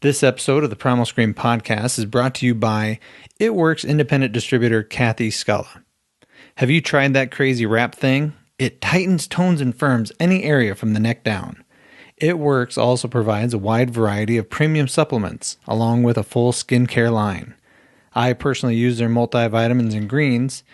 This episode of the Primal Scream podcast is brought to you by It Works independent distributor Kathy Sculla. Have you tried that crazy wrap thing? It tightens, tones, and firms any area from the neck down. It Works also provides a wide variety of premium supplements, along with a full skincare line. I personally use their multivitamins and greens,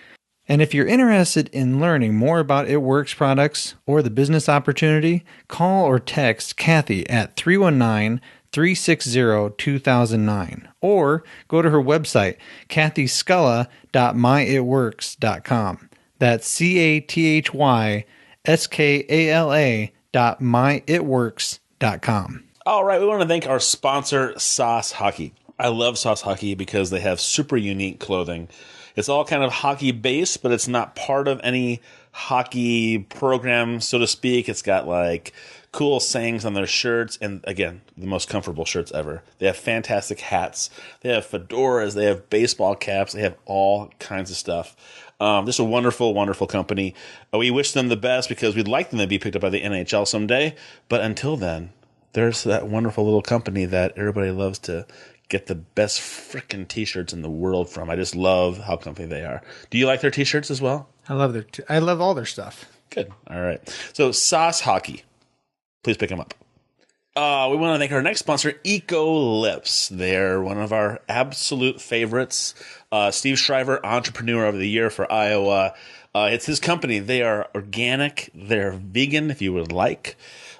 and if you're interested in learning more about It Works products or the business opportunity, call or text Kathy at 319-360-2009 or go to her website, kathysculla.myitworks.com. That's CATHYSKALA.myitworks.com. All right, we want to thank our sponsor, Sauce Hockey. I love Sauce Hockey because they have super unique clothing. It's all kind of hockey based, but it's not part of any hockey program, so to speak. It's got like cool sayings on their shirts, and again, the most comfortable shirts ever. They have fantastic hats. They have fedoras. They have baseball caps. They have all kinds of stuff. Just a wonderful, wonderful company. We wish them the best because we'd like them to be picked up by the NHL someday. But until then, there's that wonderful little company that everybody loves to get the best frickin' t-shirts in the world from. I just love how comfy they are. Do you like their t-shirts as well? I love all their stuff. Good. All right. So Sauce Hockey, please pick them up. We want to thank our next sponsor, Eco Lips. They're one of our absolute favorites. Steve Shriver, Entrepreneur of the Year for Iowa. It's his company. They are organic. They're vegan, if you would like.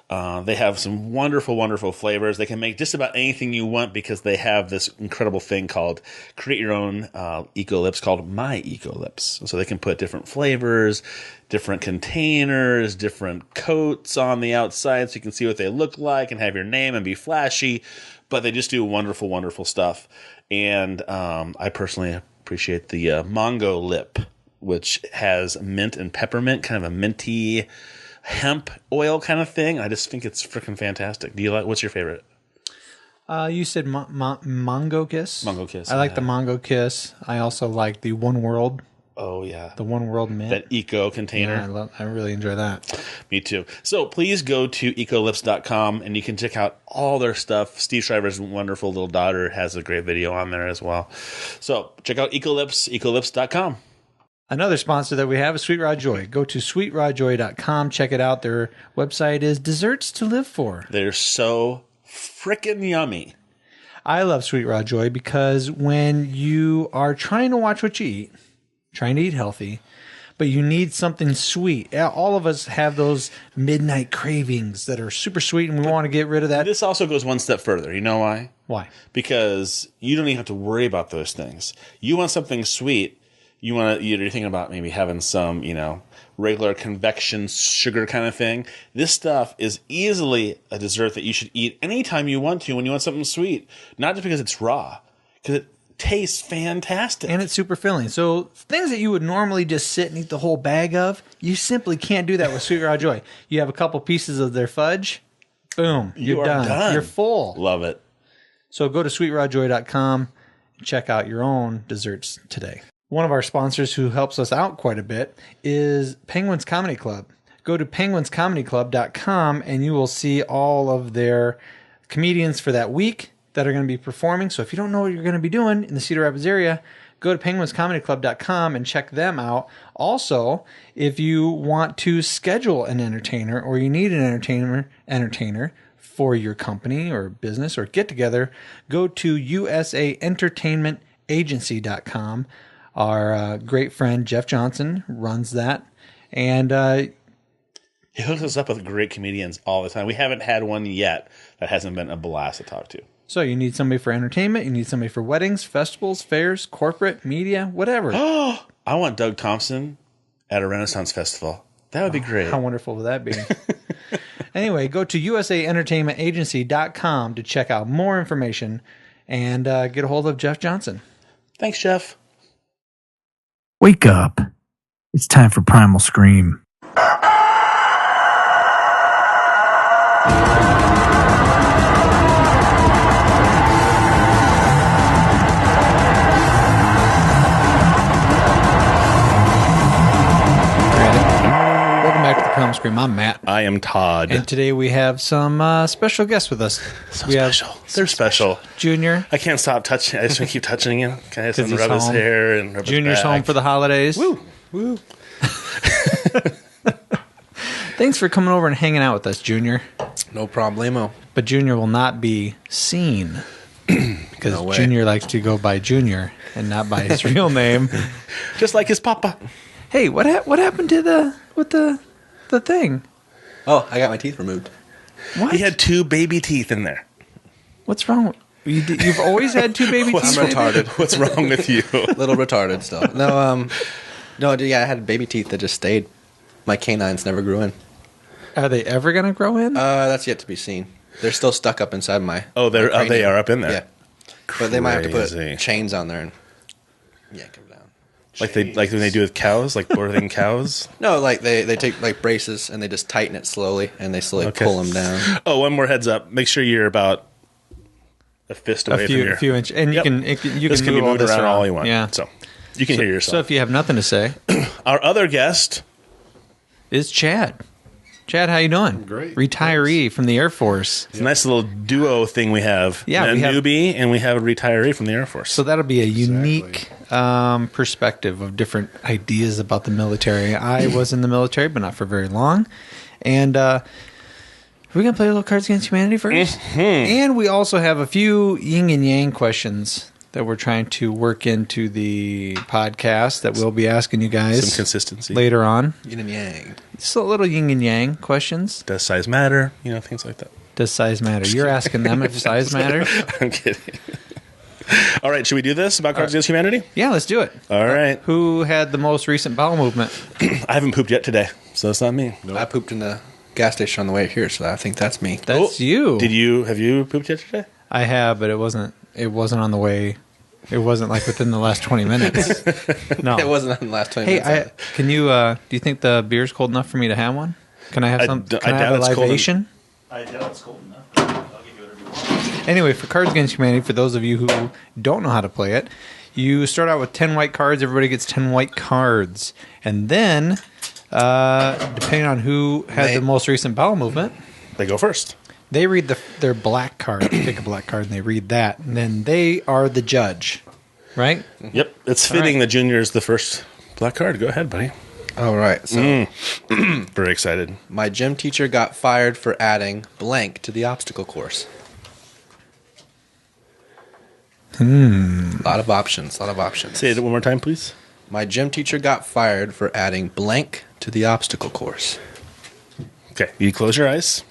They have some wonderful, wonderful flavors. They can make just about anything you want because they have this incredible thing called create your own Eco Lips called My Eco Lips. So they can put different flavors, different containers, different coats on the outside so you can see what they look like and have your name and be flashy. But they just do wonderful, wonderful stuff. And I personally appreciate the Mongo Lip, which has mint and peppermint, kind of a minty hemp oil kind of thing. I just think it's freaking fantastic. Do you like? What's your favorite? You said Mango Kiss. Mango Kiss. I like the Mango Kiss. I also like the One World. Oh yeah, the One World mint. That eco container. Yeah, I really enjoy that. Me too. So please go to ecolips.com and you can check out all their stuff. Steve Shriver's wonderful little daughter has a great video on there as well. So check out ecolips.com. Another sponsor that we have is Sweet Raw Joy. Go to sweetrawjoy.com. Check it out. Their website is Desserts to Live For. They're so freaking yummy. I love Sweet Raw Joy because when you are trying to watch what you eat, trying to eat healthy, but you need something sweet. All of us have those midnight cravings that are super sweet, and we want to get rid of that. This also goes one step further. You know why? Why? Because you don't even have to worry about those things. You want something sweet. You're thinking about maybe having some, regular convection sugar kind of thing. This stuff is easily a dessert that you should eat anytime you want to when you want something sweet. Not just because it's raw, because it tastes fantastic. And it's super filling. So things that you would normally just sit and eat the whole bag of, you simply can't do that with Sweet Raw Joy. You have a couple pieces of their fudge, boom, you're done. You're full. Love it. So go to sweetrawjoy.com and check out your own desserts today. One of our sponsors who helps us out quite a bit is Penguins Comedy Club. Go to penguinscomedyclub.com and you will see all of their comedians for that week that are going to be performing. So if you don't know what you're going to be doing in the Cedar Rapids area, go to penguinscomedyclub.com and check them out. Also, if you want to schedule an entertainer or you need an entertainer for your company or business or get together, go to usaentertainmentagency.com. Our great friend Jeff Johnson runs that, and he hooks us up with great comedians all the time. We haven't had one yet that hasn't been a blast to talk to. So you need somebody for entertainment, you need somebody for weddings, festivals, fairs, corporate, media, whatever. Oh, I want Doug Thompson at a Renaissance festival. That would be great. How wonderful would that be? Anyway, go to usaentertainmentagency.com to check out more information and get a hold of Jeff Johnson. Thanks, Jeff. Wake up. It's time for Primal Scream. Welcome back to the Primal Scream. I'm Matt. I I am Todd. And today we have some special guests with us. We special. They're special. Junior. I can't stop touching. I just want to keep touching him. Can I just rub his home. hair and rub Junior's his back? home for the holidays. Woo. Woo. Thanks for coming over and hanging out with us, Junior. No problemo. But Junior will not be seen because No way. Junior likes to go by Junior and not by his real name. Just like his papa. Hey, what happened to the thing? Oh, I got my teeth removed. What? He had 2 baby teeth in there. What's wrong? You've always had 2 baby teeth. I'm retarded. What's wrong with you? Little retarded still. No, dude, yeah, I had baby teeth that just stayed. My canines never grew in. Are they ever gonna grow in? That's yet to be seen. They're still stuck up inside my. Oh, my cranium. they are up in there. Yeah, but they might have to Crazy. put chains on there and yank them down. Like when they do with cows, like birthing cows. No, like they take like braces and they just tighten it slowly and they slowly Okay. pull them down. Oh, one more heads up. Make sure you're about a fist away from your. A few inches, and Yep. you This can can be move all moved this around all you want. Yeah. So you can hear yourself. So if you have nothing to say, Our other guest. is Chad. Chad, how you doing? Great, Retiree from the Air Force. It's a nice little duo thing we have. Yeah, a we have- newbie and we have a retiree from the Air Force. So that'll be a unique perspective of different ideas about the military. I was in the military, but not for very long. And we're going to play a little Cards Against Humanity first. And we also have a few yin and yang questions that we're trying to work into the podcast that we'll be asking you guys Some consistency. later on. Yin and yang. Just a little yin and yang questions. Does size matter? You know, things like that. Does size matter? You're asking them if size matters? I'm kidding. All right, should we do this about Cards Against Humanity? Yeah, let's do it. All right. Who had the most recent bowel movement? I haven't pooped yet today, so it's not me. I pooped in the gas station on the way here, so I think that's me. That's you. Have you pooped yet today? I have, but it wasn't on the way. It wasn't like within the last 20 minutes. No. It wasn't in the last 20 Hey, minutes. can you? Do you think the beer's cold enough for me to have one? Can I have some? I Can I have doubt a it's cold libation? I doubt it's cold enough. I'll give you whatever you want. Anyway, for Cards Against Humanity, for those of you who don't know how to play it, you start out with 10 white cards. Everybody gets 10 white cards, and then depending on who had the most recent bowel movement, They go first. they read their black card. They pick a black card and they read that, and then they are the judge, right? Yep, it's fitting right. the junior is the first black card. Go ahead, buddy. All right, so Very excited. my gym teacher got fired for adding blank to the obstacle course. A lot of options. Say it one more time, please. My gym teacher got fired for adding blank to the obstacle course. Okay, you close your eyes.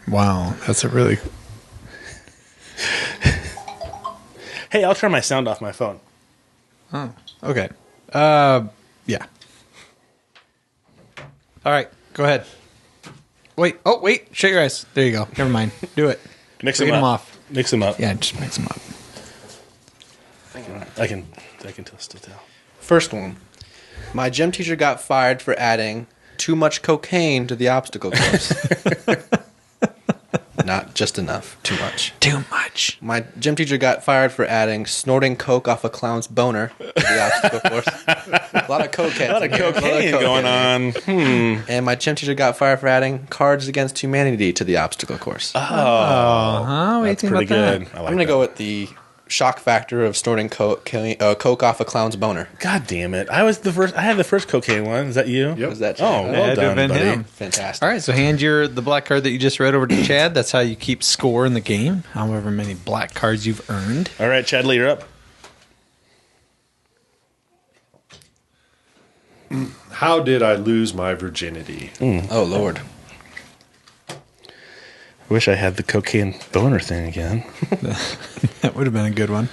Wow, that's a really. Hey, I'll turn my sound off my phone. Oh, okay. Yeah. All right, go ahead. Wait. Oh, wait. Shut your eyes. There you go. Never mind. Do it. Mix Read them them up. off. Mix them up. Yeah, just mix them up. I can still tell. First one. My gym teacher got fired for adding too much cocaine to the obstacle course. Not just enough. Too much. Too much. My gym teacher got fired for adding snorting coke off a clown's boner to the obstacle course. A lot of coke heads. A lot of cocaine going on. And my gym teacher got fired for adding Cards Against Humanity to the obstacle course. Huh? What do you That's think pretty about that? good. I like I'm going to that. go with the shock factor of snorting coke off a clown's boner. God damn it! I had the first cocaine one. Is that you? Yep. Was that Oh, It well had to have done, been buddy. him. fantastic? All right, so hand the black card that you just read over to Chad. That's how you keep score in the game, however many black cards you've earned. All right, Chadley, you're up. How did I lose my virginity? Oh, Lord. I wish I had the cocaine boner thing again. That would have been a good one.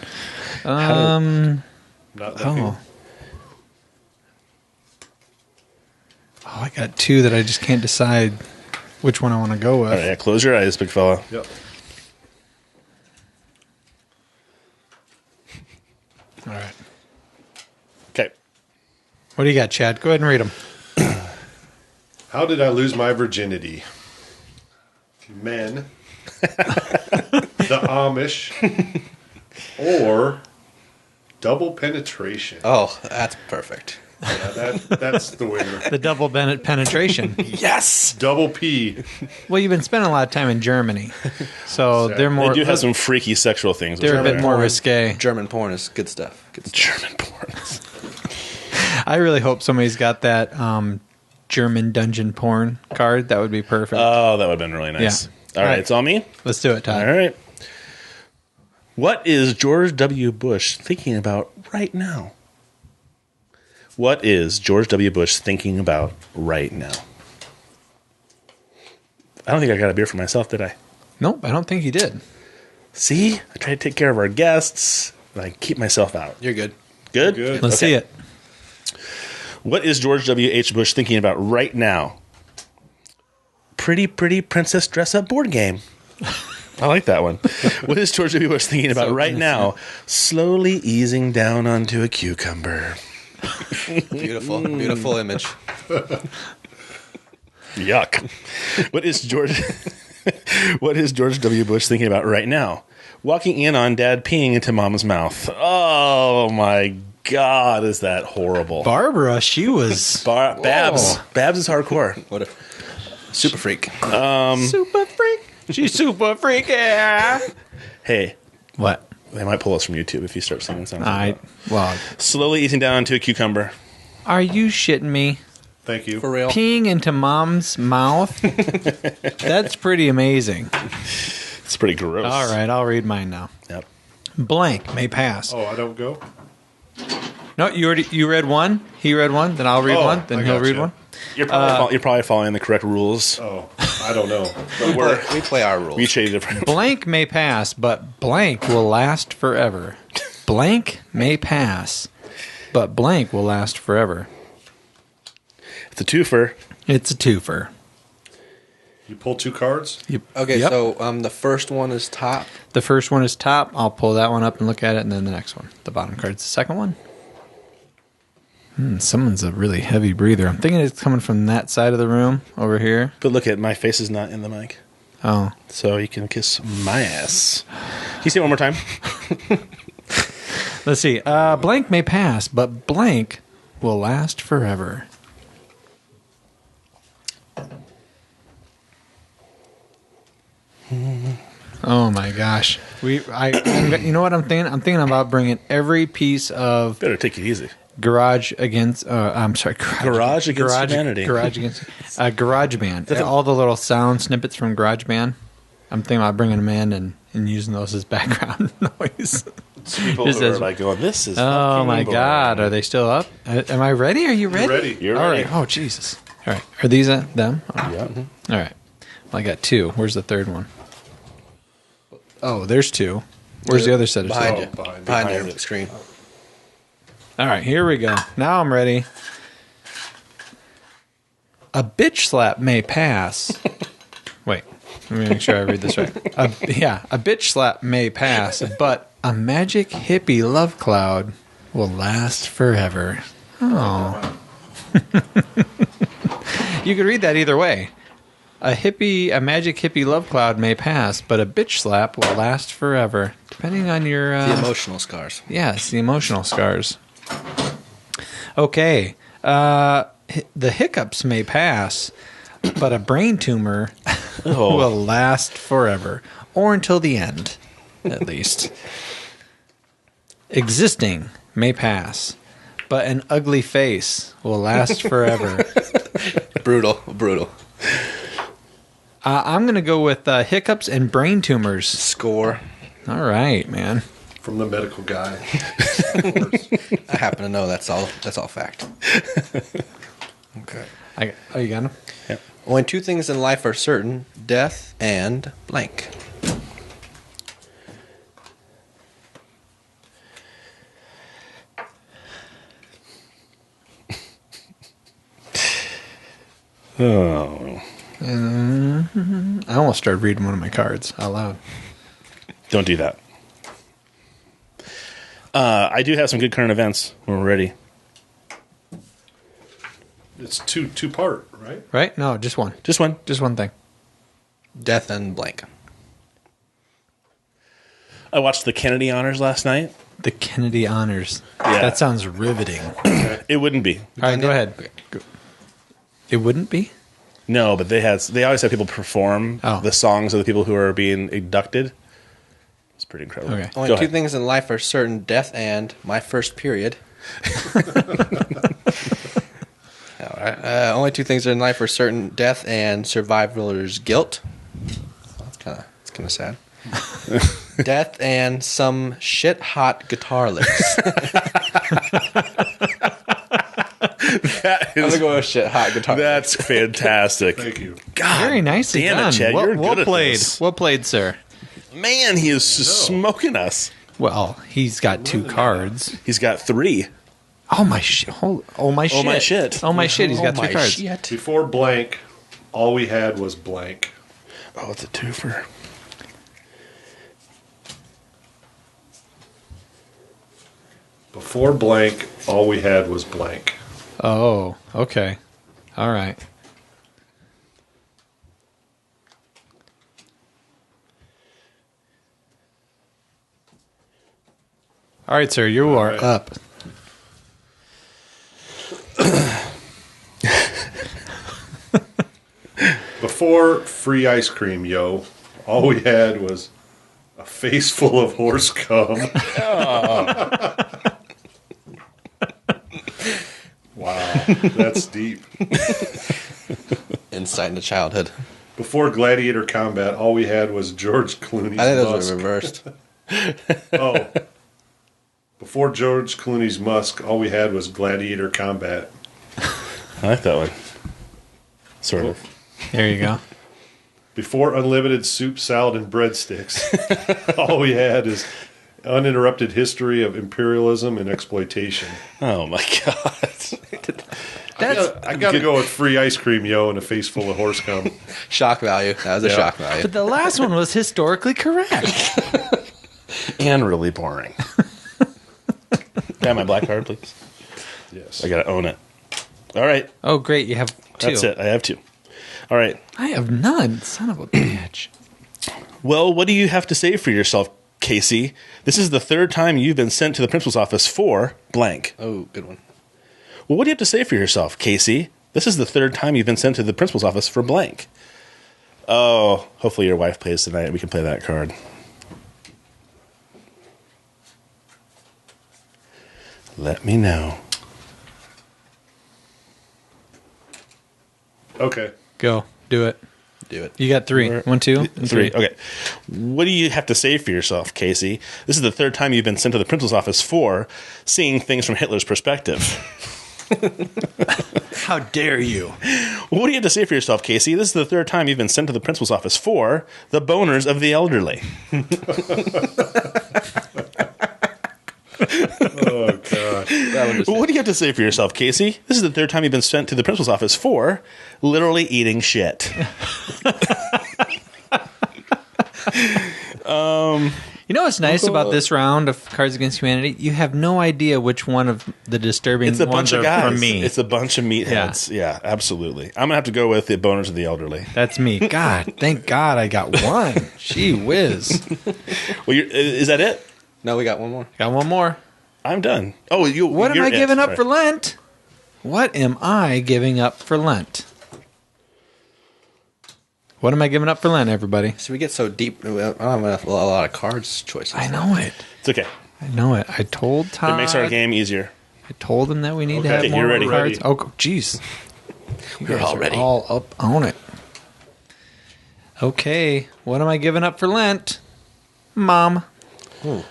Not looking. Oh, I got two that I just can't decide which one I want to go with. All right, yeah, close your eyes, big fella. Yep. All right. Okay. What do you got, Chad? Go ahead and read them. How did I lose my virginity? Men, the Amish, or Double penetration. Oh, that's perfect. Yeah, that's the winner. The double penetration. Yes. Double P. Well, you've been spending a lot of time in Germany, so they're more. They do have some freaky sexual things. They're a bit more risque. German porn is good stuff. Good stuff. German porn. I really hope somebody's got that German dungeon porn card. That would be perfect. Oh, that would have been really nice. Yeah. All right, it's all me? Let's do it, Todd. All right. What is George W. Bush thinking about right now? What is George W. Bush thinking about right now? I don't think I got a beer for myself, did I? Nope, I don't think he did. See? I try to take care of our guests, and I keep myself out. You're good. Good? Good. Let's see it. What is George W. H. Bush thinking about right now? Pretty princess dress-up board game. I like that one. What is George W. Bush thinking about right now? Slowly easing down onto a cucumber. Beautiful, beautiful image. Yuck. What is George W. Bush thinking about right now? Walking in on Dad peeing into Mom's mouth. Oh my God, is that horrible? Barbara, she was Babs. Babs is hardcore. What a super freak. super freak. She's super freaky. Hey, What? they might pull us from YouTube if you start singing songs. Well, Slowly easing down onto a cucumber. are you shitting me? Thank you. For real. Peeing into Mom's mouth? That's pretty amazing. It's pretty gross. All right, I'll read mine now. Yep. Blank may pass. Oh, I don't go? No, you read one. He read one. Then I'll read Oh, one. Then I he'll read gotcha. one. You're probably following the correct rules. Oh, I don't know. We play our rules. We shade different. Blank may pass, but blank will last forever. Blank may pass, but blank will last forever. It's a twofer. It's a twofer. You pull two cards? Okay, Yep. so the first one is top. The first one is top. I'll pull that one up and look at it, and then the next one. The bottom card's the second one. Someone's a really heavy breather. I'm thinking it's coming from that side of the room over here. But look at my face is not in the mic. Oh. So you can kiss my ass. Can you say it one more time? Let's see. Blank may pass, but blank will last forever. Oh my gosh. You know what I'm thinking? I'm thinking about bringing every piece of Better take it easy. Garage Against Garage Against Humanity. Garage Against GarageBand. All the little sound snippets from GarageBand. I'm thinking about bringing them in and using those as background noise. People Just who are as- like going, this is Oh fucking my boring. God, are they still up? Am I ready? Are you ready? You're ready. You're All ready. right. Oh Jesus. All right. Are these them? Oh. Yeah. All right. Well, I got two. Where's the third one? Oh, there's two. Where's the other set of Behind two? you. behind Behind you. your screen. All right, here we go. Now I'm ready. A bitch slap may pass. Wait, let me make sure I read this right. A bitch slap may pass, but a magic hippie love cloud will last forever. Oh. You could read that either way. A magic hippie love cloud may pass, but a bitch slap will last forever. Depending on your... The emotional scars. Yes, the emotional scars. Okay. The hiccups may pass, but a brain tumor will last forever. Or until the end, at least. Existing may pass, but an ugly face will last forever. Brutal. I'm going to go with hiccups and brain tumors. Score. All right, man. From the medical guy. I happen to know that's all fact. Okay. You got him? Yep. Only two things in life are certain: death and blank. Oh. I almost started reading one of my cards out loud. Don't do that. I do have some good current events when we're ready. It's two part, right? Right? No, just one. Just one. Just one thing. Death and blank. I watched the Kennedy honors last night. The Kennedy Honors. Yeah. That sounds riveting. All It wouldn't be. right, go ahead. Go. It wouldn't be? No, but they always have people perform the songs of the people who are being inducted. It's pretty incredible. Okay. Only two things in life are certain: death and my first period. All right. Only two things in life are certain: death and survivor's guilt. That's kind of sad. Death and some shit hot guitar licks. I'm gonna go with shit hot guitar. That's fantastic. Thank you. God, Very nicely damn done. it, Chad. You're well good played. at this. Well played, sir. Man, he is just smoking us. Well, he's got 2 cards. He's got 3. Oh my shit! Oh my shit! Oh my shit! Oh my shit! He's got Oh 3 my cards. shit. Before blank, all we had was blank. Oh, it's a twofer. Before blank, all we had was blank. Oh, okay. All right. All right, sir. You are right. up. Before free ice cream, yo, all we had was a face full of horse cum. Wow, that's deep. Insight into childhood. Before gladiator combat, all we had was George Clooney's I think those musk. were reversed. Oh. Before George Clooney's musk, all we had was gladiator combat. I like that one. Sort of. There you go. Before unlimited soup, salad, and breadsticks, all we had is uninterrupted history of imperialism and exploitation. Oh my god. I gotta go with free ice cream, yo, and a face full of horse cum. Shock value. That was a Yeah. shock value. But the last one was historically correct. And really boring. Can I have my black card, please? Yes. I gotta own it. All right. Oh, great! You have 2. That's it. I have 2. All right. I have none. Son of a bitch. Well, what do you have to say for yourself, Casey? This is the 3rd time you've been sent to the principal's office for blank. Oh, good one. Well, what do you have to say for yourself, Casey? This is the 3rd time you've been sent to the principal's office for blank. Oh, hopefully your wife plays tonight and we can play that card. Let me know. Okay. Go. Do it. Do it. You got 3. 1, 2, and 3. Okay. What do you have to say for yourself, Casey? This is the 3rd time you've been sent to the principal's office for seeing things from Hitler's perspective. How dare you? What do you have to say for yourself, Casey? This is the 3rd time you've been sent to the principal's office for the boners of the elderly. Oh, God. What do you have to say for yourself, Casey? This is the 3rd time you've been sent to the principal's office for literally eating shit. You know what's nice about this round of Cards Against Humanity? You have no idea which one of the disturbing It's a ones bunch of are guys. from me. It's a bunch of meatheads. Yeah, absolutely. I'm going to have to go with the boners of the elderly. That's me. God, thank God I got one. Gee whiz. Well, is that it? No, we got one more. Got one more. I'm done. Oh, What am you're I it. giving up Right. for Lent? What am I giving up for Lent? What am I giving up for Lent, everybody? So we get so deep. I don't have a lot of cards choices. I know it. It's okay. I know it. I told Todd. It makes our game easier. I told him that we need to Okay, have more you're ready. cards. Oh, jeez. We're all ready. All up on it. Okay. What am I giving up for Lent? Mom. Oh,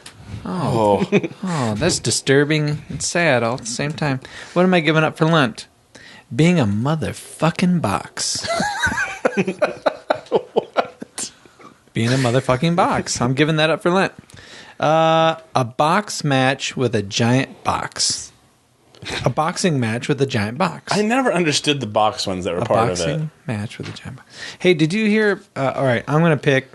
Oh, that's disturbing and sad all at the same time. What am I giving up for Lent? Being a motherfucking box. What? Being a motherfucking box. I'm giving that up for Lent. A box match with a giant box. A boxing match with a giant box. I never understood the box ones that were A part of it. boxing match with a giant box. Hey, did you hear? All right, I'm going to pick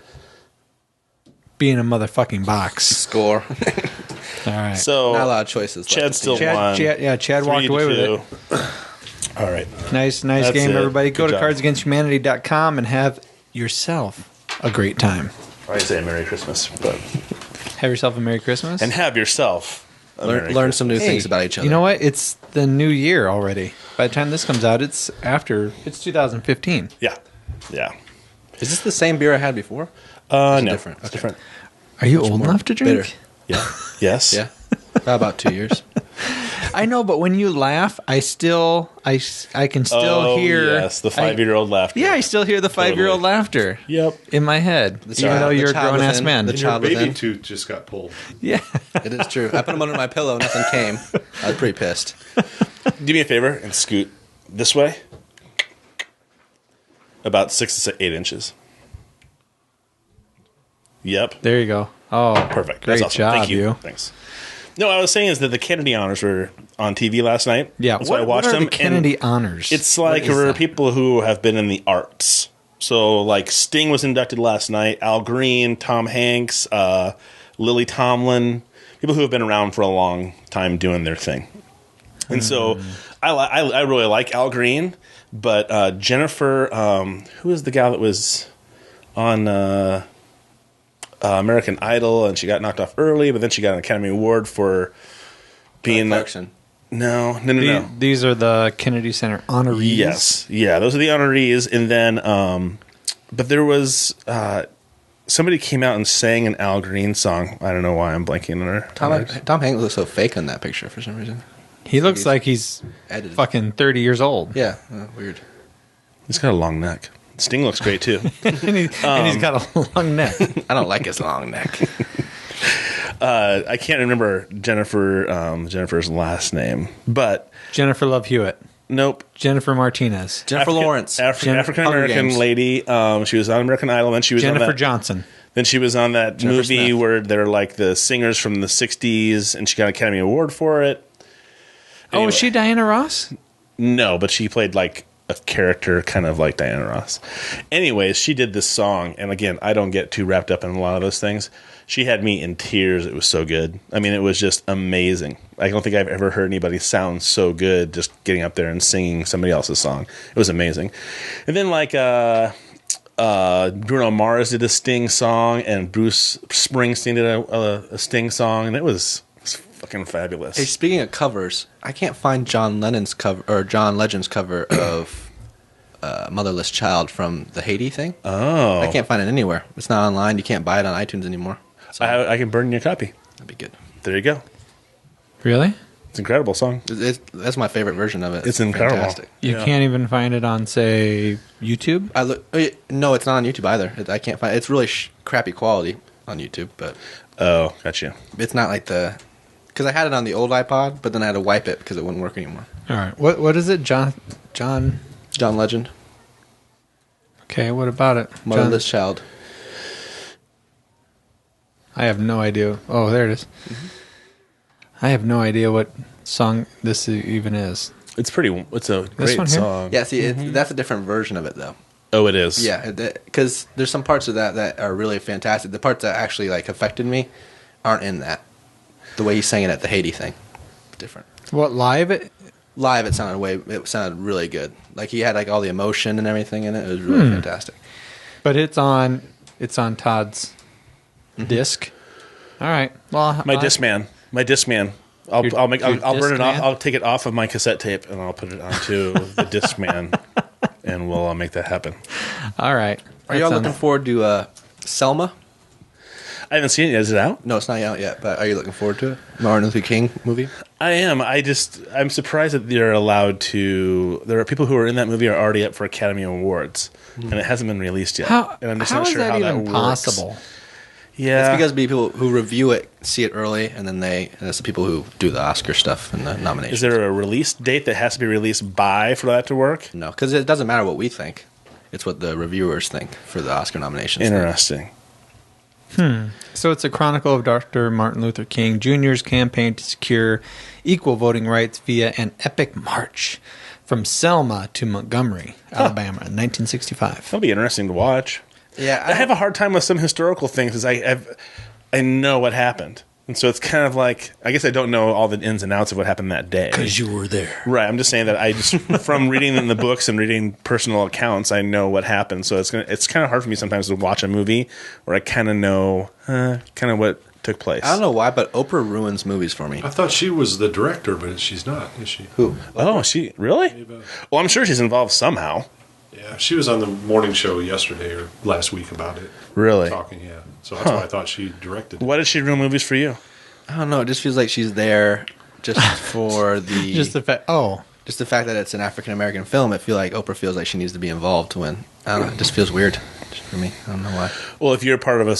being a motherfucking box. Score. All right. So Not a lot of choices. Chad left. still won. Chad walked away with it. 3-2. All right. Nice That's game, it. everybody. Go Good to job. cardsagainsthumanity.com and have yourself a great time. I say Merry Christmas, but Have yourself a Merry Christmas. And have yourself a Merry Learn some new Hey, things about each other. You know what? It's the new year already. By the time this comes out, it's 2015. Yeah. Is this the same beer I had before? No. different? It's Okay. different. Are you old enough to drink? Bitter. Yeah. Yes. Yeah. About 2 years. I know, but when you laugh, I can still hear. Yes, the 5-year-old laughter. Yeah, I still hear the 5-year-old laughter. Yep. In my head, even child- though the you're a child grown ass within, man. the And your child baby within. tooth just got pulled. Yeah. It is true. I put them under my pillow. Nothing came. I was pretty pissed. Do me a favor and scoot this way. About 6 to 8 inches. Yep. There you go. Oh, Perfect. Great That's awesome. job, Thank you. Thanks. No, I was saying is that the Kennedy honors were on TV last night. Yeah. So I watched what are them. the Kennedy and honors? It's like What is for that? people who have been in the arts. So like Sting was inducted last night. Al Green, Tom Hanks, Lily Tomlin, people who have been around for a long time doing their thing. And so I really like Al Green, but Jennifer, who is the gal that was on American Idol, and she got knocked off early, but then she got an Academy Award for being Clarkson. No. These are the Kennedy Center honorees. Yes, yeah, those are the honorees, and then but there was somebody came out and sang an Al Green song. I don't know why I'm blanking on her. Tom Hanks looks so fake on that picture for some reason. He looks like he's Edited. fucking 30 years old. Yeah. Weird. He's got a long neck. Sting looks great too. and he's got a long neck. I don't like his long neck. I can't remember Jennifer's last name, but Jennifer Love Hewitt. nope. Jennifer Martinez. Jennifer Lawrence. African American Games. lady. She was on American Idol. Then she was on Jennifer that, Johnson. Then she was on that Jennifer movie Smith. where they're like the singers from the '60s, and she got an Academy Award for it. Oh, is she Diana Ross? No, but she played like a character kind of like Diana Ross. Anyways, she did this song, and again, I don't get too wrapped up in a lot of those things. She had me in tears. It was so good. I mean, it was just amazing. I don't think I've ever heard anybody sound so good just getting up there and singing somebody else's song. It was amazing. And then like Bruno Mars did a Sting song, and Bruce Springsteen did a Sting song, and it was fucking fabulous. Hey, speaking of covers, I can't find John Lennon's cover or John Legend's cover of "Motherless Child" from the Haiti thing. Oh, I can't find it anywhere. It's not online. You can't buy it on iTunes anymore. So I can burn you a copy. that'd be good. There you go. Really? It's an incredible song. That's my favorite version of it. It's incredible. Fantastic. You Yeah. can't even find it on, say, YouTube? No, it's not on YouTube either. I can't find. It's really crappy quality on YouTube, but Oh, gotcha. it's not like because I had it on the old iPod, but then I had to wipe it because it wouldn't work anymore. All right. What is it? John? John Legend, Okay, what about it? Motherless Child. I have no idea. Oh, there it is. I have no idea what song this even is. It's a great one here? song. Yeah, see, that's a different version of it though. Oh, it is. Yeah, because there's some parts of that are really fantastic. The parts that actually like affected me aren't in that. The way he sang it at the Haiti thing, different. What, live? Live, it sounded really good. Like he had like all the emotion and everything in it. It was really fantastic. But it's on Todd's disc. All right. Well, My Discman. I'll Your burn it off. Discman? I'll take it off of my cassette tape and I'll put it onto the Discman, and we'll make that happen. All right. Are y'all looking forward to Selma? I haven't seen it yet. Is it out? No, it's not out yet. But are you looking forward to it? Martin Luther King movie. I am. I'm surprised that they're allowed to. There are people who are in that movie are already up for Academy Awards, and it hasn't been released yet. How, and I'm just how not is sure that how even that possible? works. Yeah, It's because people who review it see it early, and then it's the people who do the Oscar stuff and the nominations. is there a release date that has to be released by for that to work? No, because it doesn't matter what we think. It's what the reviewers think for the Oscar nominations. Interesting. So it's a chronicle of Dr. Martin Luther King Jr.'s campaign to secure equal voting rights via an epic march from Selma to Montgomery, Alabama, in 1965. That'll be interesting to watch. Yeah, I have a hard time with some historical things because I know what happened. And so it's kind of like, I guess I don't know all the ins and outs of what happened that day. Because you were there. Right. I'm just saying that from reading in the books and reading personal accounts, I know what happened. So it's kind of hard for me sometimes to watch a movie where I kind of know kind of what took place. I don't know why, but Oprah ruins movies for me. I thought she was the director, but she's not, is she? Who? Oh, she really? Well, I'm sure she's involved somehow. Yeah, she was on the morning show yesterday or last week about it. Really? Talking, yeah. So that's why I thought she directed it. Why did she ruin movies for you? I don't know. It just feels like she's there just for the Just the fact. Oh, just the fact that it's an African American film. I feel like Oprah feels like she needs to be involved to win. I don't know. It just feels weird for me. I don't know why. Well, if you're part of a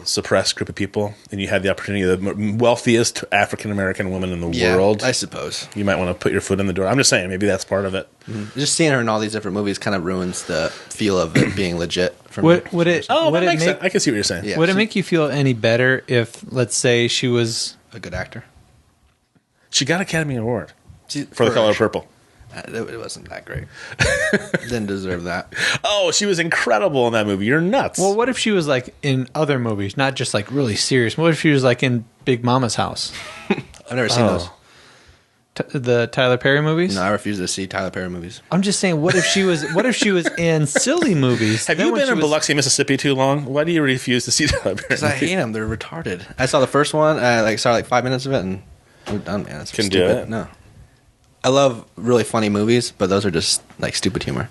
suppressed group of people and you had the opportunity of the wealthiest African American woman in the world, I suppose you might want to put your foot in the door. I'm just saying, maybe that's part of it. just seeing her in all these different movies kind of ruins the feel of it being legit for me. would it? Oh, would that it makes sense. I can see what you're saying. Yeah. Would it make you feel any better if, let's say, she was? A good actor She got Academy Award See, for The Color Purple. It wasn't that great. Didn't deserve that. Oh, she was incredible in that movie. You're nuts. Well, what if she was like in other movies, not just like really serious? What if she was like in Big Mama's House, I've never seen those. the Tyler Perry movies? No, I refuse to see Tyler Perry movies. I'm just saying, what if she was? What if she was in silly movies? Have Then you when been she in was- Biloxi, Mississippi too long? Why do you refuse to see Tyler Perry? Because I hate them. They're retarded. I saw the first one. I saw like 5 minutes of it, and I'm done, man. It's Couldn't do stupid. it? No. I love really funny movies, but those are just like stupid humor.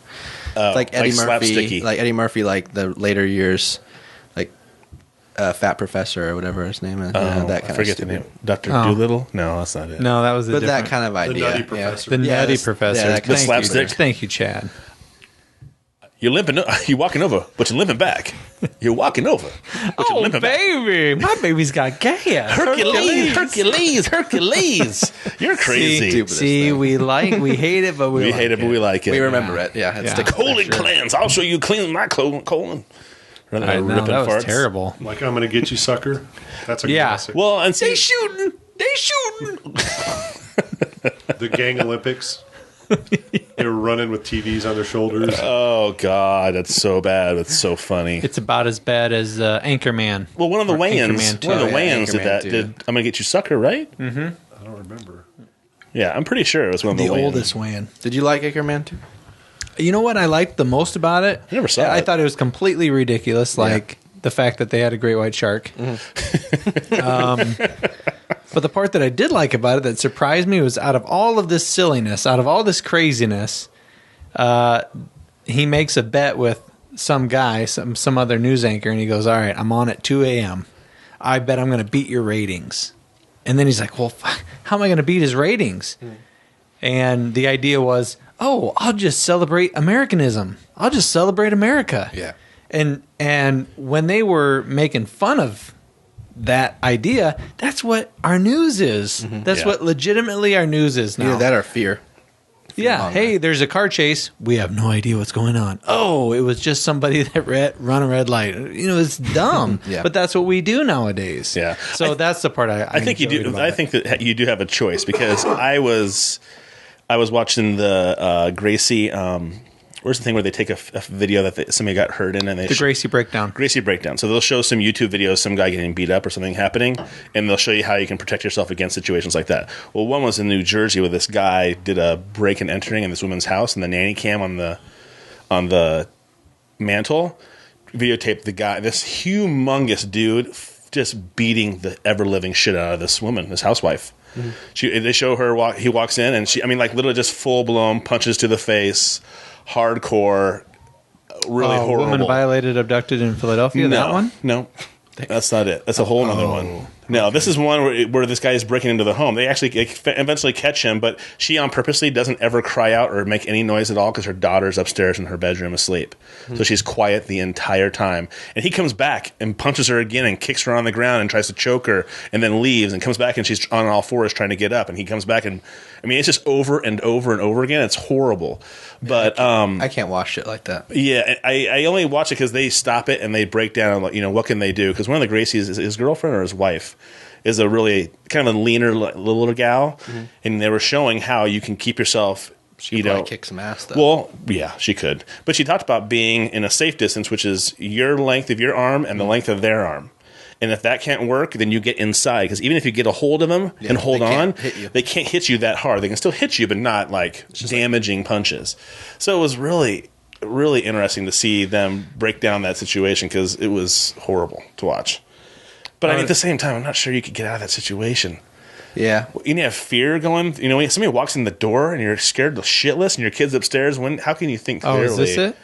Oh, Like Eddie Murphy, slapsticky. like Eddie Murphy, like the later years, like Fat Professor or whatever his name is. Oh, That I kind forget of the stupid. name. Dr. Oh. Doolittle? No, that's not it. No, that was a But different. that kind of idea. Nutty yeah. Professor. The Yeah, Nutty that's- Professor. yeah, that kind of Thank you. slapstick. Thank you, Chad. You're limping. You're walking over, but you're limping back. You're walking over, but you're limping back. baby, my baby's got gas. Hercules. You're crazy. Stupid. See, we hate it, but We hate it, but we like it. We remember it. Yeah. It's Yeah. sticks with Colon that shit. cleanse. I'll show you clean my colon. Rather I than know, ripping that was farts. terrible. Like, I'm going to get you, sucker. That's a Yeah. classic. Well, and see, shooting. They shooting. The Gang Olympics. They were running with TVs on their shoulders. oh god, that's so bad. It's so funny. It's about as bad as Anchorman. Well, one of the Or weigh-ins, Anchorman one of the too. weigh-ins did Anchorman that. too. Did I'm gonna get you, sucker? Right? I don't remember. Yeah, I'm pretty sure it was one of the, The weigh-ins. oldest one. Did you like Anchorman too? You know what I liked the most about it? I never saw I it. thought it was completely ridiculous, like the fact that they had a great white shark. But the part that I did like about it that surprised me was out of all of this silliness, out of all this craziness, he makes a bet with some guy, some other news anchor, and he goes, "All right, I'm on at 2 a.m. I bet I'm going to beat your ratings." And then he's like, "Well, how am I going to beat his ratings?" And the idea was, "Oh, I'll just celebrate Americanism. I'll just celebrate America." Yeah. And when they were making fun of that idea, that's what our news is. That's Yeah. what legitimately our news is now. Either that or fear. Yeah. on Hey, there's a car chase. We have no idea what's going on. Oh, it was just somebody that run a red light. You know, it's dumb. Yeah. But that's what we do nowadays. Yeah. So that's the part I think you enjoyed do. about I it. think that you do have a choice because I was watching the Gracie. Where's the thing where they take a video that somebody got hurt in and they the Gracie breakdown. Gracie breakdown. So they'll show some YouTube videos, some guy getting beat up or something happening, and they'll show you how you can protect yourself against situations like that. Well, one was in New Jersey where this guy did a break and entering in this woman's house, and the nanny cam on the mantle videotaped the guy, this humongous dude, just beating the ever living shit out of this woman, this housewife. They show her he walks in, and like literally just full blown punches to the face, hardcore. Really horrible. Woman violated, abducted in Philadelphia. That one. No, that's not it. That's a whole other one. No, this is one where this guy is breaking into the home. They actually eventually catch him, but she on purposely doesn't ever cry out or make any noise at all because her daughter's upstairs in her bedroom asleep. So she's quiet the entire time. And he comes back and punches her again and kicks her on the ground and tries to choke her and then leaves and comes back and she's on all fours trying to get up. And he comes back and, I mean, it's just over and over and over again. It's horrible. But I can't watch shit like that. yeah, I only watch it because they stop it and they break down, like, you know, what can they do? Because one of the Gracies, his girlfriend or his wife, is a really kind of a leaner little gal, and they were showing how you can keep yourself. She probably kick some ass though. Well, yeah, she could, but she talked about being in a safe distance, which is your length of your arm and the length of their arm. And if that can't work, then you get inside. Because even if you get a hold of them and hold they on, can't hit you. they can't hit you that hard. They can still hit you, but not like damaging punches. So it was really, really interesting to see them break down that situation because it was horrible to watch. But I mean, at the same time, I'm not sure you could get out of that situation. Yeah. You have fear going. You know, when somebody walks in the door and you're scared shitless, and your kid's upstairs. How can you think clearly? Oh, is this it?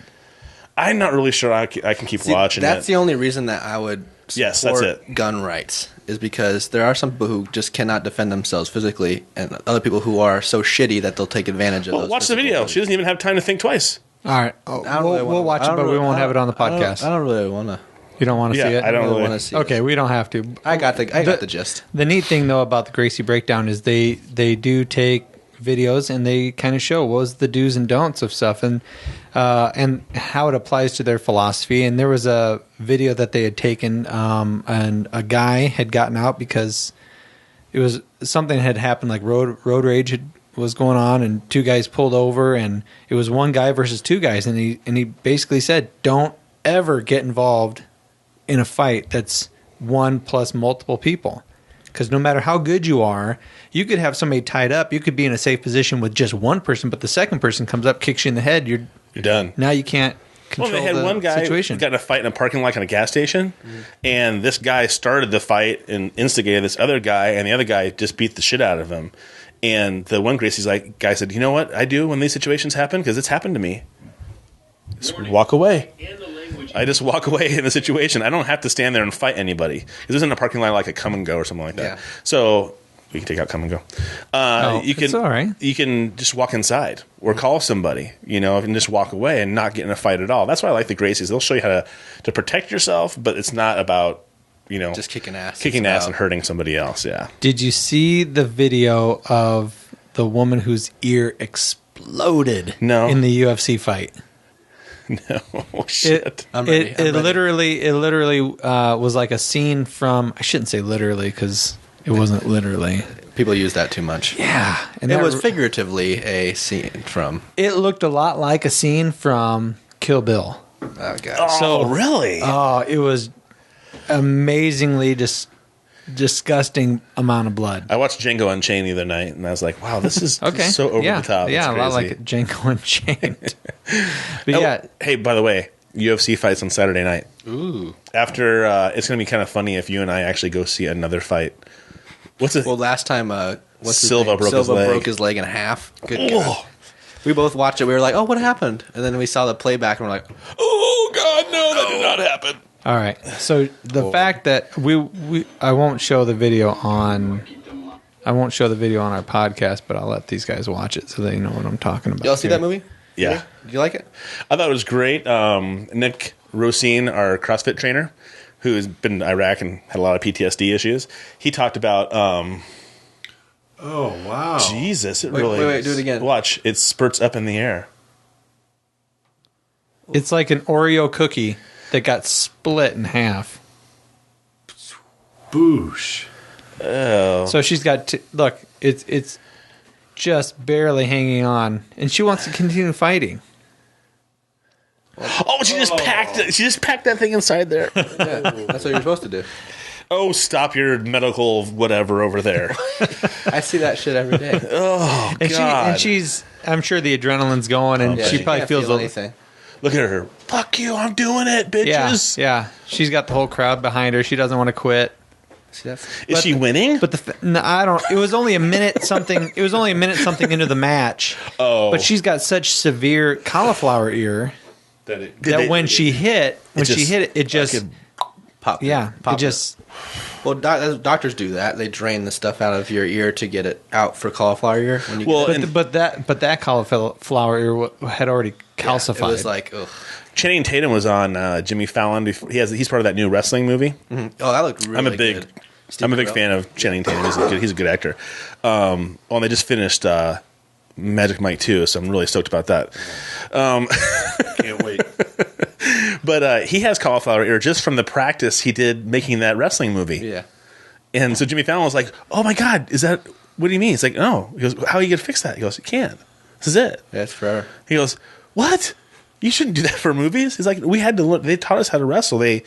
I'm not really sure I can keep watching That's it. the only reason that I would Yes, support that's it. gun rights, is because there are some people who just cannot defend themselves physically, and other people who are so shitty that they'll take advantage of those. Watch the video. She doesn't even have time to think twice. All right. We'll watch it, but we won't have it on the podcast. I don't really want to. You don't want to see it? I don't really want to see. Okay, we don't have to. I got the gist. The neat thing, though, about the Gracie Breakdown is they do take videos and they kind of show what was the do's and don'ts of stuff and how it applies to their philosophy. And there was a video that they had taken, and a guy had gotten out because it was something had happened, like road rage was going on, and two guys pulled over, and it was one guy versus two guys, and he basically said, "Don't ever get involved in a fight that's one plus multiple people, because no matter how good you are, you could have somebody tied up, you could be in a safe position with just one person, but the second person comes up, kicks you in the head, you're done. Now you can't control they had one guy situation. Got in a fight in a parking lot in a gas station, and this guy started the fight and instigated this other guy, and the other guy just beat the shit out of him. And the one Gracie's guy said, "You know what I do when these situations happen? Because it's happened to me. Just walk away. I just walk away in the situation. I don't have to stand there and fight anybody. Because this isn't a parking lot like a Come and Go or something like that. Yeah. So we can take out Come and Go. It's all right. You can just walk inside or call somebody, and just walk away and not get in a fight at all. That's why I like the Gracies. They'll show you how to protect yourself, but it's not about, just kicking ass. And hurting somebody else. Yeah. Did you see the video of the woman whose ear exploded in the UFC fight? No. Shit. I'm ready. It literally was like a scene from, I shouldn't say literally because it wasn't literally. People use that too much. Yeah. And it was figuratively a scene from. It looked a lot like a scene from Kill Bill. Oh, God. Oh, really? Oh, it was amazingly disgusting amount of blood. I watched Django Unchained the other night, and I was like, wow, this is so over the top. Yeah, it's a lot like Django Unchained. But hey, by the way, UFC fights on Saturday night. Ooh. After, it's going to be kind of funny if you and I actually go see another fight. What's it? Well, last time, Silva broke his leg in half. Good God. We both watched it. We were like, oh, what happened? And then we saw the playback, and we're like, oh, God, no, that did not happen. All right. So the fact that I won't show the video on our podcast, but I'll let these guys watch it so they know what I'm talking about. Y'all see that movie? Yeah. Did you like it? I thought it was great. Nick Rosine, our CrossFit trainer, who's been in Iraq and had a lot of PTSD issues, he talked about. Oh, wow. Jesus, Wait, do it again. Watch, it spurts up in the air. It's like an Oreo cookie that got split in half. Boosh. Oh. So she's got look, it's just barely hanging on, and she wants to continue fighting. Oh, she just packed it. She just packed that thing inside there. Yeah, that's what you're supposed to do. Oh, stop your medical whatever over there. I see that shit every day. Oh, And God. she's, I'm sure the adrenaline's going, and she probably can't feels feel anything. Look at her. Fuck you, I'm doing it, bitches. Yeah. She's got the whole crowd behind her. She doesn't want to quit. See, Is she winning? But no, I don't. It was only a minute something. It was only a minute something into the match. Oh, but she's got such severe cauliflower ear that when she hit it, it just pop. Yeah, pop it just. Well, doctors do that. They drain the stuff out of your ear to get it out for cauliflower ear. When you but that cauliflower ear had already calcified. Yeah, it was like, ugh. Channing Tatum was on Jimmy Fallon. He's part of that new wrestling movie. Mm-hmm. Oh, that looked really good. I'm a big fan of Channing Tatum. He's a good actor. And they just finished Magic Mike 2, so I'm really stoked about that. Can't wait. But he has cauliflower ear just from the practice he did making that wrestling movie. Yeah. And so Jimmy Fallon was like, "Oh my God, what do you mean?" He's like, "No." He goes, "How are you going to fix that?" He goes, "You can't. This is it." Yeah, it's forever. He goes, "What? You shouldn't do that for movies." He's like, "We had to look. They taught us how to wrestle. They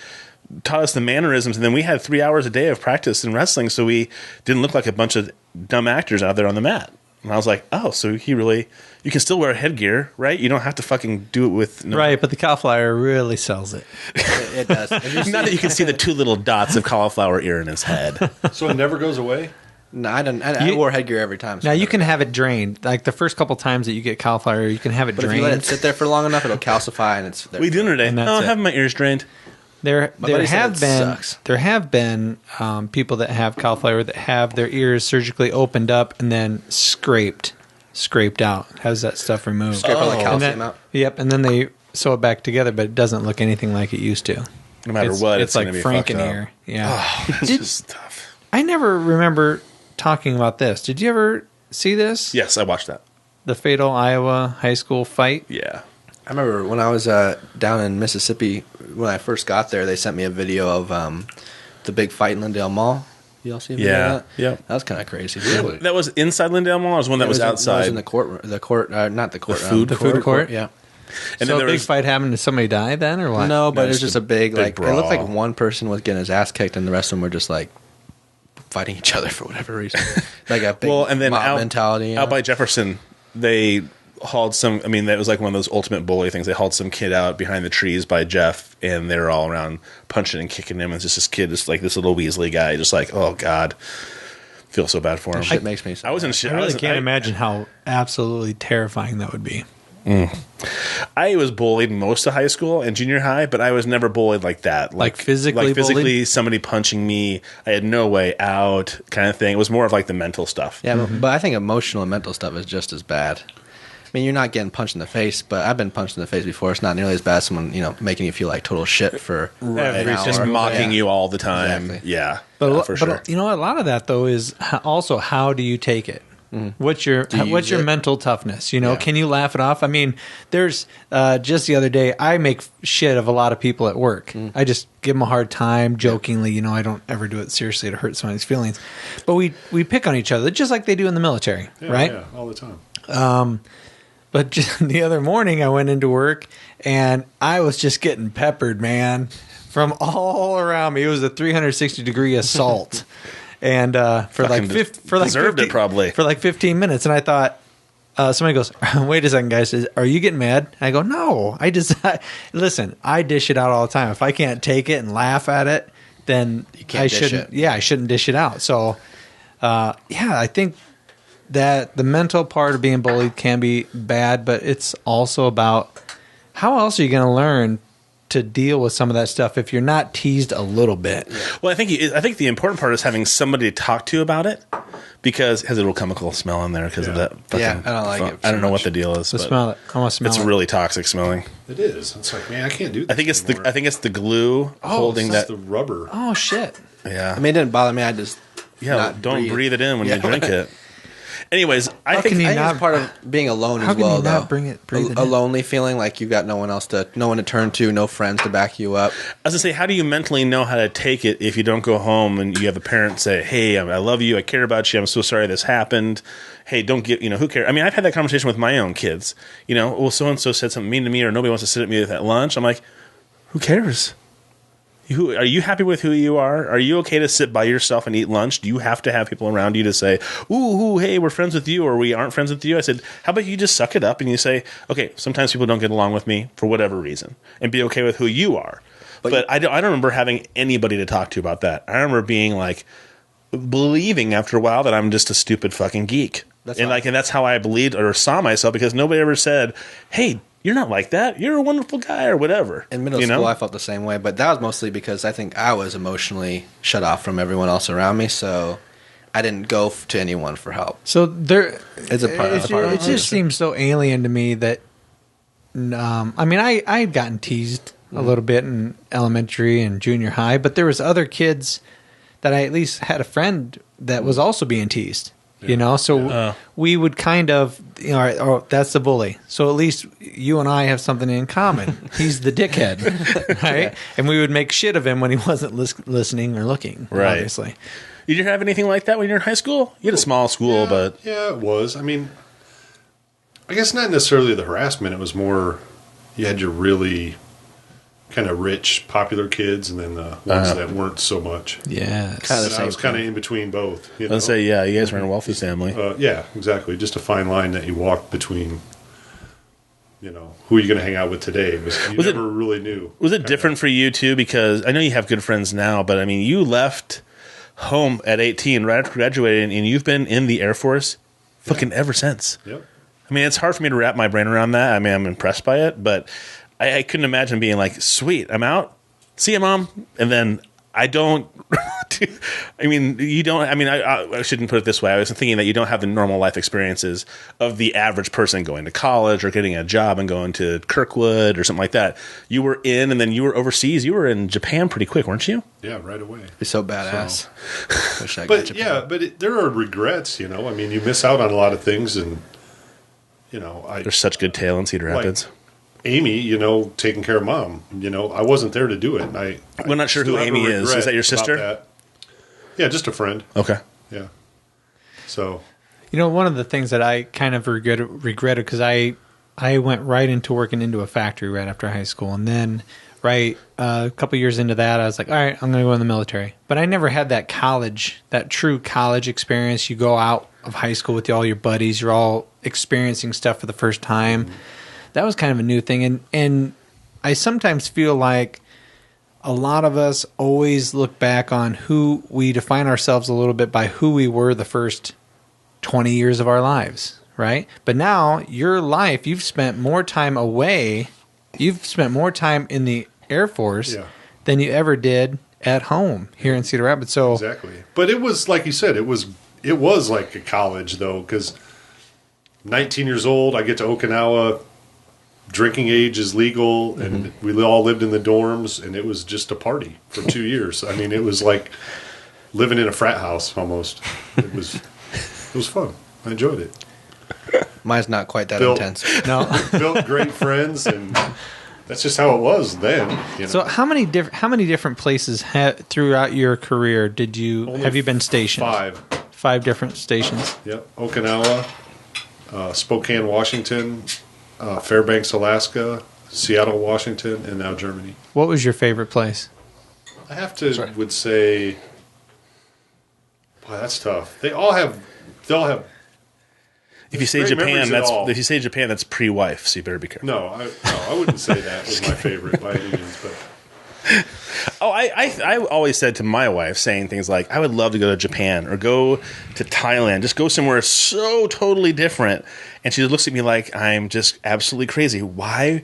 taught us the mannerisms, and then we had 3 hours a day of practice in wrestling, so we didn't look like a bunch of dumb actors out there on the mat." And I was like, "Oh, so he really You can still wear headgear, right? You don't have to fucking do it with... Right, but the cauliflower really sells it. It does. Not that you can see the 2 little dots of cauliflower ear in his head. So it never goes away? No, I don't. I wore headgear every time. So Now, you can have it drained. Like, the first couple times that you get cauliflower, you can have it but if drained. you let it sit there for long enough, it'll calcify, and it's. What are you doing today? And that's Oh, I'm it. having my ears drained. There buddy said have it been sucks. there have been people that have cauliflower that have their ears surgically opened up and then scraped out. Has that stuff removed? Scrape all the And calcium then- out. Yep, and then they sew it back together, but it doesn't look anything like it used to. No matter what, it's like going to be fucked up. Franken ear. Yeah, It's just tough. I never remember talking about this. Did you ever see this? Yes, I watched that. The fatal Iowa high school fight. Yeah. I remember when I was down in Mississippi when I first got there. They sent me a video of the big fight in Lindale Mall. You all see a video Yeah. of that? Yep. That was kind of crazy. Really? That was inside Lindale Mall, or was one that was It outside? was in the court. Not the court. food The food court. Yeah. And so then a there big was fight happened. Did somebody die then, or what? No, but it was just just a a big big like. It looked like brawl. one person was getting his ass kicked, and the rest of them were just like fighting each other for whatever reason. Like a big and then mob mentality. You out know? by Jefferson, they hauled some. I mean, that was like one of those ultimate bully things. They hauled some kid out behind the trees by Jeff, and they were all around punching and kicking him. And it's just this kid, just like this little Weasley guy, just like, oh god, feel so bad for him. Shit makes me. So I was in mad. shit. I really was- can't imagine how absolutely terrifying that would be. I was bullied most of high school and junior high, but I was never bullied like that. Like physically bullied? somebody punching me. I had no way out, kind of thing. It was more of like the mental stuff. Yeah, but I think emotional and mental stuff is just as bad. I mean, you're not getting punched in the face, but I've been punched in the face before. It's not nearly as bad as someone, making you feel like total shit for Every an hour. Just mocking you all the time. Exactly. Yeah, But, for but sure. you know what? A lot of that though is also how do you take it? What's your you use it? mental toughness? Can you laugh it off? I mean, there's just the other day I make shit of a lot of people at work. I just give them a hard time jokingly. I don't ever do it seriously to hurt somebody's feelings. But we pick on each other just like they do in the military, Yeah, right? Yeah, all the time. But just the other morning, I went into work and I was just getting peppered, man, from all around me. It was a 360-degree assault, and for like deserved it probably. for like 15 minutes. And I thought, somebody goes, "Wait a second, guys, are you getting mad?" I go, "No, listen. I dish it out all the time. If I can't take it and laugh at it, then can't I dish shouldn't. it. Yeah, I shouldn't dish it out. So, I think." That the mental part of being bullied can be bad, but it's also about how else are you going to learn to deal with some of that stuff if you're not teased a little bit. Well, I think the important part is having somebody to talk to about it, because it has a little chemical smell in there because of that. Fucking, Yeah, I don't like it I don't know so what the deal is. So but smell it. I want to smell It's it. really toxic smelling. It is. It's like, man, I can't do this. I think it's anymore. the glue holding it's that. the rubber. Oh shit! Yeah, I mean, it didn't bother me. I just not don't breathe it in when you Yeah. drink it. Anyways, I How think can you I think not- it's part of being alone How as can well, you though. not breathe it a in? lonely feeling, like you got no one to turn to, no friends to back you up. I was gonna say, how do you mentally know how to take it if you don't go home and you have a parent say, "Hey, I love you, I care about you, I'm so sorry this happened. Hey, don't get, who cares?" I mean, I've had that conversation with my own kids. Well, so and so said something mean to me, or nobody wants to sit at me at lunch. I'm like, who cares? Are you happy with who you are? Are you okay to sit by yourself and eat lunch? Do you have to have people around you to say, ooh, hey, we're friends with you, or we aren't friends with you? I said, how about you just suck it up and you say, okay, sometimes people don't get along with me for whatever reason, and be okay with who you are. But I don't remember having anybody to talk to about that. I remember being like, believing after a while that I'm just a stupid fucking geek. And that's how I believed or saw myself, because nobody ever said, hey, you're not like that. You're a wonderful guy, or whatever. In middle school, I felt the same way, but that was mostly because I think I was emotionally shut off from everyone else around me, so I didn't go to anyone for help. So there, It's a part of it it. just seems so alien to me that. I mean, I had gotten teased a little bit in elementary and junior high, but there was other kids that I at least had a friend that was also being teased. So we would kind of, that's the bully. So at least you and I have something in common. He's the dickhead, right? Yeah. And we would make shit of him when he wasn't listening or looking, right. Obviously. Did you have anything like that when you were in high school? You had a small school, but... Yeah, it was. I mean, I guess not necessarily the harassment. It was more, you had to really kind of rich, popular kids, and then the ones that weren't so much. Yeah. Kind of I was kind of in between both. You know? Let's say, yeah, you guys were in a wealthy family. Yeah, exactly. Just a fine line that you walk between, who are you going to hang out with today? You never really knew. Was it different for you, too? Because I know you have good friends now, but, I mean, you left home at 18 right after graduating, and you've been in the Air Force fucking ever since. Yep. I mean, it's hard for me to wrap my brain around that. I mean, I'm impressed by it, but I couldn't imagine being like, sweet, I'm out. See you, Mom. And then I don't. I mean, you don't. I mean, I shouldn't put it this way. I was thinking that you don't have the normal life experiences of the average person going to college or getting a job and going to Kirkwood or something like that. You were in, and then you were overseas. You were in Japan pretty quick, weren't you? Yeah, right away. Be so badass. Wish I But yeah, there are regrets. I mean, you miss out on a lot of things, and There's such good tale in Cedar Rapids. Amy, taking care of Mom. I wasn't there to do it. We're not sure who Amy is. Is that your sister? That. Yeah, just a friend. Okay. Yeah. So. One of the things that I kind of regretted because I went right into working into a factory right after high school, and then a couple years into that, I was like, all right, I'm going to go in the military. But I never had that true college experience. You go out of high school with all your buddies. You're all experiencing stuff for the first time. Mm-hmm. That was kind of a new thing. And I sometimes feel like a lot of us always look back on who we define ourselves a little bit by who we were the first 20 years of our lives, right? But now your life, you've spent more time away. You've spent more time in the Air Force than you ever did at home here in Cedar Rapids. So exactly. But it was, like you said, it was like a college, though, because 19 years old, I get to Okinawa. Drinking age is legal, and we all lived in the dorms, and it was just a party for 2 years. I mean, it was like living in a frat house almost. It was fun. I enjoyed it. Mine's not quite that intense. No, built great friends, and that's just how it was then. So how many different places throughout your career have you been stationed? 5 different stations. Yep, Okinawa, Spokane, Washington. Fairbanks, Alaska, Seattle, Washington, and now Germany. What was your favorite place? I would say, boy, that's tough. They all have. If you say Japan, that's pre-wife, so you better be careful. No, I wouldn't say that was my favorite by any means, but. I always said to my wife, saying things like, I would love to go to Japan or go to Thailand, just go somewhere so totally different. And she looks at me like I'm just absolutely crazy. Why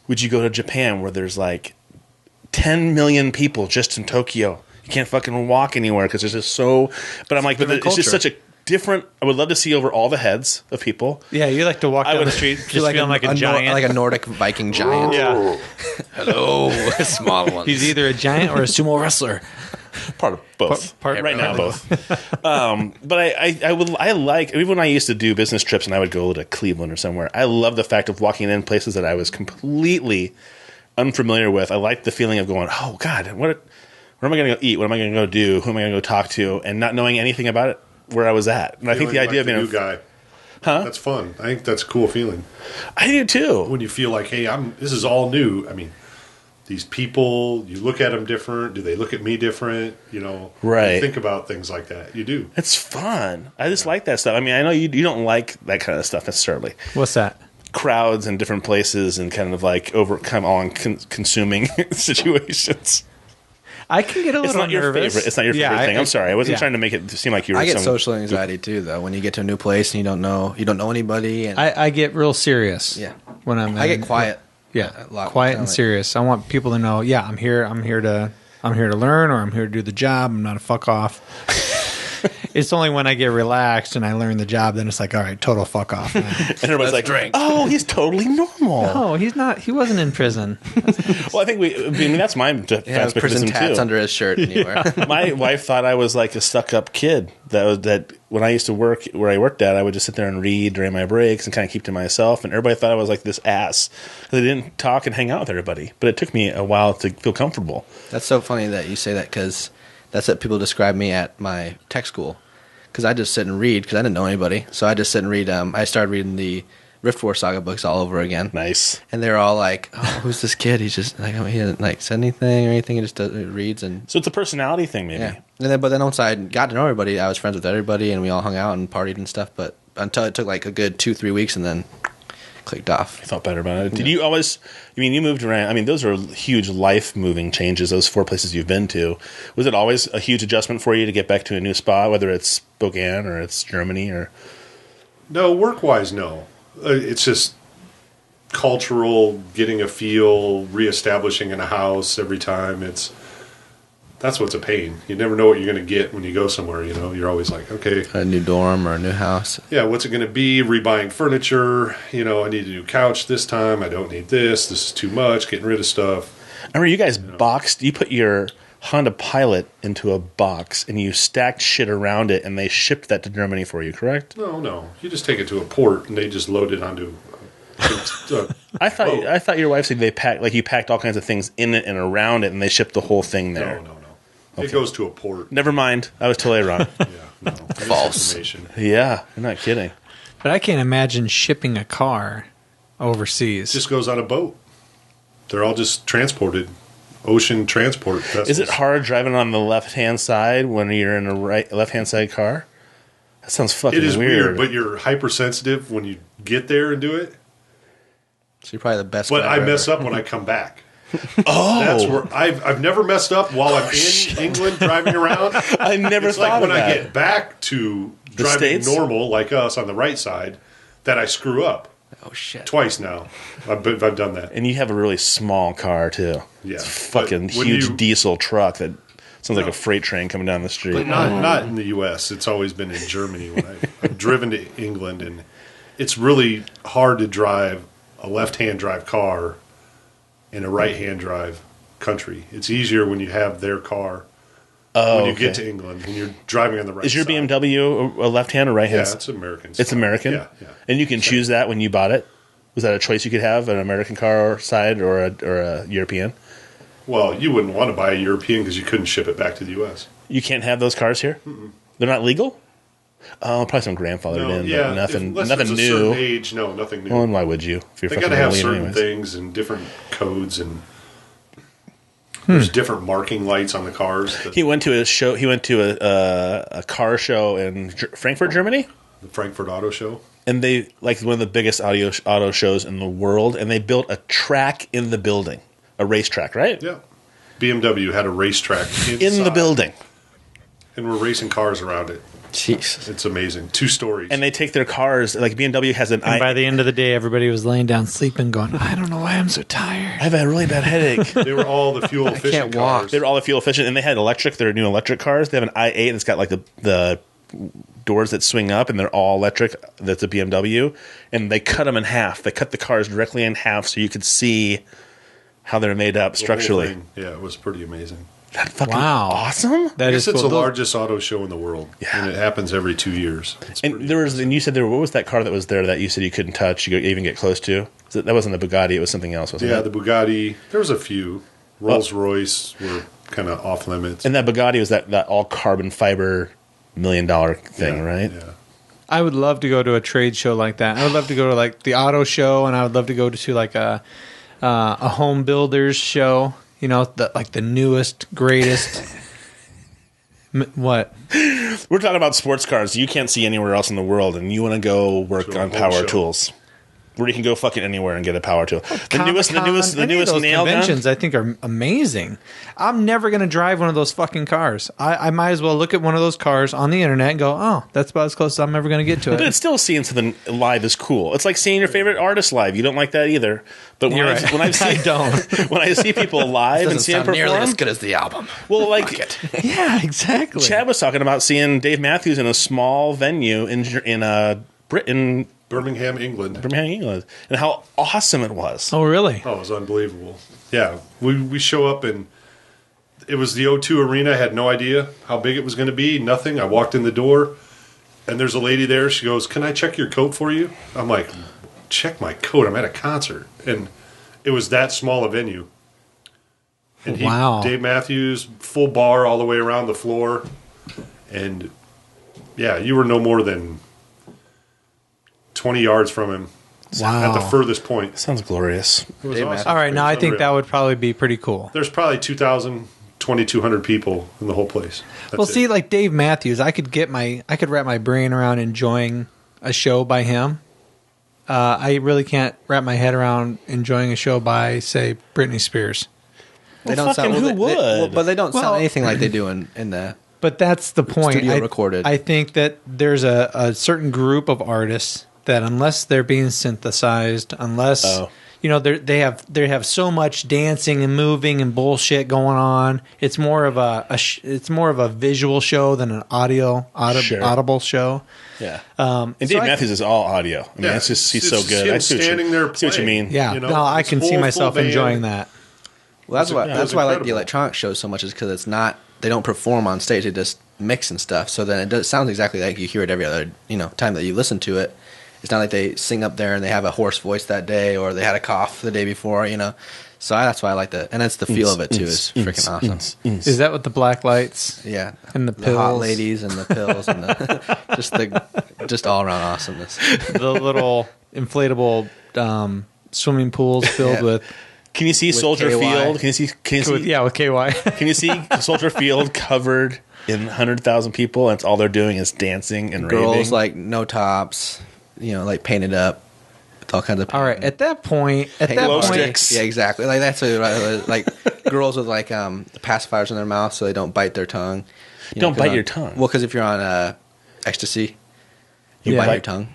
would you go to Japan where there's like 10 million people just in Tokyo? You can't fucking walk anywhere because there's just so... But I'm like, it's just such a different... I would love to see over all the heads of people. Yeah, you like to walk down the street just feeling like a giant. Like a Nordic Viking giant. Yeah. Hello, small ones. He's either a giant or a sumo wrestler. Part of both. Right now, both. But I like, even when I used to do business trips and I would go to Cleveland or somewhere, I love the fact of walking in places that I was completely unfamiliar with. I like the feeling of going, oh, God, where am I going to go eat? What am I going to go do? Who am I going to go talk to? And not knowing anything about it, where I was at. And I think the idea of being a new guy. Huh? That's fun. I think that's a cool feeling. I do, too. When you feel like, hey, this is all new. I mean, these people, you look at them different. Do they look at me different? Right. You think about things like that. You do. It's fun. I just like that stuff. I mean, I know you don't like that kind of stuff necessarily. What's that? Crowds in different places and kind of like consuming situations. I can get a little nervous. It's not your favorite thing. I'm sorry. I wasn't trying to make it seem like you were. I get social anxiety too, though. When you get to a new place and you don't know anybody, and I get real serious. Yeah. When I get quiet. Yeah, quiet and serious. I want people to know. Yeah, I'm here to learn, or I'm here to do the job. I'm not a fuck off. It's only when I get relaxed and I learn the job, then it's like, all right, total fuck off. And everybody's like, drink. Oh, he's totally normal. No, he's not. He wasn't in prison. Well, I think that's my defense prison tats too. Under his shirt anywhere. My wife thought I was like a stuck-up kid. That when I used to work where I worked at, I would just sit there and read during my breaks and kind of keep to myself. And everybody thought I was like this ass because I didn't talk and hang out with everybody. But it took me a while to feel comfortable. That's so funny that you say that because that's what people describe me at my tech school. Because I just sit and read because I didn't know anybody. So I just sit and read. I started reading the Rift War Saga books all over again. Nice. And they're all like, "Oh, who's this kid? He's just like, he doesn't like said anything or anything. He just reads and So it's a personality thing, maybe. yeah." But then once I got to know everybody, I was friends with everybody, and we all hung out and partied and stuff. But until it took like a good 2-3 weeks, and then clicked off. I felt better about it. Did you always? I mean, you moved around. I mean, those are huge life-moving changes. Those 4 places you've been to. Was it always a huge adjustment for you to get back to a new spot, whether it's Spokane or it's Germany or? No, work-wise, no. It's just cultural, getting a feel, reestablishing in a house every time. That's what's a pain. You never know what you're going to get when you go somewhere. You know, you're always like, okay, A new dorm or a new house. yeah, what's it going to be? Rebuying furniture. You know, I need a new couch this time. I don't need this. This is too much. Getting rid of stuff. I remember you guys boxed. You put your Honda Pilot into a box and you stacked shit around it, and they shipped that to Germany for you. Correct? No. You just take it to a port and they just load it onto. I thought your wife said they packed you packed all kinds of things in it and around it, and they shipped the whole thing there. No. It goes to a port. Never mind. I was totally wrong. Yeah, no. False. Misinformation. Yeah, you're not kidding. But I can't imagine shipping a car overseas. It just goes on a boat. They're all just transported. Ocean transport vessels. Is it hard driving on the left-hand side when you're in a left-hand side car? That sounds fucking It is weird. but you're hypersensitive when you get there and do it. So you're probably the best. But driver I mess ever. up when I come back. That's where I've never messed up while I'm in England driving around. I never It's thought like when of I that. get back to The driving States? normal like us on the right side that I screw up Oh shit! twice now. I've done that. And you have a really small car too. Yeah. It's a fucking But when huge you- diesel truck that sounds like No. a freight train coming down the street. But not in the U.S. It's always been in Germany. When I've driven to England, and it's really hard to drive a left-hand drive car in a right-hand drive country. It's easier when you have their car. When you get to England and you're driving on the right Is your side. BMW a left-hand or right-hand? Yeah, it's American. It's American? Yeah. And you can choose that when you bought it? Was that a choice you could have, an American car side or a European? Well, you wouldn't want to buy a European because you couldn't ship it back to the U.S. You can't have those cars here? They're not legal? Oh, probably some grandfathered No, but yeah, nothing unless nothing there's a new. certain age, no, nothing new. Well, and why would you? If you're They fucking got to have alien certain anyways. things and different codes, and there's different marking lights on the cars. He went to a show. He went to a car show in Frankfurt, Germany, The Frankfurt Auto Show. and they like one of the biggest auto shows in the world. And they built a track in the building, a racetrack, right? Yeah. BMW had a racetrack In the inside, building, and we're racing cars around it. Jesus. It's amazing. 2 stories. and they take their cars. Like BMW has an. And by the end of the day, everybody was laying down sleeping, going, I don't know why I'm so tired. I have a really bad headache. They were all the fuel efficient can't walk. cars. They were all the fuel efficient, and they had electric. They're new electric cars. They have an i8 that's got like the doors that swing up, and they're all electric. That's a BMW, and they cut them in half. They cut the cars directly in half so you could see how they're made up The whole structurally. thing. Yeah, it was pretty amazing. That fucking Wow. awesome. That I is guess it's cool. the largest auto show in the world, Yeah. and it happens every 2 years. It's And pretty- there was, and you said what was that car that was there that you said you couldn't touch, you could even get close to? That wasn't the Bugatti; it was something else, wasn't yeah, it? the Bugatti. There was a few. Rolls Royce were kind of off limits. And that Bugatti was that all carbon fiber $1 million thing, Yeah, right? Yeah. I would love to go to a trade show like that. I would love to go to like the auto show, and I would love to go to like a home builders show. You know, the newest, greatest. What? We're talking about sports cars you can't see anywhere else in the world, and you want to go work To a on home power show. tools, where you can go fucking anywhere and get a power tool. The Comic-Con, newest any of those nail gun. conventions I think are amazing. I'm never going to drive one of those fucking cars. I might as well look at one of those cars on the internet and go, oh, that's about as close as I'm ever going to get to But it. it's still seeing something live is cool. It's like seeing your favorite artist live. You don't like that either. But when You're I right. when I've I seen don't. when I see people live and Doesn't see them sound nearly perform, as good as the album. well, like Yeah, exactly. Chad was talking about seeing Dave Matthews in a small venue in Britain, Birmingham, England. Birmingham, England, and how awesome it was. Oh, really? Oh, it was unbelievable. Yeah, we show up and it was the O2 Arena. I had no idea how big it was going to be. Nothing. I walked in the door, and there's a lady there. She goes, "Can I check your coat for you?" I'm like, "Check my coat? I'm at a concert." And it was that small a venue. And Wow. Dave Matthews, full bar all the way around the floor. And, yeah, you were no more than 20 yards from him. at the furthest point. Sounds glorious. It was Dave awesome. All right, now I It was think unreal. that would probably be pretty cool. There's probably 2,000, 2,200 people in the whole place. That's Well, it. see, like Dave Matthews, I could wrap my brain around enjoying a show by him. I really can't wrap my head around enjoying a show by, say, Britney Spears. They don't sound. fucking who would? But they don't Well- sound anything like they do in the. But that's the point. Studio recorded. I think that there's a certain group of artists that unless they're being synthesized, unless they have so much dancing and moving and bullshit going on, it's more of a visual show than an audible show. Yeah. And And Dave Matthews is all audio. I mean, it's just he's so good. Him I see what standing you, there see what you playing. mean. Yeah, You know, no, I this can see whole myself full band. enjoying that. Well, that's why it was I like the incredible. electronic shows so much is because it's not. They don't perform on stage. They just mix and stuff. So then it sounds exactly like you hear it every other time that you listen to it. It's not like they sing up there and they have a hoarse voice that day or they had a cough the day before. So that's why I like and that's the feel of it too. Is freaking awesome. Is that what the black lights? Yeah, And the hot pills. ladies and the pills and just all around awesomeness. The little inflatable swimming pools filled Yeah. with Can you see Soldier KY. Field? Can you see? with KY. Can you see Soldier Field covered in 100,000 people, and it's all they're doing is dancing and Girls raving? like no tops, like painted up with all kinds of. All right, at that point, Glow sticks. Yeah, exactly. Like that's like girls with like pacifiers in their mouth so they don't bite their tongue. Don't 'cause bite your tongue. Well, because if you're on ecstasy, you Yeah. bite your tongue.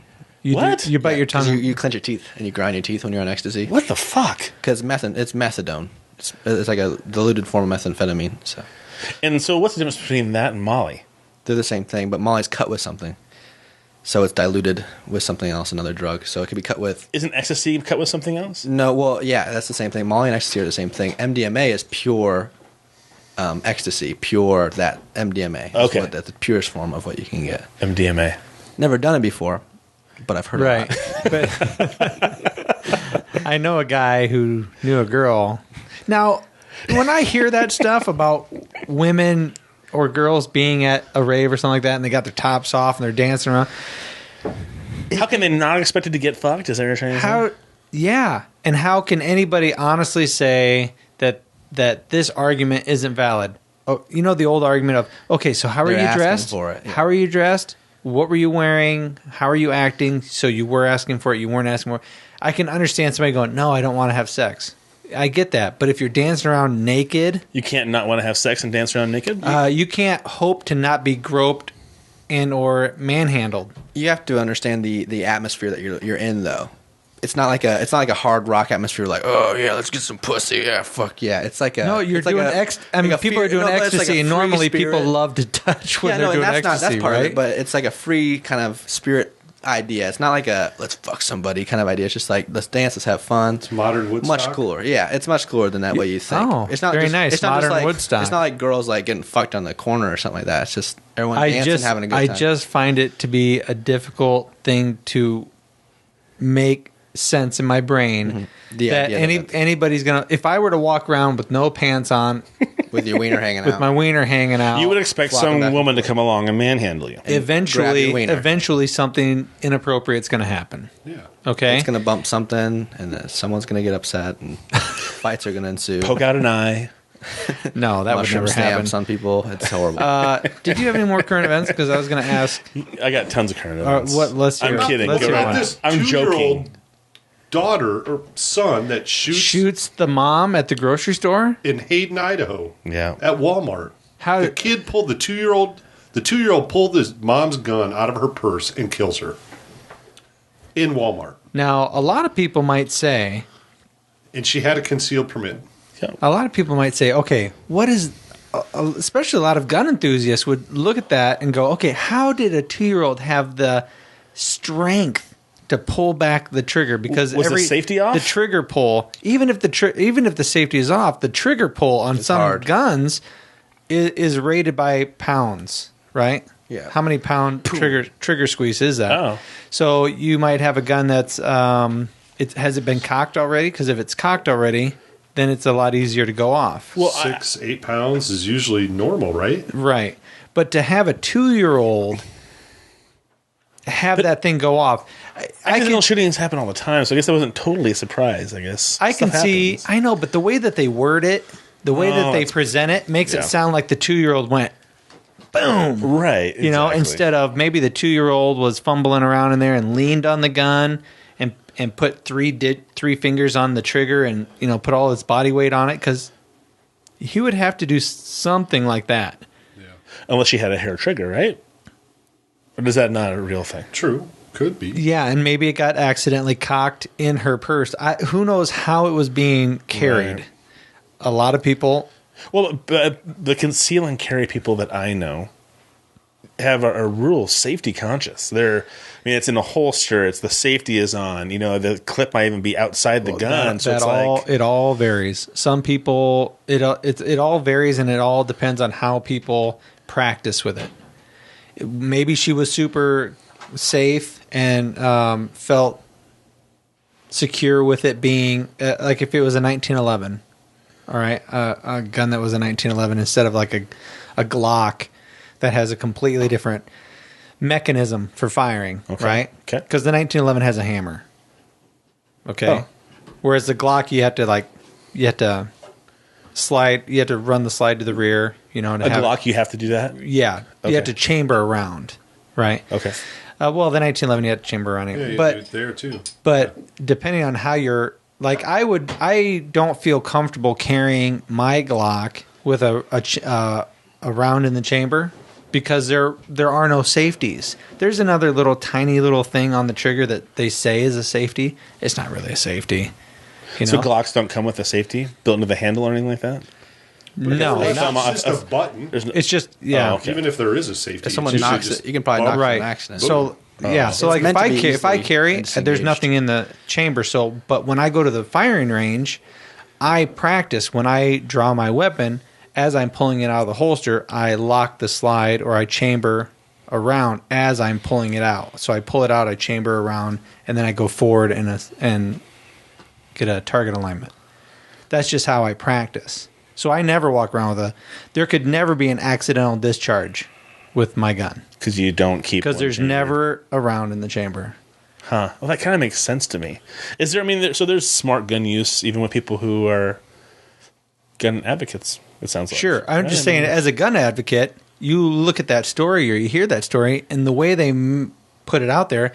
What? You bite your 'Cause tongue. You clench your teeth and you grind your teeth when you're on ecstasy. What the fuck? Because it's methadone. It's like a diluted form of methamphetamine. So And so, what's the difference between that and Molly? they're the same thing, but Molly's cut with something. So it's diluted with something else, another drug. So it could be cut with. Isn't ecstasy cut with something else? No, well, yeah, that's the same thing. Molly and ecstasy are the same thing. MDMA is pure ecstasy, pure that MDMA. Is Okay. that's the purest form of what you can get. MDMA. Never done it before, but I've heard Right. of it. But I know a guy who knew a girl. Now, when I hear that stuff about women or girls being at a rave or something like that and they got their tops off and they're dancing around, How can they not expected to get fucked? Is that what you're trying to say? how and how can anybody honestly say that this argument isn't valid? Oh, the old argument of, okay, so how are They're you asking dressed? for it, yeah. How are you dressed? What were you wearing? How are you acting? So you were asking for it, you weren't asking for it. I can understand somebody going, no, I don't want to have sex. I get that. But if you're dancing around naked, You can't not want to have sex and dance around naked? you can't hope to not be groped and or manhandled. You have to understand the atmosphere that you're in, though. It's not like a hard rock atmosphere. Like, oh yeah, let's get some pussy. Yeah, fuck yeah. It's like a No, you're it's like doing a- I mean, like a people are fear- doing no, but it's like a ecstasy, and free normally spirit. people love to touch when Yeah, they're no, and doing that's ecstasy, part of right? it. But it's like a free kind of spirit idea. It's not like a let's fuck somebody kind of idea. It's just like let's dance, let's have fun. It's modern Woodstock. Much cooler. Yeah, it's much cooler than that way you think. Oh, it's not very just, nice. It's not Modern just like, Woodstock. It's not like girls like getting fucked on the corner or something like that. It's just everyone dancing, having a good I time. just find it to be a difficult thing to make sense in my brain The that idea that- anybody's gonna. If I were to walk around with no pants on, with your wiener hanging with out. my wiener hanging out, You would expect Flopping some back and woman to come along and manhandle you. grab your eventually wiener. something inappropriate's going to happen. Yeah. Okay, It's going to bump something, and someone's going to get upset, and fights are going to ensue. Poke out an eye. no, that would Mushroom never happen. stamps on people. It's horrible. Did you have any more current events? Because I was going to ask. I got tons of current events. Let's hear I'm it. kidding. Let's Go hear right it. on. This I'm 2-year-old joking. daughter or son that Shoots the mom at the grocery store. in Hayden, Idaho. Yeah. At Walmart. How- the kid pulled the 2-year-old pulled his mom's gun out of her purse and kills her in Walmart, Now, a lot of people might say, and she had a concealed permit. okay, what is, especially a lot of gun enthusiasts would look at that and go, okay, how did a 2-year-old have the strength to pull back the trigger? Because Was the safety off? The trigger pull, even if the safety is off, the trigger pull on some hard. guns is rated by pounds, right? Yeah. How many pound trigger squeeze is that? Oh. So you might have a gun that's has it been cocked already? Because if it's cocked already, then it's a lot easier to go off. Well, 6-8 pounds is usually normal, right? Right. But to have a 2-year-old have that thing go off. Accidental shootings happen all the time, so I guess that wasn't totally a surprise, I guess. I can Stuff see, happens. I know, but the way that they word it, the way that they present it makes it sound like the 2-year-old went, boom. Right. You know, instead of maybe the 2-year-old was fumbling around in there and leaned on the gun and put three fingers on the trigger and, you know, put all his body weight on it, because he would have to do something like that. Unless she had a hair trigger, right? Or is that not a real thing? True. Could be. Yeah, and maybe it got accidentally cocked in her purse. Who knows how it was being carried? Right. A lot of people... Well, but the conceal and carry people that I know have a real safety conscious. It's in a holster. It's the safety is on. You know, the clip might even be outside the gun. It all varies. Some people, it all varies, and it all depends on how people practice with it. Maybe she was super safe and felt secure with it being like if it was a 1911. All right, a gun that was a 1911 instead of like a Glock that has a completely different mechanism for firing, right? Okay. Because the 1911 has a hammer. Okay. Oh. Whereas the Glock, you have to slide. You have to run the slide to the rear. You know, Glock, you have to do that. Yeah, okay. You have to chamber around, right? Okay. Well, the 1911 you had to chamber around it, Yeah, but do it there too. But depending on how you're like, I don't feel comfortable carrying my Glock with a round in the chamber. Because there are no safeties. There's another tiny little thing on the trigger that they say is a safety. It's not really a safety. You know? So Glocks don't come with a safety built into the handle or anything like that? No, It's just a button. it's just okay. Even if there is a safety, If someone knocks it, you can probably knock it in an accident. So so like if I carry, there's disengaged. nothing in the chamber. So, but when I go to the firing range, I practice when I draw my weapon. As I'm pulling it out of the holster, I lock the slide or I chamber around as I'm pulling it out. So I pull it out, I chamber around, and then I go forward and get a target alignment. That's just how I practice. So I never walk around with there could never be an accidental discharge with my gun. Because you don't keep. Because there's never a round in the chamber. Huh. Well, that kind of makes sense to me. Is there, so there's smart gun use even with people who are gun advocates. It sounds like. Sure. I'm just saying, as a gun advocate, you look at that story or you hear that story, and the way they put it out there,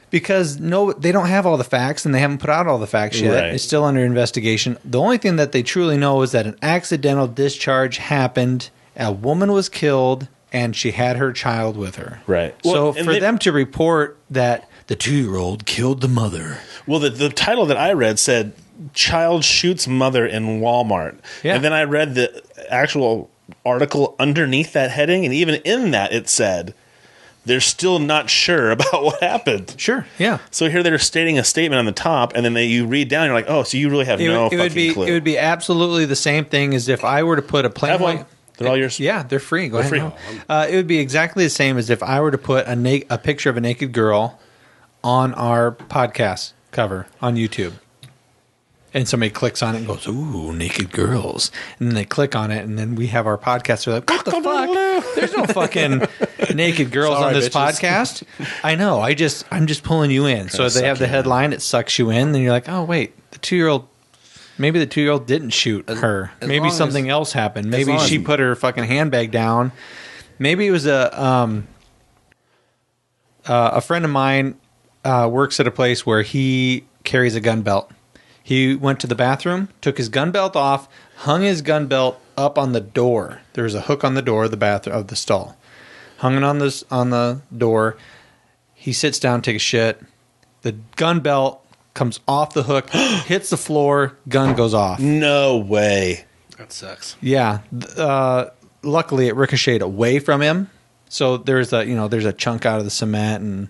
because they don't have all the facts and they haven't put out all the facts yet. Right. It's still under investigation. The only thing that they truly know is that an accidental discharge happened, a woman was killed, and she had her child with her. Right. So for them to report that the 2-year-old killed the mother. Well, the title that I read said, "Child shoots mother in Walmart." Yeah. And then I read the actual article underneath that heading, and even in that it said, they're still not sure about what happened. Sure, yeah. So here they're stating a statement on the top, and then you read down, you're like, oh, so you really have no fucking clue. It would be absolutely the same thing as if I were to put a plain Have one. white... They're all yours. Yeah, they're free. Go ahead. Free. It would be exactly the same as if I were to put a picture of a naked girl on our podcast cover on YouTube. And somebody clicks on it and goes, "Ooh, naked girls." And then they click on it, and then we have our podcast. They're like, "What the fuck? There's no fucking naked girls on this podcast." I know. I'm just pulling you in. So they have the headline. It sucks you in. Then you're like, "Oh, wait. The 2-year-old... Maybe the 2-year-old didn't shoot her. Maybe something else happened. Maybe she put her fucking handbag down. Maybe it was a friend of mine works at a place where he carries a gun belt. He went to the bathroom, took his gun belt off, hung his gun belt up on the door. There was a hook on the door of the bathroom of the stall. Hung it on the door. He sits down, takes a shit. The gun belt comes off the hook, hits the floor, gun goes off. No way. That sucks. Yeah. Luckily, it ricocheted away from him. So there's a chunk out of the cement, and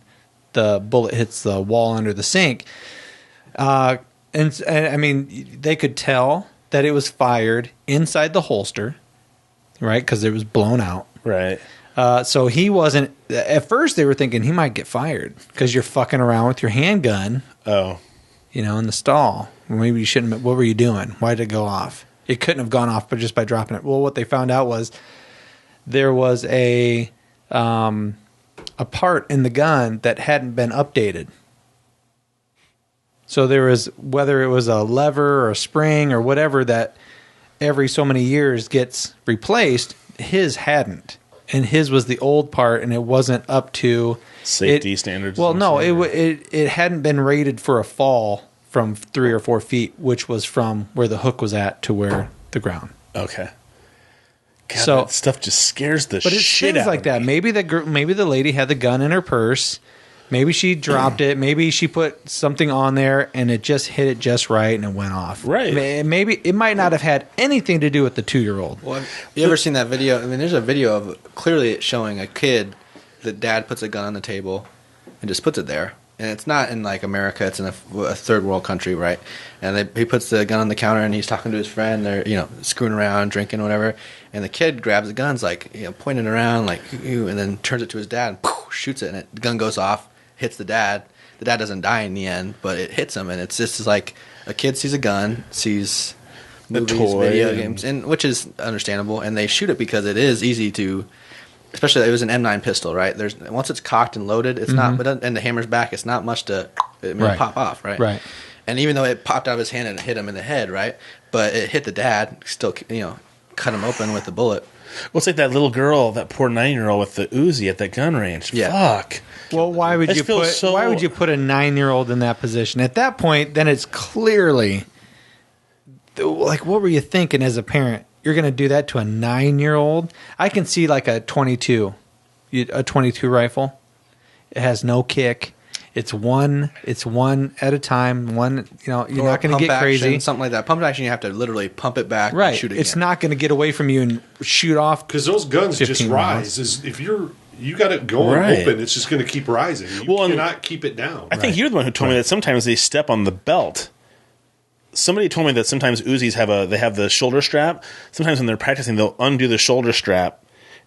the bullet hits the wall under the sink. And I mean, they could tell that it was fired inside the holster, right? Because it was blown out. Right. So he wasn't. At first, they were thinking he might get fired because you're fucking around with your handgun. Oh. In the stall. Maybe you shouldn't. What were you doing? Why did it go off? It couldn't have gone off, but just by dropping it. Well, what they found out was there was a a part in the gun that hadn't been updated. So there was, whether it was a lever or a spring or whatever that every so many years gets replaced, his hadn't. And his was the old part, and it wasn't up to safety standards. Well, no, it hadn't been rated for a fall from 3 or 4 feet, which was from where the hook was at to where the ground. Okay. God, So that stuff just scares the but it's shit things out like of that. me. Maybe the lady had the gun in her purse. Maybe she dropped it. Maybe she put something on there and it just hit it just right and it went off. Right. Maybe it might not have had anything to do with the 2-year-old. Well, have you ever seen that video? I mean, there's a video of clearly it showing a kid. The dad puts a gun on the table and just puts it there. And it's not in like America; it's in a third world country, right? And he puts the gun on the counter and he's talking to his friend. They're screwing around, drinking, whatever. And the kid grabs the guns, like pointing around, like and then turns it to his dad and poof, shoots it, and the gun goes off, hits the dad. The dad doesn't die in the end, but it hits him, and it's just like a kid sees a gun, sees movies, video games, and which is understandable, and they shoot it because it is easy to. Especially, it was an M9 pistol, right? Once it's cocked and loaded, it's not, and the hammer's back, it's not much to pop off, right? Right. And even though it popped out of his hand and it hit him in the head, right? But it hit the dad, still, cut him open with the bullet. Well, it's like that little girl, that poor 9-year-old with the Uzi at that gun range. Yeah. Fuck. Well, why would you put a 9-year-old in that position? At that point, then it's clearly like, what were you thinking as a parent? You're going to do that to a 9-year-old? I can see like a 22 rifle. It has no kick. It's one at a time. You're not going to get crazy. Something like that. Pump action, you have to literally pump it back right. and shoot again. It's not going to get away from you and shoot off. Because those guns just rise. If you got it going open, it's just going to keep rising. You cannot keep it down. I think you're the one who told me that sometimes they step on the belt. Somebody told me that sometimes Uzis have the shoulder strap. Sometimes when they're practicing, they'll undo the shoulder strap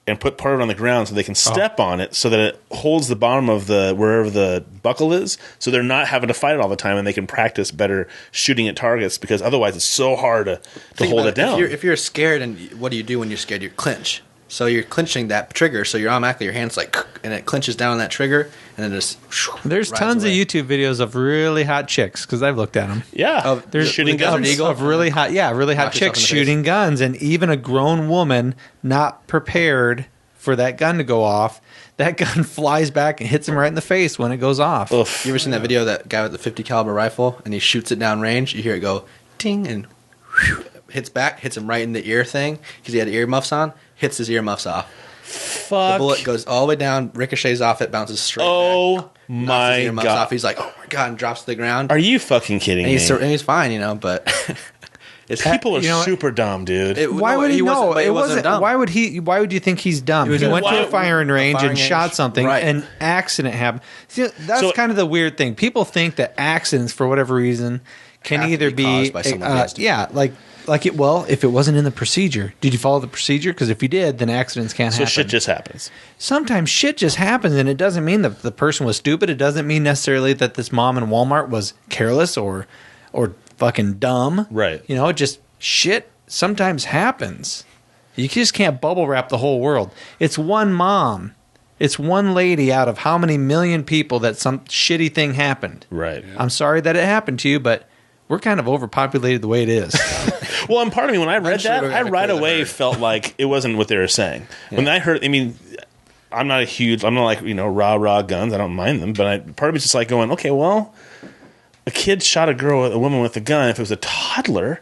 and put part of it on the ground so they can step on it so that it holds the bottom of wherever the buckle is, so they're not having to fight it all the time and they can practice better shooting at targets, because otherwise it's so hard to hold it down. If you're scared, and what do you do when you're scared? You clinch. So you're clinching that trigger, so you're automatically, your hand's like, and it clinches down on that trigger, and then just. There's tons of YouTube videos of really hot chicks, because I've looked at them. Yeah, there's shooting guns of really hot chicks shooting guns, and even a grown woman not prepared for that gun to go off. That gun flies back and hits him right in the face when it goes off. Oof. You ever seen that video of that guy with the 50 caliber rifle, and he shoots it down range? You hear it go ting, and whew, hits him right in the ear thing because he had earmuffs on. Hits his earmuffs off. Fuck. The bullet goes all the way down, ricochets off it, bounces straight back. Oh my knocks his earmuffs god! Off. He's like, oh my god, and drops to the ground. Are you fucking kidding me? And he's fine, but people are super dumb, dude. Why would he know? It wasn't dumb. Why would you think he's dumb? He went to a firing range and shot something, right. and accident happened. See, that's kind of the weird thing. People think that accidents, for whatever reason, can either be caused by someone else. if it wasn't in the procedure. Did you follow the procedure? Because if you did, then accidents can't happen. So shit just happens. Sometimes shit just happens, and it doesn't mean that the person was stupid. It doesn't mean necessarily that this mom in Walmart was careless or fucking dumb. Right. Just shit sometimes happens. You just can't bubble wrap the whole world. It's one mom. It's one lady out of how many million people that some shitty thing happened. Right. Yeah. I'm sorry that it happened to you, but we're kind of overpopulated the way it is. Well, and part of me, when I read that, I right away felt like it wasn't what they were saying. Yeah. When I heard, I'm not like, rah guns. I don't mind them. But part of me is just like going, okay, well, a kid shot a woman with a gun. If it was a toddler,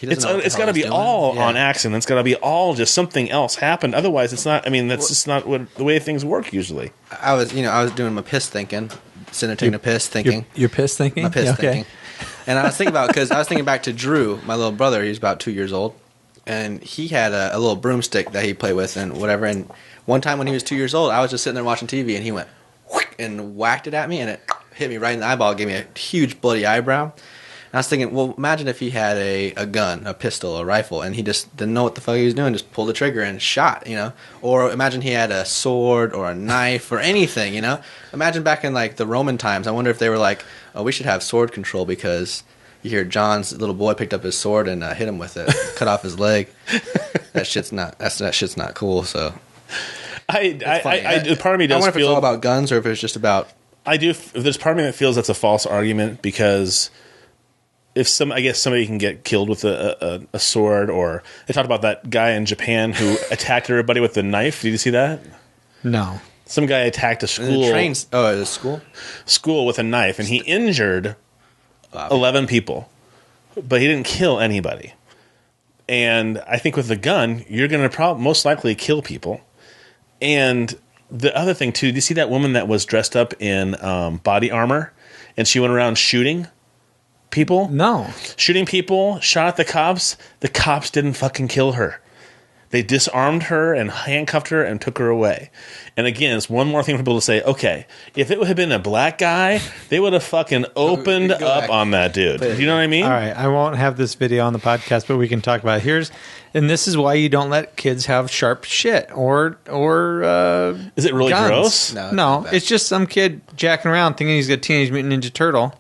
it's got to be all on accident. It's got to be all just something else happened. Otherwise, it's not. That's just not the way things work usually. I was doing my piss thinking, sitting there taking a piss thinking. Your piss thinking? My piss thinking. And I was thinking because I was thinking back to Drew, my little brother. He was about 2 years old, and he had a little broomstick that he played with and whatever. And one time when he was 2 years old, I was just sitting there watching TV, and he went and whacked it at me, and it hit me right in the eyeball, gave me a huge bloody eyebrow. And I was thinking, well, imagine if he had a gun, a pistol, a rifle, and he just didn't know what the fuck he was doing, just pulled the trigger and shot, Or imagine he had a sword or a knife or anything, Imagine back in, like, the Roman times. I wonder if they were like, oh, we should have sword control because you hear John's little boy picked up his sword and hit him with it, cut off his leg. That shit's not cool, so... Part of me I does wonder if feel it's all about guns or if it's just about. There's part of me that feels that's a false argument because I guess somebody can get killed with a sword, or they talked about that guy in Japan who attacked everybody with a knife. Did you see that? No. Some guy attacked a school. A school? School with a knife, and he injured 11 people, but he didn't kill anybody. And I think with the gun, you're going to most likely kill people. And the other thing, too, do you see that woman that was dressed up in body armor, and she went around shooting people? No. Shooting people, shot at the cops. The cops didn't fucking kill her. They disarmed her and handcuffed her and took her away. And again, it's one more thing for people to say, okay, if it had been a black guy, they would have fucking opened up on that dude. Do you know what I mean? All right, I won't have this video on the podcast, but we can talk about it. And this is why you don't let kids have sharp shit or is it really guns. gross? No, it's just some kid jacking around thinking he's got Teenage Mutant Ninja Turtle.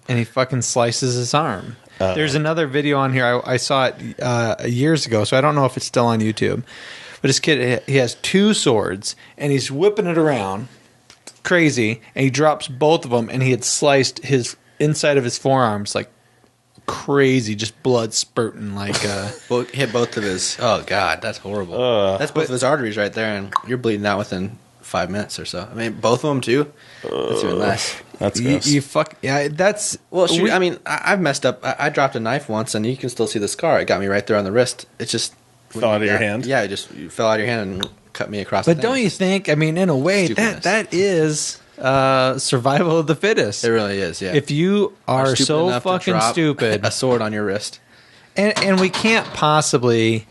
And he fucking slices his arm. There's another video on here. I saw it years ago, so I don't know if it's still on YouTube. But this kid, he has two swords, and he's whipping it around crazy, and he drops both of them, and he had sliced his inside of his forearms like crazy, just blood spurting like. Hit both of his. Oh God, that's horrible. That's both of his arteries right there, and you're bleeding out within 5 minutes or so. I mean, both of them too. That's even less. That's gross. You fuck yeah. That's shoot, I mean, I've messed up. I dropped a knife once, and you can still see the scar. It got me right there on the wrist. It just fell out of your hand. Yeah, you fell out of your hand and cut me across. But don't you think? I mean, in a way, that is survival of the fittest. It really is. Yeah. If you are so fucking stupid, a sword on your wrist, and we can't possibly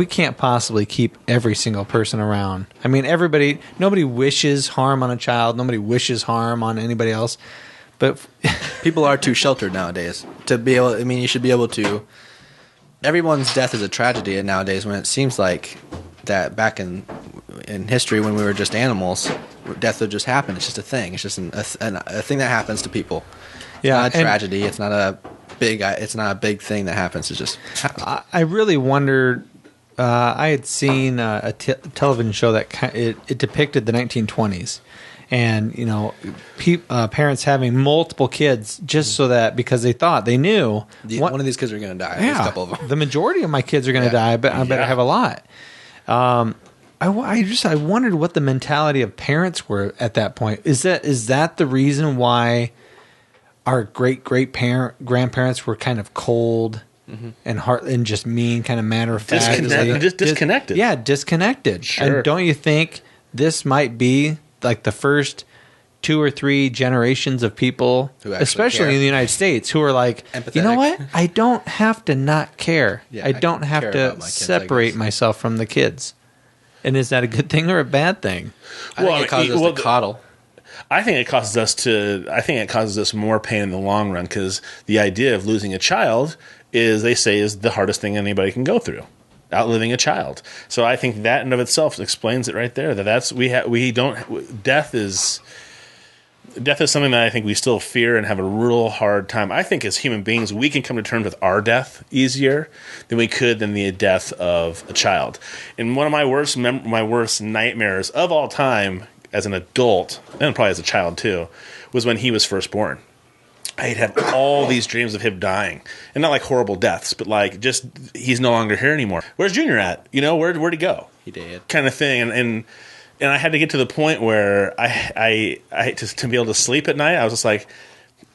keep every single person around. I mean, nobody wishes harm on a child. Nobody wishes harm on anybody else. But people are too sheltered nowadays to be able. I mean, you should be able to. Everyone's death is a tragedy nowadays. When it seems like that back in history when we were just animals, death would just happen. It's just a thing. It's just a thing that happens to people. Yeah, it's not a tragedy. It's not a big thing that happens. It's just. I really wondered. I had seen a television show that it depicted the 1920s, and parents having multiple kids just so that because they knew one of these kids are going to die. Yeah, a couple of them. The majority of my kids are going to die, but I better have a lot. I wondered what the mentality of parents were at that point. Is that the reason why our great grandparents were kind of cold? Mm-hmm. And just mean, kind of matter of fact, disconnected. Disconnected. Sure. And don't you think this might be like the first 2 or 3 generations of people, especially in the United States, who are like, empathetic. You know what? I don't have to not care. I don't have to separate myself from the kids. And is that a good thing or a bad thing? I think it causes us to coddle. I think it causes us more pain in the long run because the idea of losing a child is the hardest thing anybody can go through, outliving a child. So I think that in of itself explains it right there. Death is something that I think we still fear and have a real hard time. I think as human beings, we can come to terms with our death easier than the death of a child. And one of my worst nightmares of all time as an adult, and probably as a child too, was when he was first born. I'd have all these dreams of him dying, and not like horrible deaths, but like just he's no longer here anymore. Where's Junior at? Where'd he go? He did, kind of thing. And I had to get to the point where I to be able to sleep at night. I was just like,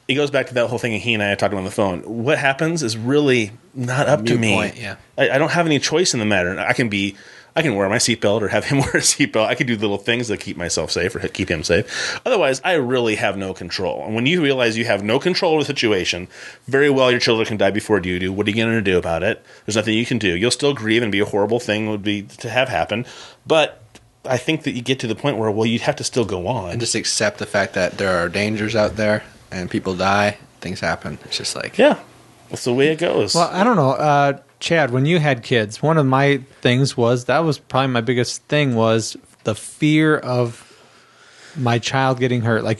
it goes back to that whole thing. And he and I talked on the phone. What happens is really not up to me. Point, yeah. I don't have any choice in the matter. I can wear my seatbelt or have him wear a seatbelt. I can do little things that keep myself safe or keep him safe. Otherwise, I really have no control. And when you realize you have no control of the situation, very well your children can die before you do. What are you going to do about it? There's nothing you can do. You'll still grieve and be a horrible thing would be to have happen. But I think that you get to the point where, you'd have to still go on. And just accept the fact that there are dangers out there and people die, things happen. It's just like... Yeah, that's the way it goes. Well, I don't know. Chad, when you had kids, one of my things was probably my biggest thing was the fear of my child getting hurt. Like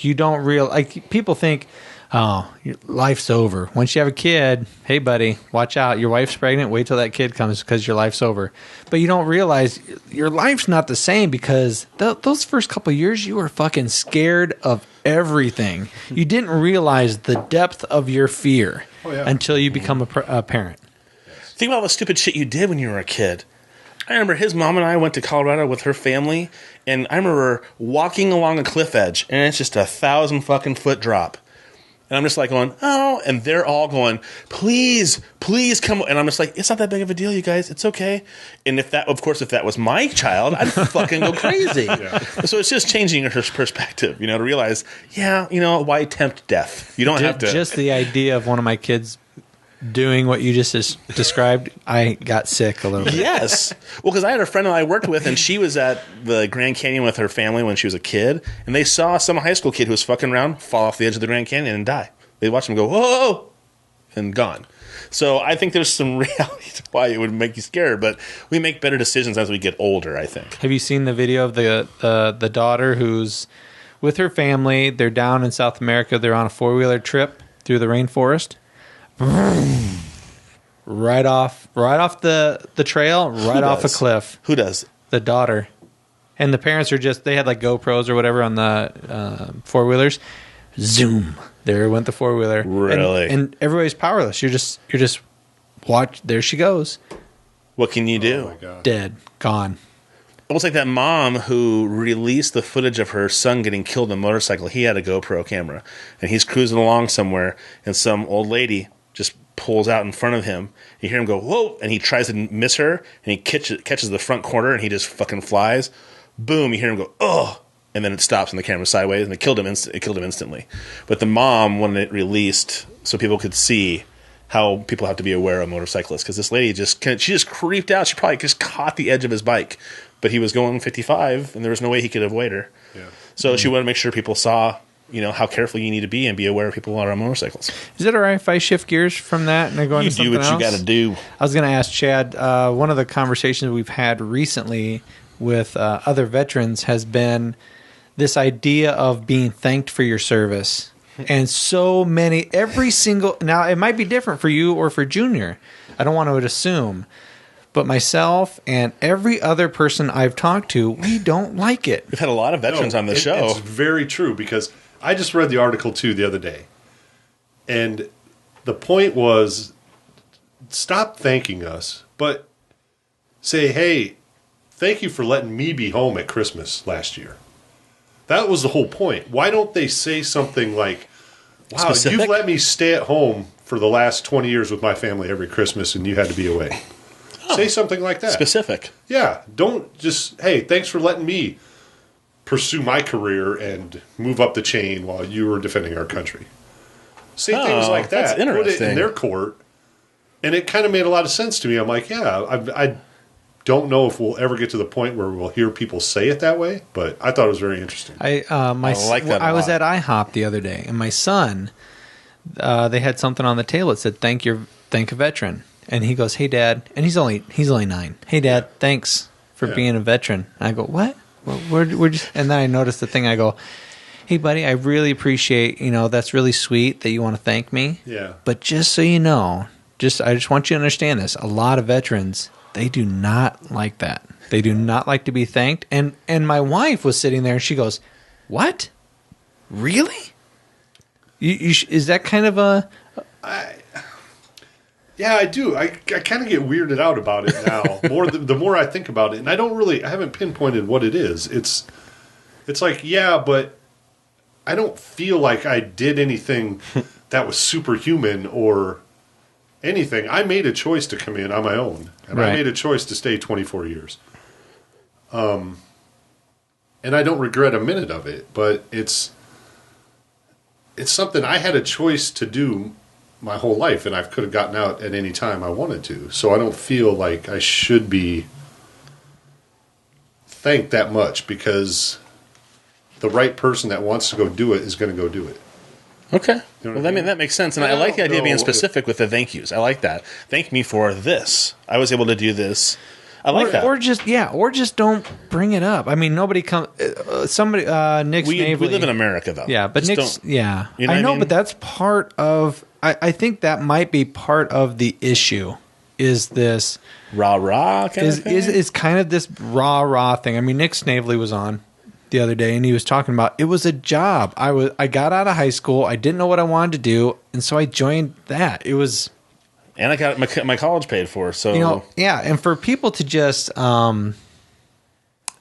people think, life's over. Once you have a kid, hey, buddy, watch out. Your wife's pregnant. Wait till that kid comes because your life's over. But you don't realize your life's not the same because those first couple of years, you were fucking scared of everything. You didn't realize the depth of your fear until you become a parent. Think about all the stupid shit you did when you were a kid. I remember his mom and I went to Colorado with her family, and I remember walking along a cliff edge, and it's just 1,000 fucking foot drop. And I'm just like going, oh, and they're all going, please come. And I'm just like, it's not that big of a deal, you guys. It's okay. And if that was my child, I'd fucking go crazy. So it's just changing your perspective, to realize, why tempt death? You don't have to. Just the idea of one of my kids doing what you just described, I got sick a little bit. Yes. Well, because I had a friend that I worked with, and she was at the Grand Canyon with her family when she was a kid, and they saw some high school kid who was fucking around fall off the edge of the Grand Canyon and die. They watched him go, whoa, and gone. So I think there's some reality to why it would make you scared, but we make better decisions as we get older, I think. Have you seen the video of the daughter who's with her family? They're down in South America. They're on a 4-wheeler trip through the rainforest. Right off the trail, off a cliff. Who does? The daughter. And the parents are they had like GoPros or whatever on the 4-wheelers. Zoom. There went the 4-wheeler. Really? And everybody's powerless. You're just watch. There she goes. What can you do? Oh my God. Dead. Gone. Almost like that mom who released the footage of her son getting killed on a motorcycle. He had a GoPro camera, and he's cruising along somewhere, and some old lady just pulls out in front of him. You hear him go, whoa, and he tries to miss her, and he catches the front corner, and he just fucking flies. Boom, you hear him go, oh, and then it stops, and the camera's sideways, and it killed him instantly. But the mom wanted it released so people could see how people have to be aware of motorcyclists, because this lady she just creeped out. She probably just caught the edge of his bike, but he was going 55, and there was no way he could avoid her. Yeah. So she wanted to make sure people saw, how careful you need to be and be aware of people who are on motorcycles. Is it all right if I shift gears from that and I go into something else? You do what you got to do. I was going to ask Chad, one of the conversations we've had recently with other veterans has been this idea of being thanked for your service. And so many, now it might be different for you or for Junior. I don't want to assume. But myself and every other person I've talked to, we don't like it. We've had a lot of veterans on the show. It's very true, because I just read the article, too, the other day. And the point was, stop thanking us, but say, hey, thank you for letting me be home at Christmas last year. That was the whole point. Why don't they say something like, wow, specific? You've let me stay at home for the last 20 years with my family every Christmas, and you had to be away. Say something like that. Specific. Yeah. Don't just, hey, thanks for letting me pursue my career and move up the chain while you were defending our country. Say things like that. That's interesting. Put it in their court. And it kind of made a lot of sense to me. I'm like, yeah, I don't know if we'll ever get to the point where we'll hear people say it that way, but I thought it was very interesting. I like that a I was lot. at IHOP the other day, and my son, they had something on the table that said, thank a veteran. And he goes, hey, Dad, and he's only 9. Hey, Dad, thanks for being a veteran. And I go, what? We're just, and then I noticed the thing. I go, hey, buddy, I really appreciate, that's really sweet that you want to thank me. Yeah. But just so you know, I just want you to understand this. A lot of veterans, they do not like that. They do not like to be thanked. And my wife was sitting there, and she goes, what? Really? Is that kind of a... Yeah, I do. I kind of get weirded out about it now. The more I think about it, and I haven't pinpointed what it is. It's like, yeah, but I don't feel like I did anything that was superhuman or anything. I made a choice to come in on my own, and I made a choice to stay 24 years. And I don't regret a minute of it, but it's something I had a choice to do my whole life, and I could have gotten out at any time I wanted to. So I don't feel like I should be thanked that much, because the right person that wants to go do it is going to go do it. Okay. You know Well, that makes sense. And I like the idea of being specific with the thank yous. I like that. Thank me for this. I was able to do this. I like that. Or just don't bring it up. I mean, nobody comes. Somebody, Nick We Snavely. live in America, though. Yeah, but Just Nick's, don't- yeah, You know I what I know, mean? but that's part of. I think that might be part of the issue. Is this rah rah kind of thing? is kind of this rah thing? I mean, Nick Snavely was on the other day, and he was talking about it was a job. I got out of high school. I didn't know what I wanted to do, and so I joined that. It was. And I got my college paid for, so Yeah, and for people to just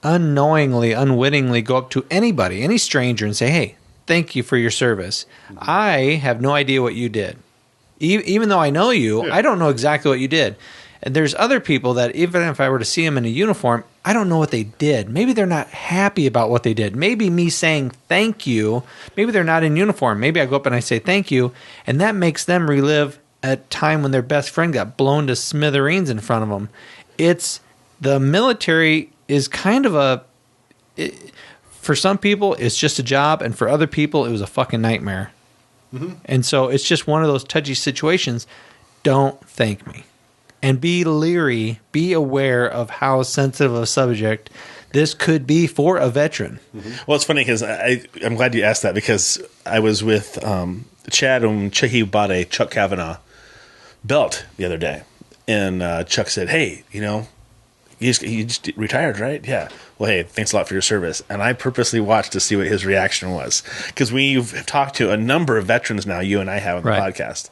unknowingly, unwittingly go up to anybody, any stranger, and say, "Hey, thank you for your service. I have no idea what you did, even though I know you. I don't know exactly what you did." And there's other people that even if I were to see them in a uniform, I don't know what they did. Maybe they're not happy about what they did. Maybe me saying thank you. Maybe they're not in uniform. Maybe I go up and I say thank you, and that makes them relive a time when their best friend got blown to smithereens in front of them. It's the military is kind of for some people it's just a job, and for other people it was a fucking nightmare. And so it's just one of those touchy situations. Don't thank me, and be leery, be aware of how sensitive a subject this could be for a veteran. Well, it's funny because I'm glad you asked that, because I was with Chad and Chehi bought a Chuck Kavanaugh belt the other day, and Chuck said, "Hey, you just retired, right?" "Yeah." "Well, hey, thanks a lot for your service." And I purposely watched to see what his reaction was, because we've talked to a number of veterans now, you and I have on the podcast,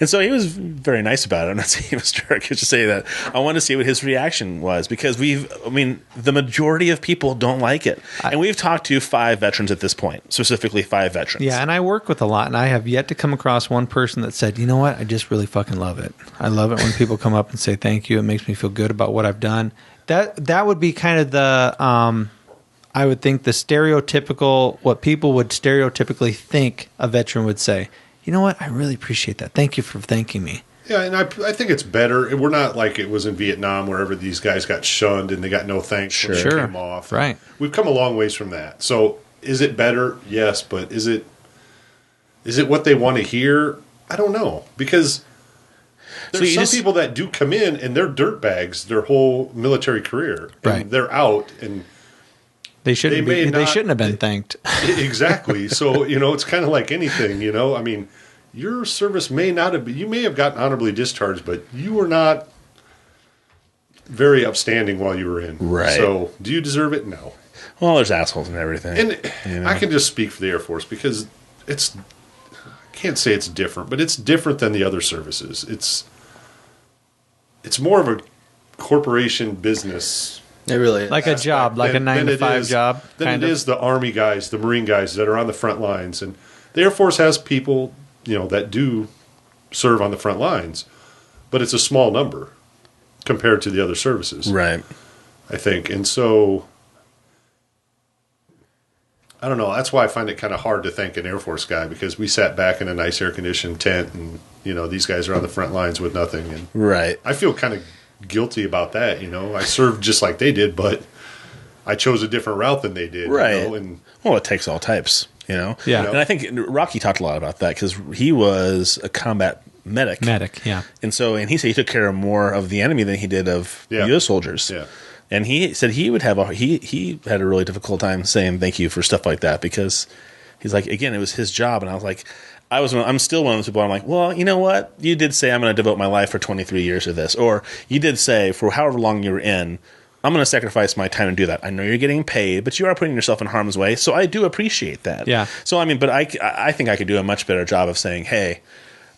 and so he was very nice about it. I'm not saying he was jerk, just say that I wanted to see what his reaction was, because the majority of people don't like it, and we've talked to 5 veterans at this point, specifically 5 veterans. Yeah, and I work with a lot, and I have yet to come across one person that said, "You know what? I just really fucking love it. I love it when people come up and say thank you. It makes me feel good about what I've done." That would be kind of the I would think the stereotypical, what people would stereotypically think a veteran would say. "You know what? I really appreciate that. Thank you for thanking me." Yeah, and I think it's better. We're not like it was in Vietnam, wherever these guys got shunned and they got no thanks when they came off. Right. We've come a long ways from that. So is it better? Yes, but is it what they want to hear? I don't know, because there's some people that do come in and they're dirtbags their whole military career, and they're out, and they shouldn't have been thanked. Exactly. So it's kind of like anything. I mean, your service may not have been, you may have gotten honorably discharged, but you were not very upstanding while you were in. Right. So do you deserve it? No. Well, there's assholes and everything. And I can just speak for the Air Force, because I can't say it's different, but it's different than the other services. It's more of a corporation business. It really is. Like a job, like a 9-to-5 job. Than it is the Army guys, the Marine guys that are on the front lines. And the Air Force has people, that do serve on the front lines, but it's a small number compared to the other services. Right. I think. And so, I don't know. That's why I find it kind of hard to thank an Air Force guy, because we sat back in a nice air-conditioned tent, and, these guys are on the front lines with nothing. And right. I feel kind of guilty about that. I served just like they did, but I chose a different route than they did. Right. And well, it takes all types, Yeah. And I think Rocky talked a lot about that, because he was a combat medic. Yeah. And he said he took care of more of the enemy than he did of U.S. soldiers. Yeah. And he said he would have he had a really difficult time saying thank you for stuff like that, because he's like, again, it was his job. And I was like, I'm still one of those people. I'm like, well, you know what? You did say I'm going to devote my life for 23 years to this, or you did say for however long you were in, I'm going to sacrifice my time to do that. I know you're getting paid, but you are putting yourself in harm's way, so I do appreciate that. Yeah. So I mean, but I think I could do a much better job of saying, hey,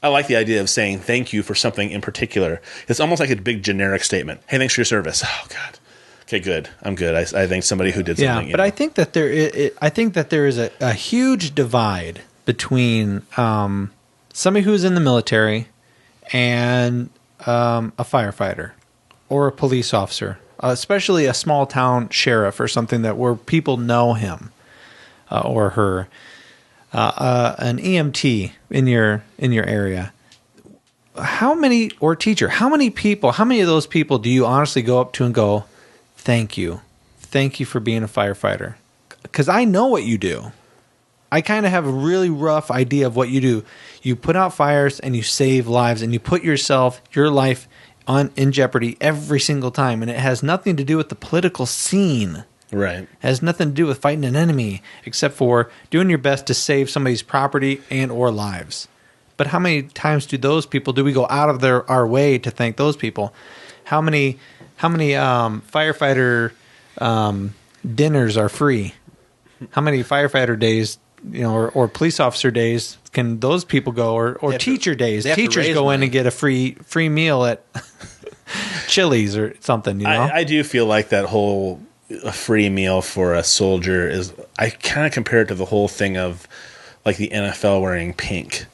I like the idea of saying thank you for something in particular. It's almost like a big generic statement. Hey, thanks for your service. Oh God. Okay, good. I'm good. I think somebody who did something. Yeah, but I think that there is a huge divide between somebody who's in the military and a firefighter or a police officer, especially a small town sheriff or something where people know him or her, an EMT in your area. How many of those people do you honestly go up to and go, thank you for being a firefighter? Because I know what you do. I kind of have a really rough idea of what you do. You put out fires and you save lives, and you put your life in jeopardy every single time, and it has nothing to do with the political scene. Right. It has nothing to do with fighting an enemy, except for doing your best to save somebody's property and or lives. But how many times do we go out of our way to thank those people? How many firefighter dinners are free? How many firefighter days, or police officer days can those people go, or teacher days? Teachers go in and get a free meal at Chili's or something. I do feel like that whole a free meal for a soldier is. I kind of compare it to the whole thing of like the NFL wearing pink.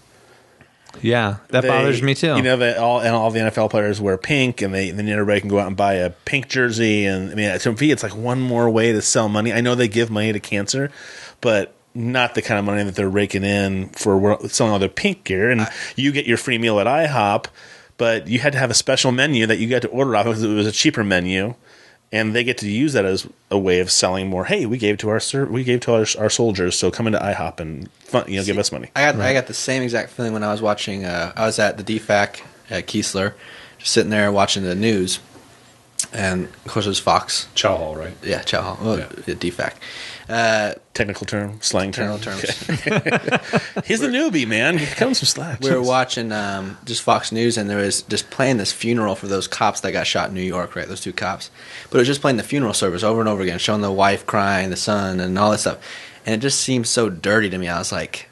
Yeah, that bothers me too. That all the NFL players wear pink, and then everybody can go out and buy a pink jersey. And I mean, to me, it's like one more way to sell money. I know they give money to cancer, but not the kind of money that they're raking in for selling all their pink gear. And you get your free meal at IHOP, but you had to have a special menu that you got to order off because it was a cheaper menu. And they get to use that as a way of selling more. Hey, we gave to our soldiers, so come into IHOP and give us money. I got the same exact feeling when I was watching. I was at the DFAC at Keesler, just sitting there watching the news, and of course it was Fox. Chow Hall, right? Yeah, Chow Hall. Oh, yeah. DFAC. Technical term, slang term. Terms. He's the newbie, man. Cut him some slack. We were watching just Fox News, and there was just playing this funeral for those cops that got shot in New York, right? Those 2 cops. But it was just playing the funeral service over and over again, showing the wife crying, the son, and all that stuff. And it just seemed so dirty to me. I was like,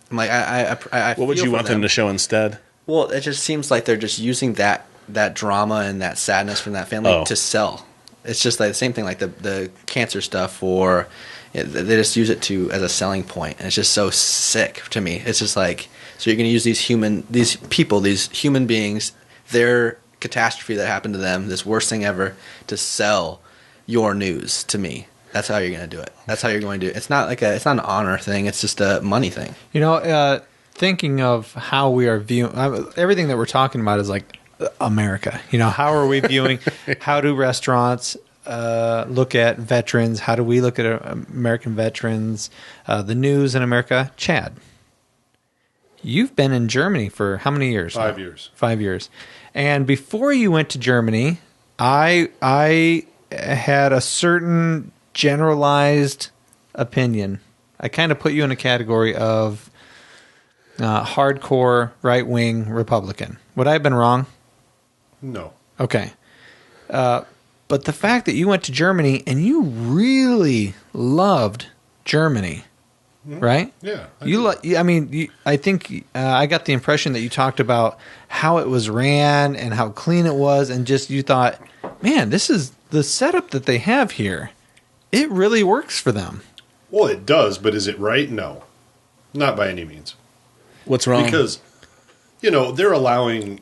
what would you want them to show instead? Well, it just seems like they're just using that drama and that sadness from that family to sell. It's just like the same thing, like the cancer stuff, or they just use it as a selling point, and it's just so sick to me. It's just like, so you're going to use these human beings, their catastrophe that happened to them, this worst thing ever, to sell your news to me. That's how you're going to do it. That's how you're going to do it. It's not it's not an honor thing. It's just a money thing. Thinking of how we are viewing everything that we're talking about is like America. How are we viewing? How do restaurants look at veterans? How do we look at American veterans? The news in America. Chad, you've been in Germany for how many years? 5 years. 5 years. And before you went to Germany, I had a certain generalized opinion. I kind of put you in a category of hardcore right-wing Republican. Would I have been wrong? No. Okay. But the fact that you went to Germany and you really loved Germany, right? Yeah. I think I got the impression that you talked about how it was ran and how clean it was, and just you thought, man, this is the setup that they have here. It really works for them. Well, it does, but is it right? No. Not by any means. What's wrong? Because, they're allowing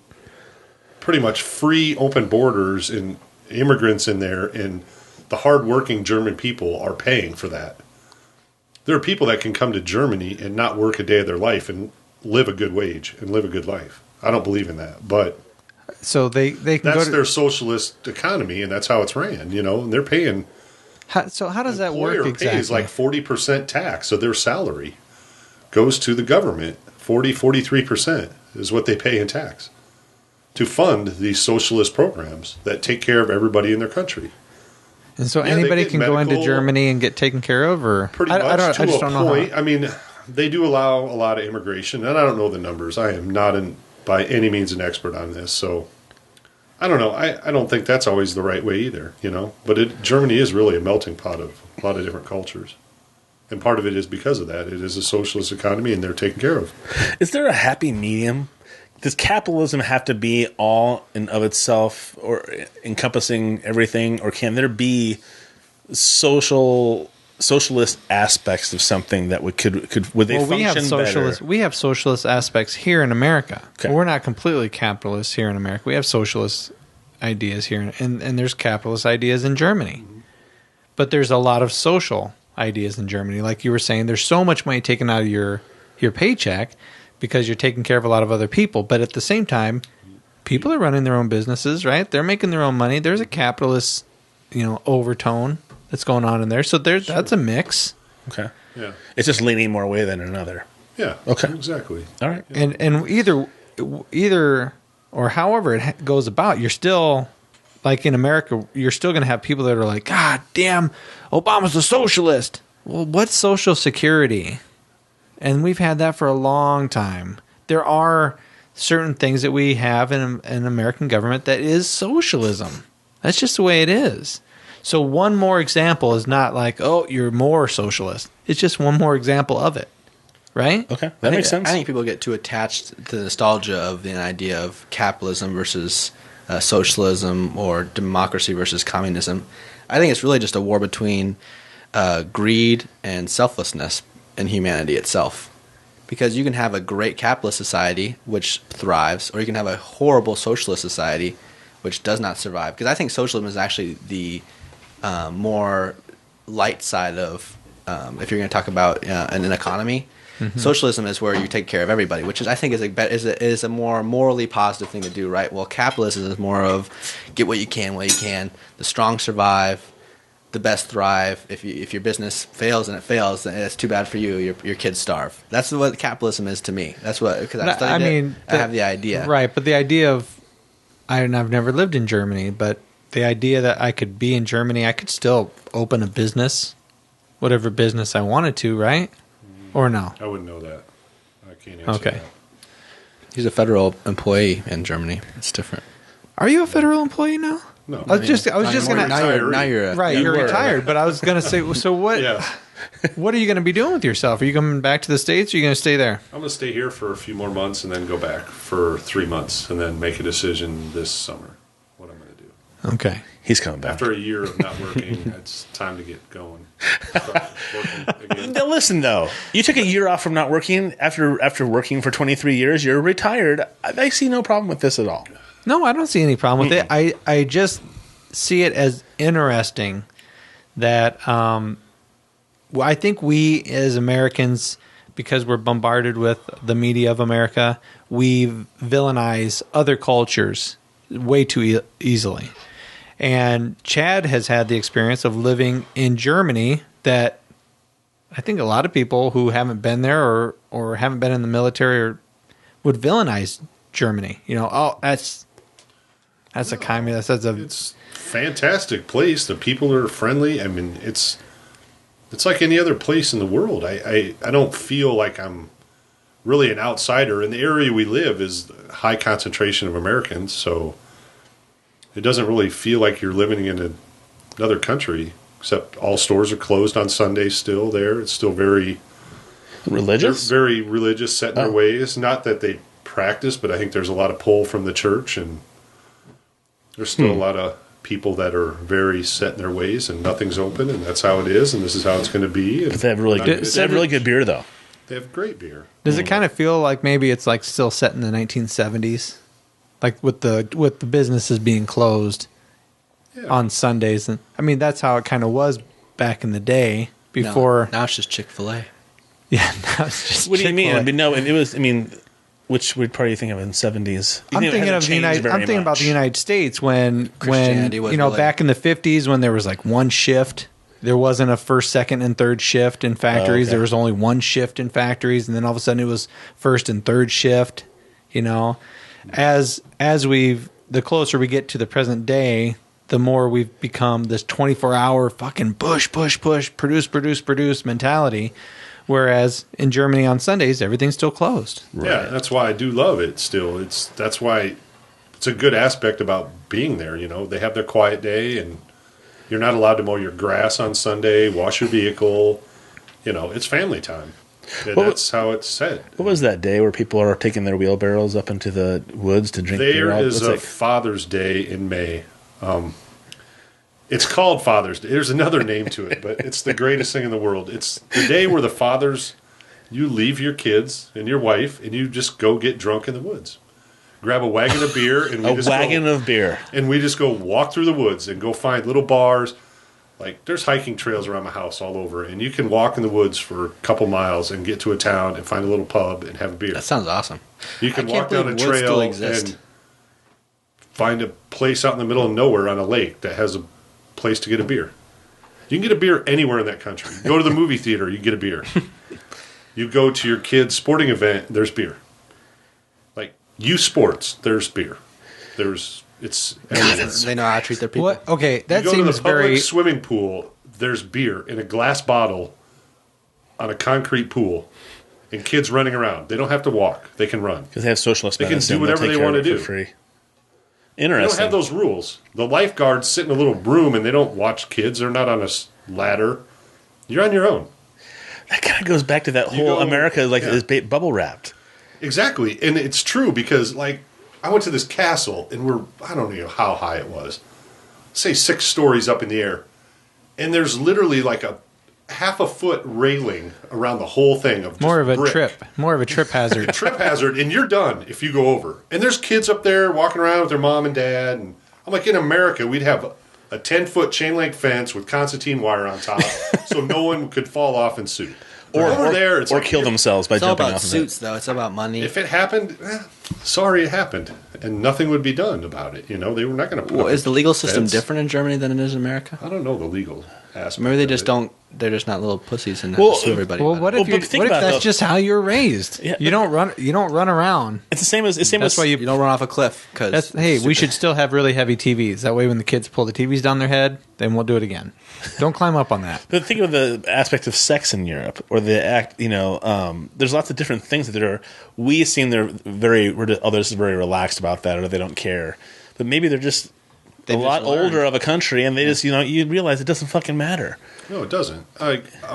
pretty much free open borders and immigrants in there, and the hardworking German people are paying for that. There are people that can come to Germany and not work a day of their life and live a good wage and live a good life. I don't believe in that, but so they can that's their socialist economy, and that's how it's ran. And they're paying. So how does that work exactly? Pays like 40% tax of their salary goes to the government. 43% is what they pay in tax to fund these socialist programs that take care of everybody in their country. And so anybody can go into Germany and get taken care of, or pretty much I just don't know how. I mean, they do allow a lot of immigration, and I don't know the numbers. I am not by any means an expert on this, so I don't know. I don't think that's always the right way either, But Germany is really a melting pot of a lot of different cultures. And part of it is because of that. It is a socialist economy, and they're taken care of. Is there a happy medium? Does capitalism have to be all in of itself or encompassing everything? Or can there be socialist aspects of something that would they function better? We have socialist aspects here in America. Okay. We're not completely capitalists here in America. We have socialist ideas here, and there's capitalist ideas in Germany. Mm-hmm. But there's a lot of social ideas in Germany. Like you were saying, there's so much money taken out of your paycheck because you're taking care of a lot of other people. But at the same time, people are running their own businesses, right? They're making their own money. There's a capitalist, overtone that's going on in there. So that's a mix. Okay. Yeah. It's just leaning more way than another. Yeah. Okay. Exactly. All right. And either or however it goes about, you're still, like in America, you're still going to have people that are like, God damn, Obama's a socialist. Well, what's Social Security? And we've had that for a long time. There are certain things that we have in an American government that is socialism. That's just the way it is. So one more example is not like, oh, you're more socialist. It's just one more example of it, right? Okay, that makes sense. I think people get too attached to the nostalgia of the idea of capitalism versus socialism or democracy versus communism. I think it's really just a war between greed and selflessness in humanity itself. Because you can have a great capitalist society which thrives, or you can have a horrible socialist society which does not survive. Because I think socialism is actually the more light side of, if you're going to talk about an economy, socialism is where you take care of everybody, which is, I think, is a more morally positive thing to do, right? Well, capitalism is more of get what you can while you can. The strong survive, the best thrive. If your business fails and it fails, then it's too bad for you. Your kids starve. That's what capitalism is to me. That's what, because I've studied it. I have the idea. Right, but the idea of, I've never lived in Germany, but the idea that I could be in Germany, I could still open a business, whatever business I wanted to, right? Or no? I wouldn't know that. I can't answer Okay. that. He's a federal employee in Germany. It's different. Are you a federal employee now? No. I was just gonna. Now you're Right, you're retired, but I was gonna say, so what? Yeah. What are you gonna be doing with yourself? Are you coming back to the States? Or are you gonna stay there? I'm going to stay here for a few more months and then go back for 3 months and then make a decision this summer what I'm going to do. Okay. He's coming back. After a year of not working, it's time to get going. Start working again. Now listen, though, you took a year off from not working after working for 23 years. You're retired. I see no problem with this at all. No, I don't see any problem with it. I just see it as interesting that I think we as Americans, because we're bombarded with the media of America, we villainize other cultures way too easily. And Chad has had the experience of living in Germany that I think a lot of people who haven't been there or haven't been in the military would villainize Germany. You know, oh, that's a communist. It's a fantastic place. The people are friendly. I mean, it's like any other place in the world. I don't feel like I'm really an outsider. In the area we live is a high concentration of Americans, so it doesn't really feel like you're living in another country, except all stores are closed on Sundays still there. It's still very religious? They're very religious, set in their ways. Not that they practice, but I think there's a lot of pull from the church, and there's still a lot of people that are very set in their ways, and nothing's open, and that's how it is, and this is how it's going to be. But they have really good beer, though. They have great beer. Does it kind of feel like maybe it's like still set in the 1970s, like with the businesses being closed on Sundays? And I mean, that's how it kind of was back in the day before. Now it's just Chick-fil-A. Yeah, now it's just. What do you mean? Chick-fil-A. I mean, no, it was. I mean, which would probably think of in the 70s. I'm thinking of the United. I'm thinking about the United States when Christianity was really- back in the 50s when there was like one shift. There wasn't a first, second, and third shift in factories. okay. There was only one shift in factories, and then all of a sudden it was first and third shift. You know, as the closer we get to the present day, the more we've become this 24-hour fucking push, produce mentality. Whereas in Germany on Sundays, everything's still closed. Right. Yeah, that's why I do love it still. That's why it's a good aspect about being there. You know, they have their quiet day, and you're not allowed to mow your grass on Sunday, wash your vehicle. You know, it's family time. And that's how it's said. What was that day where people are taking their wheelbarrows up into the woods to drink beer? There is a Father's Day in May. It's called Father's Day. There's another name to it, but it's the greatest thing in the world. It's the day where the fathers, you leave your kids and your wife, and you just go get drunk in the woods. Grab a wagon of beer, and we just go walk through the woods and go find little bars. Like, there's hiking trails around my house all over, and you can walk in the woods for a couple miles and get to a town and find a little pub and have a beer. That sounds awesome. You can I can't walk down a believe woods trail still exist. and find a place out in the middle of nowhere on a lake that has a place to get a beer. You can get a beer anywhere in that country. You go to the movie theater, you get a beer. You go to your kid's sporting event, there's beer. Like, youth sports, there's beer. They know how to treat their people. What? Okay, that you go to seems the public very. swimming pool. There's beer in a glass bottle on a concrete pool, and kids running around. They don't have to walk; they can run. Because they have socialist They can medicine. do whatever They'll take they care wanna of it do. for free. They don't Interesting. have those rules. The lifeguards sit in a little broom, and they don't watch kids. They're not on a ladder. You're on your own. That kind of goes back to that whole America is bubble wrapped. Exactly, and it's true because I went to this castle, and I don't know how high it was, say 6 stories up in the air, and there's literally like a half a foot railing around the whole thing of just More of a brick. trip hazard. Trip hazard, and you're done if you go over. And there's kids up there walking around with their mom and dad, and I'm like, in America, we'd have a 10-foot chain link fence with concertina wire on top, so no one could fall off and sue. Or kill themselves by It's all jumping about off suits, of though. It's about money. If it happened, sorry it happened, and nothing would be done about it. They were not going to. Well, is the legal system different in Germany than it is in America? I don't know the legal aspect. Maybe they of just it. don't. They're just not little pussies and Well, sue everybody. Well, about what it. if, Well, but think what if about that's it, though. just how you're raised? Yeah. You don't run around. It's the same as That's why You don't run off a cliff because we should still have really heavy TVs. That way, when the kids pull the TVs down their head, then we'll do it again. Don't climb up on that. But think of the aspect of sex in Europe, or the act. There's lots of different things that we seem they're others are very relaxed about that, or they don't care. But maybe they're just a lot older of a country, and they just you realize it doesn't fucking matter. No, it doesn't.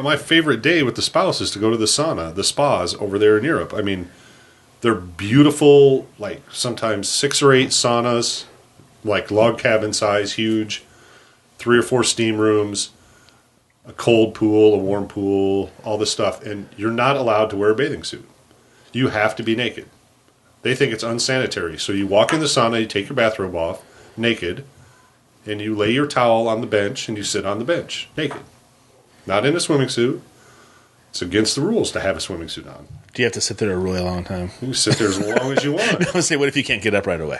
My favorite day with the spouse is to go to the sauna, the spas over there in Europe. I mean, they're beautiful, sometimes 6 or 8 saunas, log cabin size, huge, 3 or 4 steam rooms, a cold pool, a warm pool, all this stuff. And you're not allowed to wear a bathing suit. You have to be naked. They think it's unsanitary. So you walk in the sauna, you take your bathrobe off, naked, and you lay your towel on the bench, and you sit on the bench, naked. Not in a swimming suit. It's against the rules to have a swimming suit on. Do you have to sit there a really long time? You can sit there as long as you want. I was gonna say, what if you can't get up right away?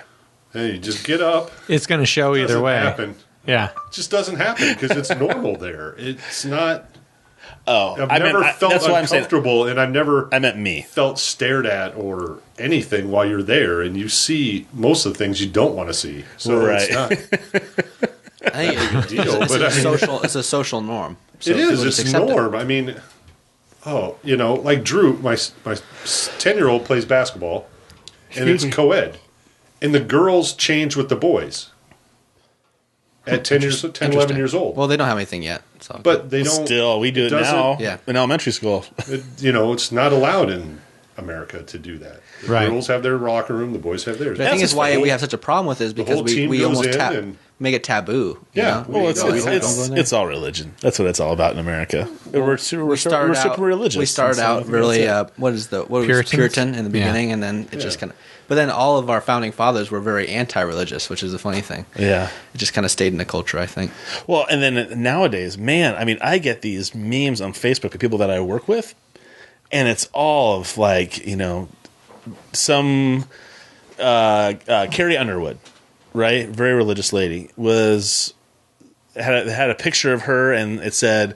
Hey, you just get up. It's going to show It either doesn't way. happen. Yeah. It just doesn't happen because it's normal there. It's not. Oh, I've never felt that's why I'm saying. uncomfortable, and I've never I meant me. felt stared at or anything while you're there, and you see most of the things you don't want to see. So Right. it's not. I think deal, it's but I mean- it's a social norm. So It is. people It's just accept it. norm. I mean, like Drew, my 10-year-old plays basketball, and it's co-ed, and the girls change with the boys at 10, 11 years old. Well, they don't have anything yet. So. But they don't. Still, we do it doesn't- now. Yeah. In elementary school. It's not allowed in America to do that. The Right. girls have their locker room, the boys have theirs. But I think That's it's why just we have such a problem with it is because whole team we goes almost in and- make it taboo. Yeah. You know? Well, it's No, you don't go in there. it's all religion. That's what it's all about in America. We're super religious. We started out really what was Puritans? Puritan in the Yeah. beginning, and then it just kind of. But then all of our founding fathers were very anti-religious, which is the funny thing. Yeah. It just kind of stayed in the culture, I think. Well, and then nowadays, man, I mean, I get these memes on Facebook of people that I work with, and it's all of some Carrie Underwood, right? Very religious lady had a picture of her, and it said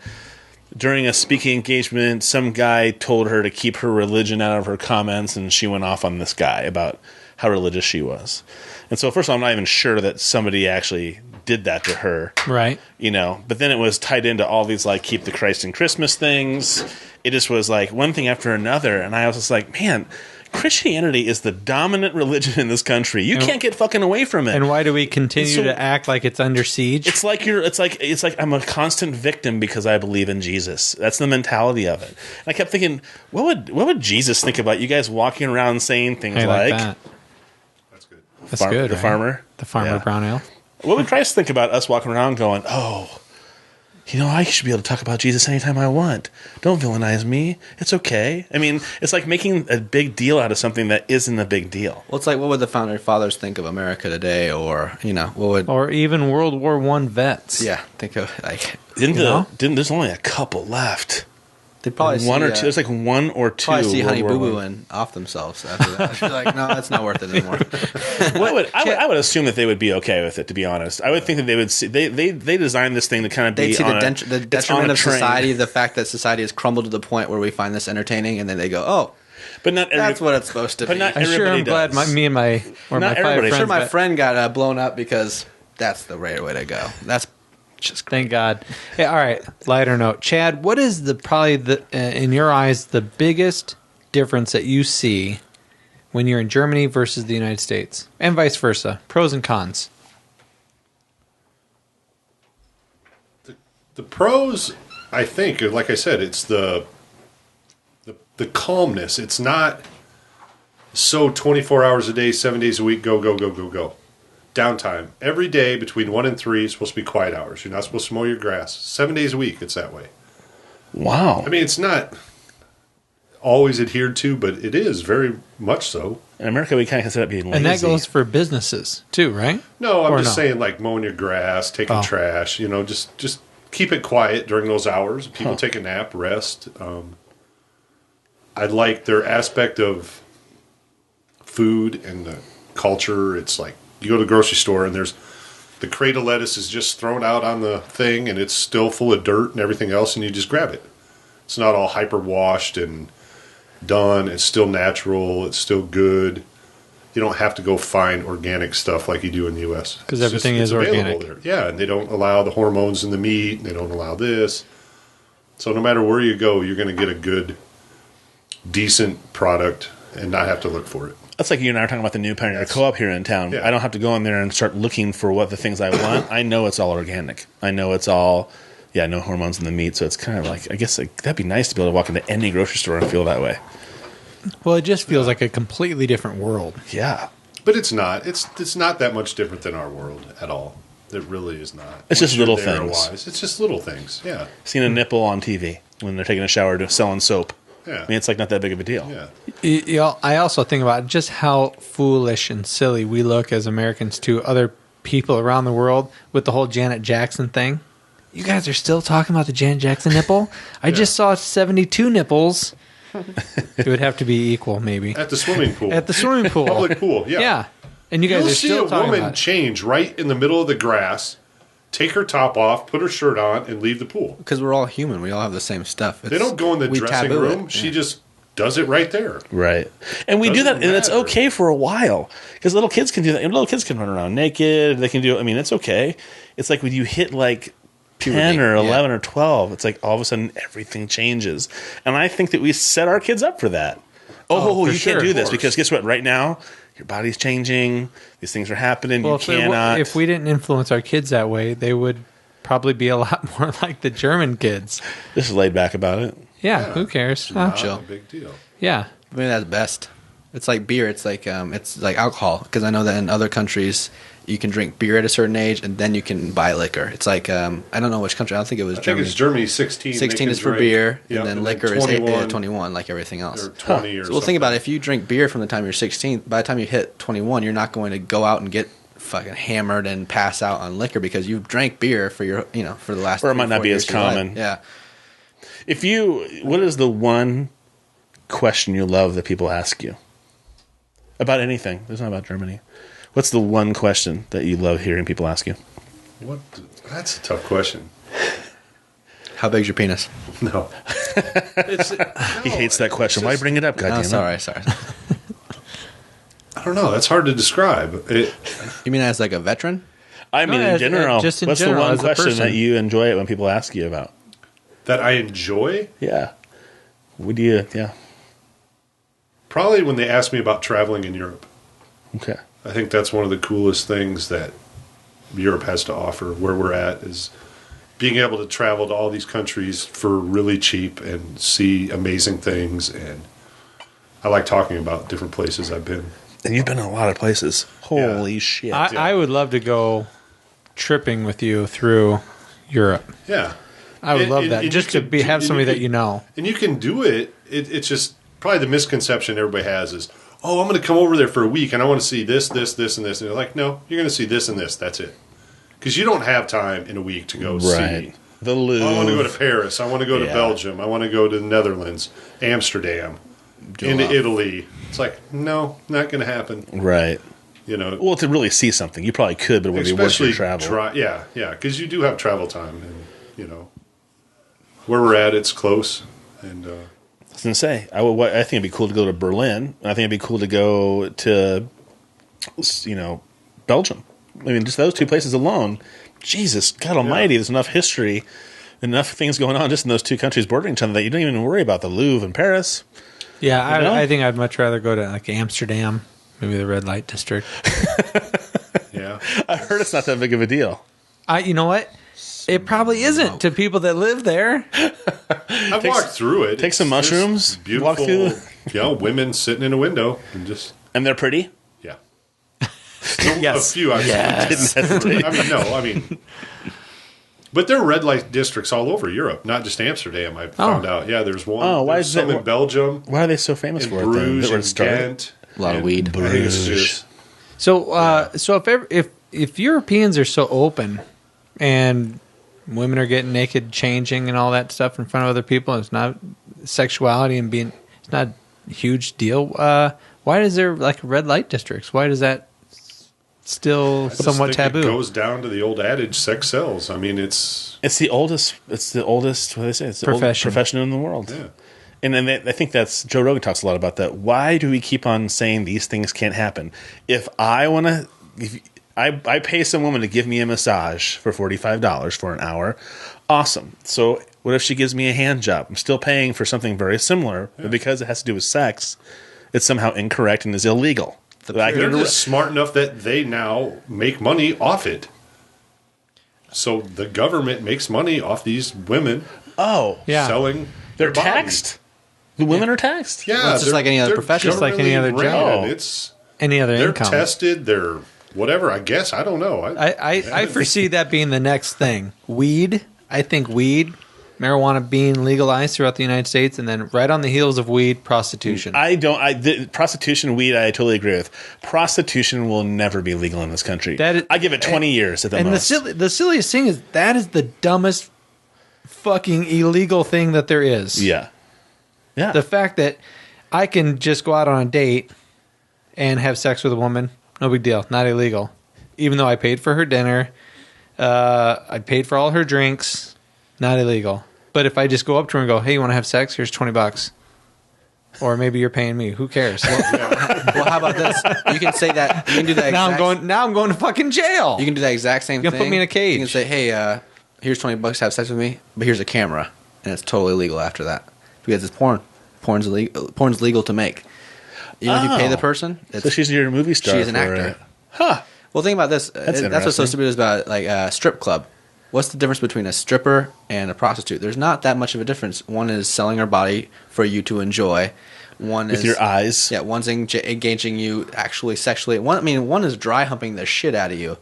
during a speaking engagement, some guy told her to keep her religion out of her comments, and she went off on this guy about how religious she was. And so, first of all, I'm not even sure that somebody actually did that to her. Right. But then it was tied into all these keep the Christ in Christmas things. It just was one thing after another, and I was just like, man, Christianity is the dominant religion in this country. You can't get fucking away from it. And why do we continue So- to act like it's under siege? It's like I'm a constant victim because I believe in Jesus. That's the mentality of it. And I kept thinking, what would Jesus think about you guys walking around saying things I like that. That's good. That's good. the right? farmer, The farmer Yeah. brown ale. What would Christ think about us walking around going, oh, I should be able to talk about Jesus anytime I want. Don't villainize me. It's okay. I mean, it's like making a big deal out of something that isn't a big deal. Well, it's like, what would the founding fathers think of America today, or what would? Or even World War I vets. Yeah, think of There's only a couple left. they'd probably One see, or two. There's one or two. Probably see World Honey War Boo I. Boo and off themselves after that. I'd be like, no, that's not worth it anymore. I would assume that they would be okay with it. To be honest, I would think that they would see. They designed this thing to kind of be. They'd see on the it's on detriment a of train. society, the fact that society has crumbled to the point where we find this entertaining, and then they go, oh, But not That's what it's supposed to But be. not I sure everybody am glad does. me and my or Not my five everybody. friends. I'm sure my got- friend got blown up because that's the right way to go. That's just Thank God. Hey, all right. Lighter note, Chad. What is probably in your eyes the biggest difference that you see when you're in Germany versus the United States, and vice versa? Pros and cons. The pros, I think, like I said, it's the calmness. It's not so 24 hours a day, 7 days a week, go, go, go, go, go. Downtime. Every day between 1 and 3 is supposed to be quiet hours. You're not supposed to mow your grass. 7 days a week, it's that way. Wow. I mean, it's not always adhered to, but it is very much so. In America, we kind of consider that being lazy. And that goes for businesses too, right? No, I'm Or just no? saying, like mowing your grass, taking trash. Just keep it quiet during those hours. People take a nap, rest. I like their aspect of food and the culture. It's like you go to the grocery store and there's the crate of lettuce is just thrown out on the thing and it's still full of dirt and everything else, and you just grab it. It's not all hyper washed and done. It's still natural. It's still good. You don't have to go find organic stuff like you do in the U.S. 'Cause It's everything it's is available organic. there. Yeah, and they don't allow the hormones in the meat. And they don't allow this. So no matter where you go, you're going to get a good, decent product and not have to look for it. That's like you and I were talking about the new Pioneer Co-op here in town. Yeah. I don't have to go in there and start looking for what the things I want. I know it's all organic. I know it's all, no hormones in the meat. So it's kind of like, I guess that'd be nice to be able to walk into any grocery store and feel that way. Well, it just feels like a completely different world. Yeah. But it's not. It's not that much different than our world at all. It really is not. It's just Once you're little there things. wise, it's just little things. Yeah. Seen a nipple on TV when they're taking a shower selling soap. Yeah. I mean, it's like not that big of a deal. Yeah. I also think about just how foolish and silly we look as Americans to other people around the world with the whole Janet Jackson thing. You guys are still talking about the Janet Jackson nipple? I just saw 72 nipples. It would have to be equal, maybe. At the swimming pool. At the swimming pool. Public pool. Yeah. Yeah. And you guys You'll are see still a talking woman about it. change right in the middle of the grass, take her top off, put her shirt on, and leave the pool. because we're all human. We all have the same stuff. They don't go in the we dressing taboo room. it. She Yeah. just does it right there. Right. And we do that, Doesn't and it's matter. okay for a while. Because little kids can do that. And little kids can run around naked. They can do, I mean, it's okay. It's like when you hit like 10 or 11 or 12, it's like all of a sudden everything changes. And I think that we set our kids up for that. Oh, for you sure, can't do of this course. because guess what? Right now, your body's changing. These things are happening. Well, you cannot. if we didn't influence our kids that way, they would probably be a lot more like the German kids. Just laid back about it. Yeah, who cares? Huh? Not chill. a big deal. Yeah. I mean, that's best. It's like beer. It's like alcohol. Because I know that in other countries, you can drink beer at a certain age, and then you can buy liquor. It's like I don't know which country. I don't think it was I think Germany. it's Germany 16. 16 they is can for drink. beer, Yep, and then and liquor 21, is 21, like everything else. or 20 or So, well, something. think about it. If you drink beer from the time you're 16, by the time you hit 21, you're not going to go out and get fucking hammered and pass out on liquor because you've drank beer for for the last. Or it might 3-4 not be years as of your life. common. Yeah. What is the one question you love that people ask you about anything? It's not about Germany. What's the one question that you love hearing people ask you? That's a tough question. How big's your penis? No. He hates that question. Why bring it up? Oh, Goddamn it. sorry. I don't know. That's hard to describe. You mean as like a veteran? I mean, No, in general. just in what's general, the one as a question person. that you enjoy it when people ask you about? that I enjoy? Yeah. Would you? Yeah. Probably when they ask me about traveling in Europe. Okay. I think that's one of the coolest things that Europe has to offer. Where we're at is being able to travel to all these countries for really cheap and see amazing things. And I like talking about different places I've been. And you've been in a lot of places. Holy shit. I would love to go tripping with you through Europe. Yeah. I would And- love and- that. and Just you to could- have and somebody you that you know. And you can do it. It's just probably the misconception everybody has is, oh, I'm going to come over there for a week and I want to see this, this, this, and this. And they're like, no, you're going to see this and this. That's it. Because you don't have time in a week to go right. see. The Louvre. I want to go to Paris. I want to go to Yeah. Belgium. I want to go to the Netherlands, Amsterdam, into Italy. It's like, no, not going to happen. Right. You know, Well, to really see something, you probably could, but it would be worth your travel. yeah, because you do have travel time, and you know where we're at, it's close, and I was going to say, I think it'd be cool to go to Berlin. And I think it'd be cool to go to, Belgium. I mean, just those two places alone. Jesus, God Almighty! There's enough history, enough things going on just in those two countries bordering each other that you don't even worry about the Louvre and Paris. Yeah, I think I'd much rather go to like Amsterdam, maybe the red light district. Yeah, I heard it's not that big of a deal. You know what? It probably isn't to people that live there. I've walked through it. Take some It's mushrooms, just beautiful, walk through. Women sitting in a window And they're pretty. yeah. Yes. A few. I mean, but there are red light districts all over Europe, not just Amsterdam. I found out. Yeah, there's one. Oh, why there's is some that? in Belgium, Why are they so famous in for Bruges, it? Then? and Ghent. A lot of weed. I think it's just So if Europeans are so open and women are getting naked, changing, and all that stuff in front of other people, and it's not sexuality and it's not a huge deal. Why is there like red light districts? Why does that still I just somewhat think taboo? It goes down to the old adage, sex sells. I mean, it's the oldest. It's the oldest. What do they say? It's the oldest profession in the world. Yeah. And then I think that's Joe Rogan talks a lot about that. Why do we keep on saying these things can't happen? If I want to, if I pay some woman to give me a massage for $45 for an hour, awesome. So what if she gives me a hand job? I'm still paying for something very similar, but because it has to do with sex, it's somehow incorrect and is illegal. they're just smart enough that they now make money off it. So the government makes money off these women selling. They're their body. taxed. The women are taxed. Yeah, Well, it's just like any other they're profession. Just like any other governmentally job. ran. Any other They're income? tested. They're whatever. I guess I don't know. I foresee that being the next thing. Weed. I think marijuana being legalized throughout the United States, and then right on the heels of weed, prostitution. Prostitution, weed, I totally agree with. Prostitution will never be legal in this country. I give it 20 years at the most. The silliest thing is that is the dumbest fucking illegal thing that there is. Yeah. Yeah. The fact that I can just go out on a date and have sex with a woman, no big deal, not illegal. Even though I paid for her dinner, I paid for all her drinks, not illegal. But if I just go up to her and go, "Hey, you want to have sex? Here's $20." Or maybe you're paying me. Who cares? Well, how about this? You can say that. You can do that. Now I'm going to fucking jail. You can do that exact same You're thing. gonna put me in a cage. You can say, "Hey, here's $20 to have sex with me, but here's a camera," and it's totally legal after that because it's porn. Porn's legal to make. Even if you pay the person, so she's your movie star. She's an actor. It. Huh. Well, think about this. That's what's so stupid is about like a strip club. What's the difference between a stripper and a prostitute? There's not that much of a difference. One is selling her body for you to enjoy. One with is your eyes. Yeah, one's engaging you actually sexually. One is dry humping the shit out of you.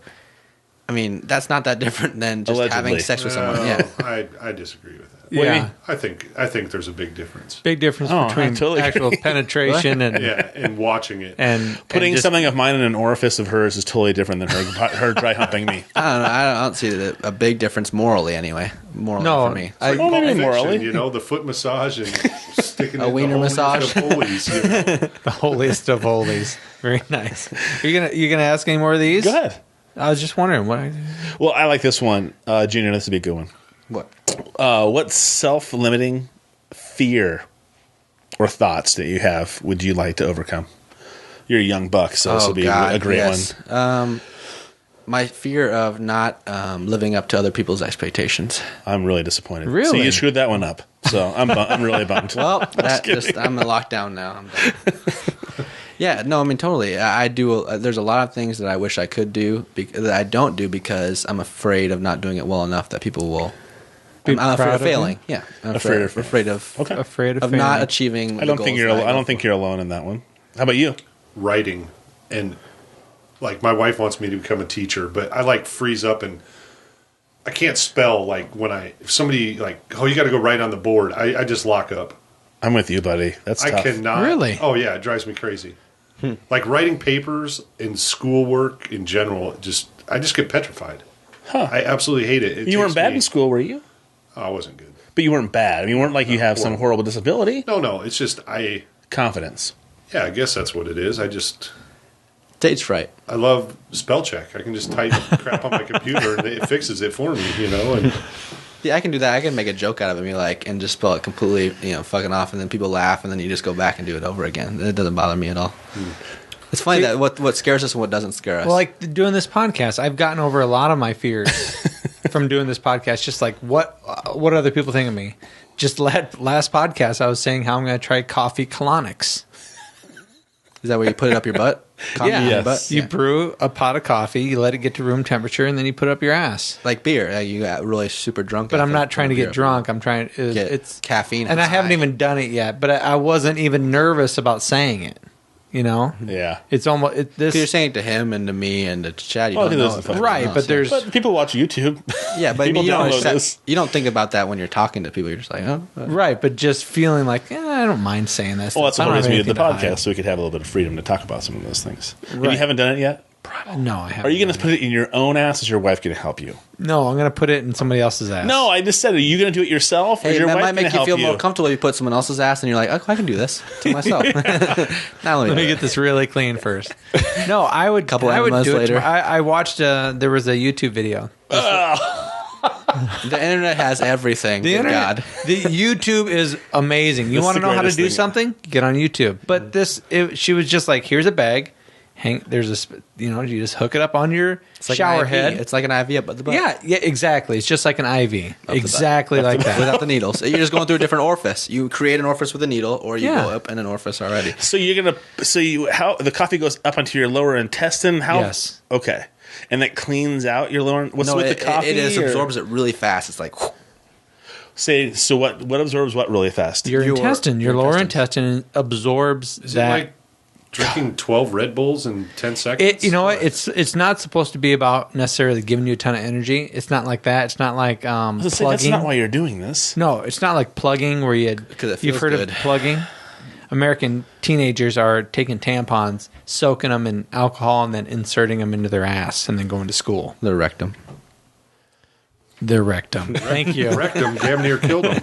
I mean, that's not that different than just having sex with someone. Yeah, I disagree with that. Yeah. I think there's a big difference. Big difference between actual penetration and and watching it and Putting just, something of mine in an orifice of hers is totally different than her dry humping me. I don't know. I don't see a big difference morally anyway. Morally for me. Like Maybe Pulp Fiction, morally. The foot massage and sticking A in wiener the holiest massage. of holies, the holiest of holies. Very nice. You gonna ask any more of these? Go ahead. I was just wondering what. Well, I like this one, Junior. This would be a good one. What? What self-limiting fear or thoughts that you have would you like to overcome? You're a young buck, so this would be a great one. My fear of not living up to other people's expectations. I'm really disappointed. Really? So you screwed that one up. So I'm really bummed. Well, I'm in lockdown now. I'm done. Yeah, no, I mean totally. I do. There's a lot of things that I wish I could do that I don't do because I'm afraid of not doing it well enough that people will. I'm afraid of failing. Yeah, I'm afraid of not achieving. I don't think you're alone in that one. How about you? writing, and like my wife wants me to become a teacher, but I like freeze up and I can't spell. Like if somebody like, oh, you got to go write on the board, I just lock up. I'm with you, buddy. That's tough. I cannot. Really? Oh yeah, it drives me crazy. Like writing papers and schoolwork in general, I just get petrified. Huh. I absolutely hate it. You weren't bad in school, were you? Oh, I wasn't good. But you weren't bad. I mean, you weren't like you have some horrible disability. No. It's just Confidence. Yeah, I guess that's what it is. Stage fright. I love spell check. I can just type crap on my computer and it fixes it for me, And Yeah, I can do that. I can make a joke out of it, and just spell it completely, fucking off, and then people laugh, and then you just go back and do it over again. It doesn't bother me at all. It's funny that what scares us and what doesn't scare us. Well, like doing this podcast, I've gotten over a lot of my fears from doing this podcast. Just like what other people think of me. Just last podcast, I was saying how I'm going to try coffee colonics. Is that where you put it up your butt? Coffee Yeah, in your butt? you brew a pot of coffee, you let it get to room temperature, and then you put it up your ass. Like beer. You got really super drunk. But I'm not trying to get drunk. I'm trying. It's caffeine, and I haven't even done it yet. But I wasn't even nervous about saying it. Yeah. It's almost this. You're saying it to him and to me and to Chad. You Oh, don't he know doesn't it, fucking Right, know. but there's But people watch YouTube. Yeah, but People download this. you don't think about that when you're talking to people. You're just like, oh. right, but just feeling like I don't mind saying this. Well, that's I the whole don't have reason we did the anything to podcast, so we could have a little bit of freedom to talk about some of those things. If Right. you haven't done it yet, hide. No, I haven't. are you going to put it in your own ass? Is your wife going to help you? No, I'm going to put it in somebody else's ass. No, I just said, are you going to do it yourself? Or is Hey, your that wife might going to make you help feel you? more comfortable if you put someone else's ass and you're like, oh, I can do this to myself. Not only Let me that. get this really clean first. No, I would. Couple I would enemas do it. later. I watched. There was a YouTube video. The internet has everything. The Good internet, God. the YouTube is amazing. You That's want to the know how to greatest do thing. something? Get on YouTube. But she was just like, here's a bag. There's you just hook it up on your It's like shower an IV. head. It's like an IV up at the butt. Yeah, exactly. It's just like an IV. butt. Exactly like that. Without the needles. You're just going through a different orifice. You create an orifice with a needle, or you Yeah. go up in an orifice already. So you're going to, how the coffee goes up onto your lower intestine? How? Yes. Okay. And that cleans out your lower, what's No, with it, the coffee? it or- absorbs it really fast. It's like, So what absorbs what really fast? Your intestine, your your lower intestines. intestine absorbs Is that. it like drinking 12 Red Bulls in 10 seconds? You know what? It's not supposed to be about necessarily giving you a ton of energy. It's not like that. It's not like I was gonna say, plugging. that's not why you're doing this. No, it's not like plugging where Because it you've feels heard good. of plugging. American teenagers are taking tampons, soaking them in alcohol, and then inserting them into their ass, and then going to school. the rectum. Their rectum. Thank you. Rectum damn near killed him.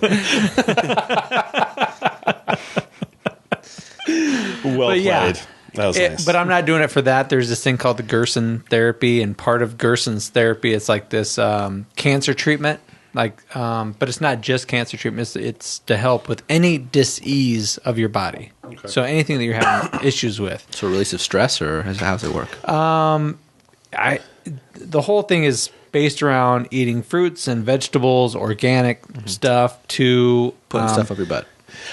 Well But yeah. played. That was nice. But I'm not doing it for that. There's this thing called the Gerson therapy, and part of Gerson's therapy, it's like this cancer treatment. But it's not just cancer treatment. It's to help with any dis-ease of your body. Okay. So anything that you're having issues with. So release of stress, or how does it work? The whole thing is based around eating fruits and vegetables, organic stuff to Putting stuff up your butt.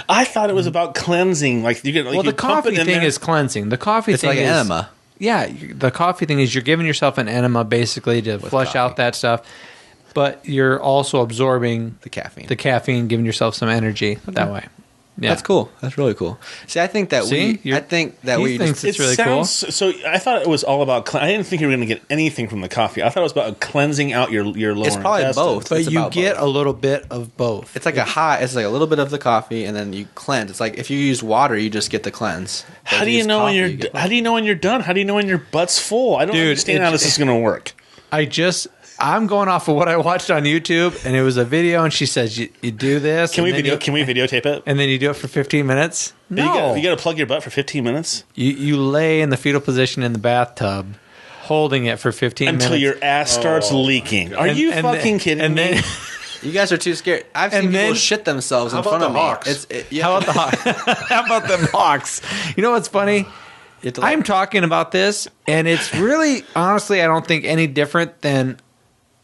I thought it was about cleansing. Like you get, like Well, you the pump it coffee in thing there. is cleansing. The coffee It's thing like an is enema. Yeah, the coffee thing is you're giving yourself an enema basically to flush coffee. out that stuff, but you're also absorbing The caffeine. the caffeine, giving yourself some energy that way. Yeah. That's cool. That's really cool. See, I think that See? I think that he we thinks just, it's really cool. So I thought it was all about. I didn't think you were going to get anything from the coffee. I thought it was about cleansing out your lower. It's probably intestine. both. But It's you about get both. a little bit of both. It's like it's like a little bit of the coffee, and then you cleanse. It's like if you use water, you just get the cleanse. But How if do you use know when coffee, you're? you get How do you know when you're done? How do you know when your butt's full? I don't Dude, understand how this is going to work. I'm going off of what I watched on YouTube, and it was a video, and she says you do this. Can we and then Can we videotape it? and then you do it for 15 minutes? No, You got to plug your butt for 15 minutes you lay in the fetal position in the bathtub, holding it for 15 until minutes. your ass starts leaking. Are you fucking kidding and me? Then, You guys are too scared. I've seen And people then- shit themselves in How front about of the me. Hawks? How about the Hawks? How about them Hawks? You know what's funny? You have to, like- I'm talking about this, and it's really, honestly, I don't think any different than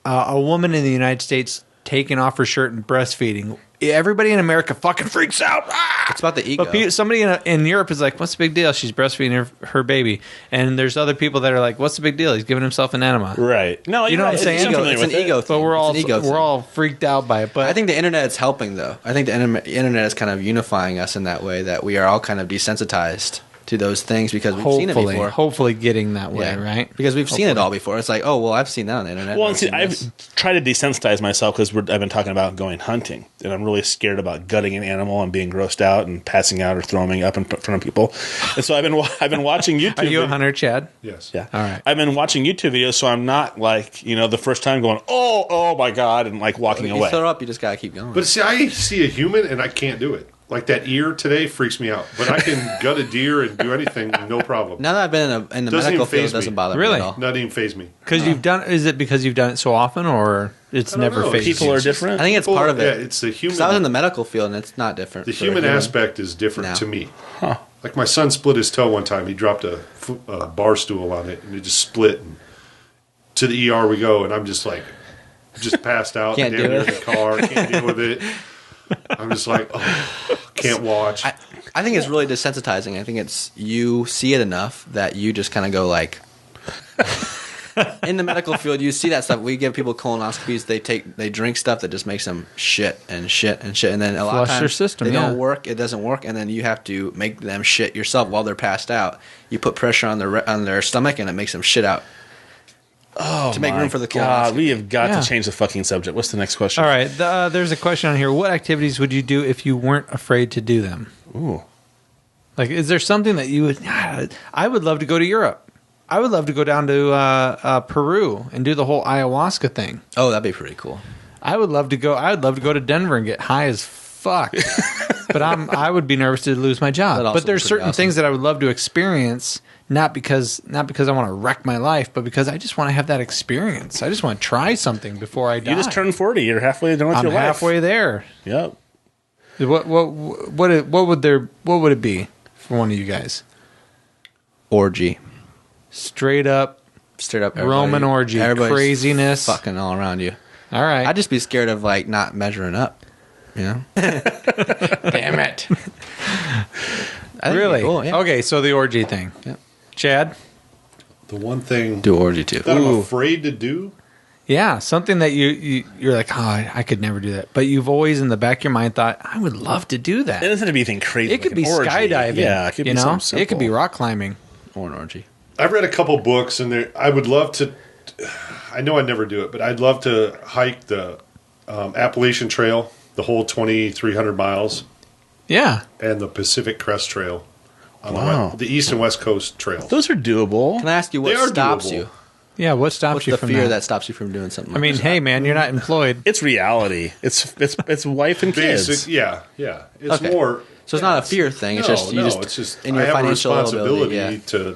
a woman in the United States taking off her shirt and breastfeeding. Everybody in America fucking freaks out. Ah! It's about the ego. But somebody in Europe is like, "What's the big deal? She's breastfeeding her baby." And there's other people that are like, "What's the big deal? He's giving himself an enema." Right. No, You know what I'm saying? I'm familiar It's with an it. ego But thing. we're It's an ego thing. all freaked out by it. But I think the internet is helping, though. I think the internet is kind of unifying us in that way, that we are all kind of desensitized to those things because we've seen it before. hopefully getting that way, Yeah. right? Because we've seen it all before. It's like, oh, well, I've seen that on the internet. Well, I've and see, seen I've this. tried to desensitize myself because I've been talking about going hunting, and I'm really scared about gutting an animal and being grossed out and passing out or throwing up in front of people. And so I've been watching YouTube. Are you a hunter, Chad? Yes. Yeah. All right. I've been watching YouTube videos, so I'm not like the first time going, oh my god, and like walking If away. you throw up, you just got to keep going. But see, I see a human and I can't do it. Like that ear today freaks me out, but I can gut a deer and do anything, no problem. Now that I've been in the Doesn't medical even faze field, it doesn't me. bother me Really? at all. Not even phase me. Because you've done. Is it because you've done it so often, or it's I don't never know. phased People you? are different. I think it's part of it. Yeah, it's the human. 'Cause I was in the medical field, and it's not different. The for a human aspect is different No. to me. Like my son split his toe one time. He dropped a bar stool on it, and it just split. And to the ER we go, and I'm just like, just passed out. Can't damn do near it. in the car. Can't deal with it. I'm just like, oh, can't watch. I think it's really desensitizing. I think it's you see it enough that you just kind of go like. In the medical field, you see that stuff. We give people colonoscopies. They drink stuff that just makes them shit, and then a lot of Flush their times system, they yeah. don't work. It doesn't work, and then you have to make them shit yourself while they're passed out. You put pressure on their stomach, and it makes them shit out. Oh, to make room for the God, colonoscopy. we have got Yeah. to change the fucking subject. What's the next question? All right. There's a question on here. What activities would you do if you weren't afraid to do them? Ooh. Like, is there something that you would? I would love to go to Europe. I would love to go down to Peru and do the whole ayahuasca thing. Oh, that'd be pretty cool. I would love to go. I would love to go to Denver and get high as fuck. But I would be nervous to lose my job. That'd also But there's be pretty certain awesome. things that I would love to experience, not because I want to wreck my life, but because I just want to have that experience. I just want to try something before I die. You just turned 40. You're halfway done with I'm your life. halfway there. Yep. What would it be for one of you guys? Orgy, Straight up everybody- Roman orgy, everybody's craziness. fucking all around you. All right. I'd just be scared of like not measuring up. You know, Damn it. I think it'd be Really? cool, yeah. Okay, so the orgy thing. Yep. Chad? the one thing Do orgy too. that I'm afraid to do. Yeah, something that you're like, oh, I could never do that. But you've always in the back of your mind thought, I would love to do that. It doesn't have to be anything crazy. It could like be an orgy. skydiving. Yeah, it could you be know? something simple. It could be rock climbing. Or an orgy. I've read a couple books, and I would love to. I know I'd never do it, but I'd love to hike the Appalachian Trail, the whole 2,300 miles, Yeah. and the Pacific Crest Trail on Wow. the East and West Coast Trail. Those are doable. Can I ask you what They are stops doable. you? Yeah, what stops What's you the from fear that? that stops you from doing something? I mean, hey, man, you're not employed. It's reality. It's wife and kids. Basic, yeah. It's Okay. more. So it's not a fear thing. It's just it's just in your I have a financial responsibility ability,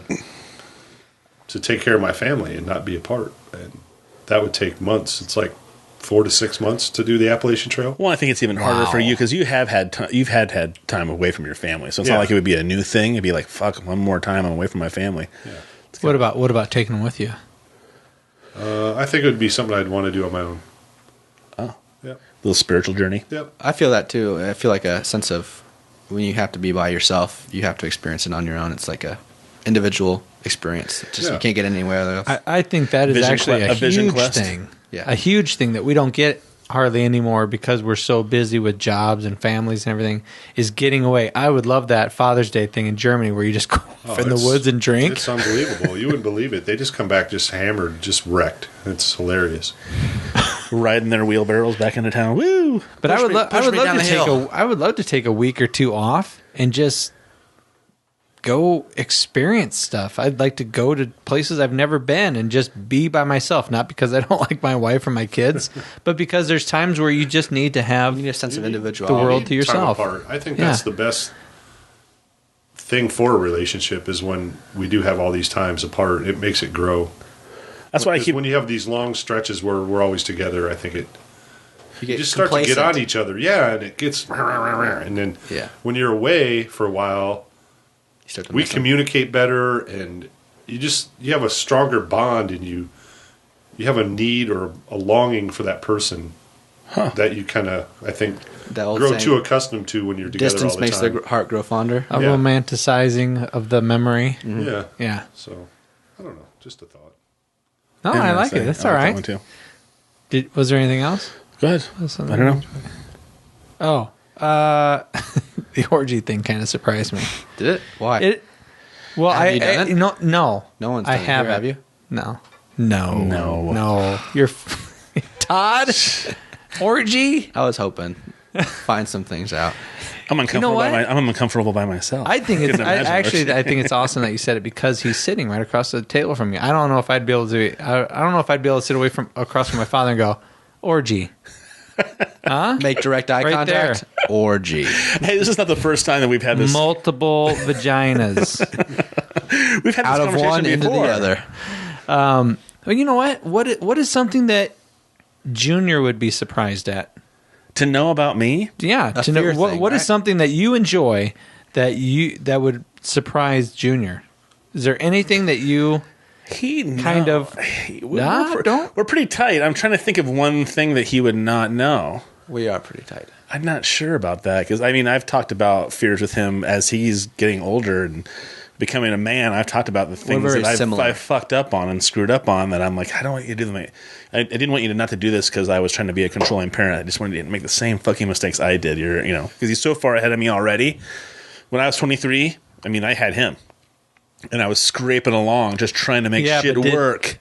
to take care of my family and not be apart, and that would take months. It's like 4 to 6 months to do the Appalachian Trail. Well, I think it's even harder for Wow. you because you have had you've had time away from your family, so it's not Yeah. like it would be a new thing. It'd be like, fuck, one more time I'm away from my family. What about taking them with you? I think it would be something I'd want to do on my own. Oh, Yep. little spiritual journey. Yep. I feel that too. I feel like a sense of when you have to be by yourself, you have to experience it on your own. It's like a individual experience. It's just Yeah. you can't get anywhere else. I think that is Vision actually que- a vision huge quest? thing. Yeah. A huge thing that we don't get hardly anymore because we're so busy with jobs and families and everything is getting away. I would love that Father's Day thing in Germany where you just go off in the It's- woods and drink. It's unbelievable. You wouldn't believe it. They just come back just hammered, just wrecked. It's hilarious. Riding their wheelbarrows back into town. Woo! But I would love push me down to the take hill. I would love to take a week or two off and just go experience stuff. I'd like to go to places I've never been and just be by myself, not because I don't like my wife or my kids, but because there's times where you just need to have you need a sense of the individuality. world to Time yourself. apart. I think Yeah. that's the best thing for a relationship is when we do have all these times apart. It makes it grow. That's why I Because keep. when you have these long stretches where we're always together, I think You you get just start to get complacent. on each other. Yeah, and it gets and then Yeah. when you're away for a while, You start to we miss them. communicate better, and you have a stronger bond, and you have a need or a longing for that person that you kind of I think That old grow saying, too accustomed to when you're together distance all the makes time. the heart grow fonder. A Yeah. romanticizing of the memory. Yeah, Yeah. So I don't know, just a thought. No, I like it. That's all I like that right. one too. Was there anything else? Go ahead. something- I don't know. Oh, the orgy thing kind of surprised me. Did it? Why? Well, Have you done it? No, No one's I done it here, haven't. have you? No. No. You're Todd. Orgy. I was hoping find some things out. I'm uncomfortable. what? I'm uncomfortable by myself. I think it's Couldn't imagine. I think it's awesome that you said it because he's sitting right across the table from you. I don't know if I'd be able to. I don't know if I'd be able to sit across from my father and go orgy. Make direct eye Right contact. orgy. Hey, this is not the first time that we've had this. Multiple vaginas. We've had this Out of conversation one into the before. other. Well, you know what? What is something that Junior would be surprised at? To know about me? Yeah, A to know fear what thing, is right? something that you enjoy that would surprise Junior? Is there anything that you kind of? We're pretty tight. I'm trying to think of one thing that he would not know. We are pretty tight. I'm not sure about that because I mean I've talked about fears with him as he's getting older and becoming a man. I've talked about the things very that similar. I've fucked up on and screwed up on that I'm like I don't want you to do them. I didn't want you to not to do this because I was trying to be a controlling parent. I just wanted you to make the same fucking mistakes I did. Because he's so far ahead of me already. When I was 23, I mean I had him, and I was scraping along just trying to make shit work.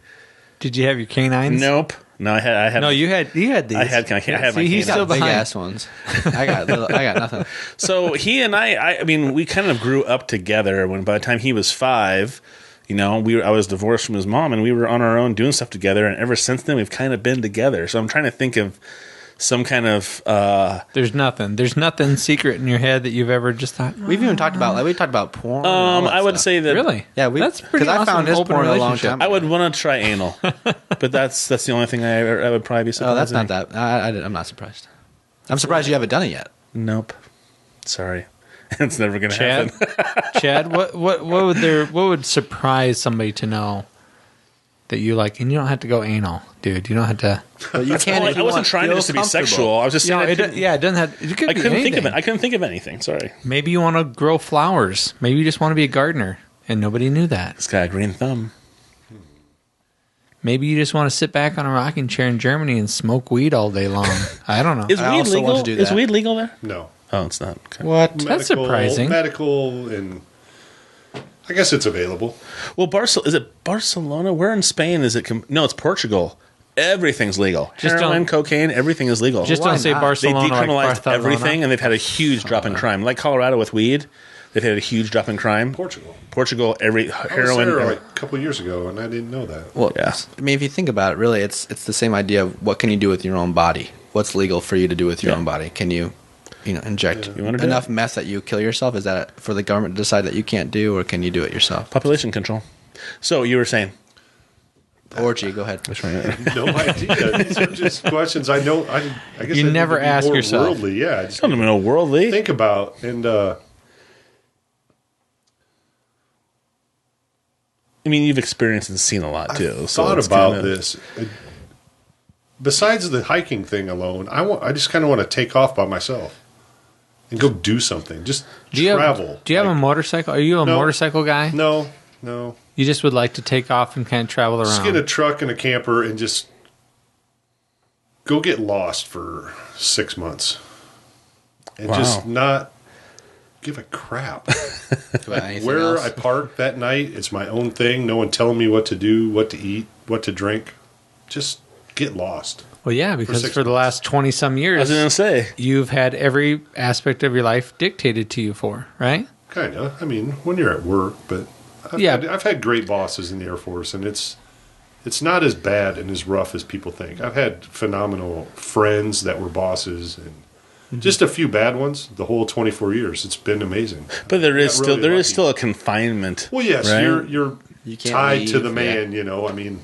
Did you have your canines? Nope. No, I had. No, you had these. I had my he's still canines. Big behind. ass ones. I got nothing. So he and I mean, we kind of grew up together. When by the time he was 5, I was divorced from his mom, and we were on our own doing stuff together. And ever since then, we've kind of been together. So I'm trying to think of some kind of. There's nothing secret in your head that you've ever just thought. We've even talked about we talked about porn. and all that I would stuff. say that Really? Yeah, that's pretty. I Awesome found his open porn a long relationship. time. I would want to try anal, but that's the only thing I would probably be surprised. Oh, that's not that. I'm not surprised. I'm surprised you haven't done it yet. Nope. Sorry, it's never going to Chad, happen. Chad, what would surprise somebody to know that you like? And you don't have to go anal, dude. You don't have to. But you can't. if I you wasn't want, trying feel just to be comfortable. sexual. I was just saying. It doesn't have. It could I be couldn't think of anything. it. I couldn't think of anything. Sorry. Maybe you want to grow flowers. Maybe you just want to be a gardener, and nobody knew that. This guy, green thumb. Maybe you just want to sit back on a rocking chair in Germany and smoke weed all day long. I don't know. Is I weed also want legal? to do Is that. weed legal there? No. Oh, it's not. Okay. What? That's surprising. Medical, and I guess it's available. Well, is it Barcelona? Where in Spain is it? No, it's Portugal. Everything's legal. Just Heroin, don't- cocaine, everything is legal. Just Why don't say not? They Barcelona. decriminalized like Barcelona. everything, and they've had a huge drop in crime. Like Colorado with weed, they've had a huge drop in crime. Portugal. Portugal, I was heroin. there like a couple of years ago, and I didn't know that. Well, Yeah. I mean, if you think about it, really, it's the same idea of what can you do with your own body? What's legal for you to do with your Yeah. own body? Can you inject You wanna do enough meth that you kill yourself? Is that for the government to decide that you can't do, or can you do it yourself? Population control. So you were saying? Orgy, go ahead. No idea. These are just questions I know. I guess You I need never to be ask more yourself. Worldly, yeah. I just I don't even know worldly. think about and. I mean, you've experienced and seen a lot too. I've so thought it's about kinda- this. Besides the hiking thing alone, I just kind of want to take off by myself and go do something. Just travel. Do you have a motorcycle? Are you a No. motorcycle guy? No. You just would like to take off and kind of travel around. Just get a truck and a camper and just go get lost for 6 months and Wow. just not give a crap. About anything Where else? I park that night, it's my own thing. No one telling me what to do, what to eat, what to drink. Just get lost. Well, yeah, because 6 for the last 20-some I was years, going to say. you've had every aspect of your life dictated to you for, right? Kind of. I mean, when you're at work, but I've had great bosses in the Air Force, and it's not as bad and as rough as people think. I've had phenomenal friends that were bosses, and just a few bad ones. The whole 24 years, it's been amazing. But there is Got really lucky. still a confinement. Well, yes, right? you're You can't tied to leave, the man. I mean,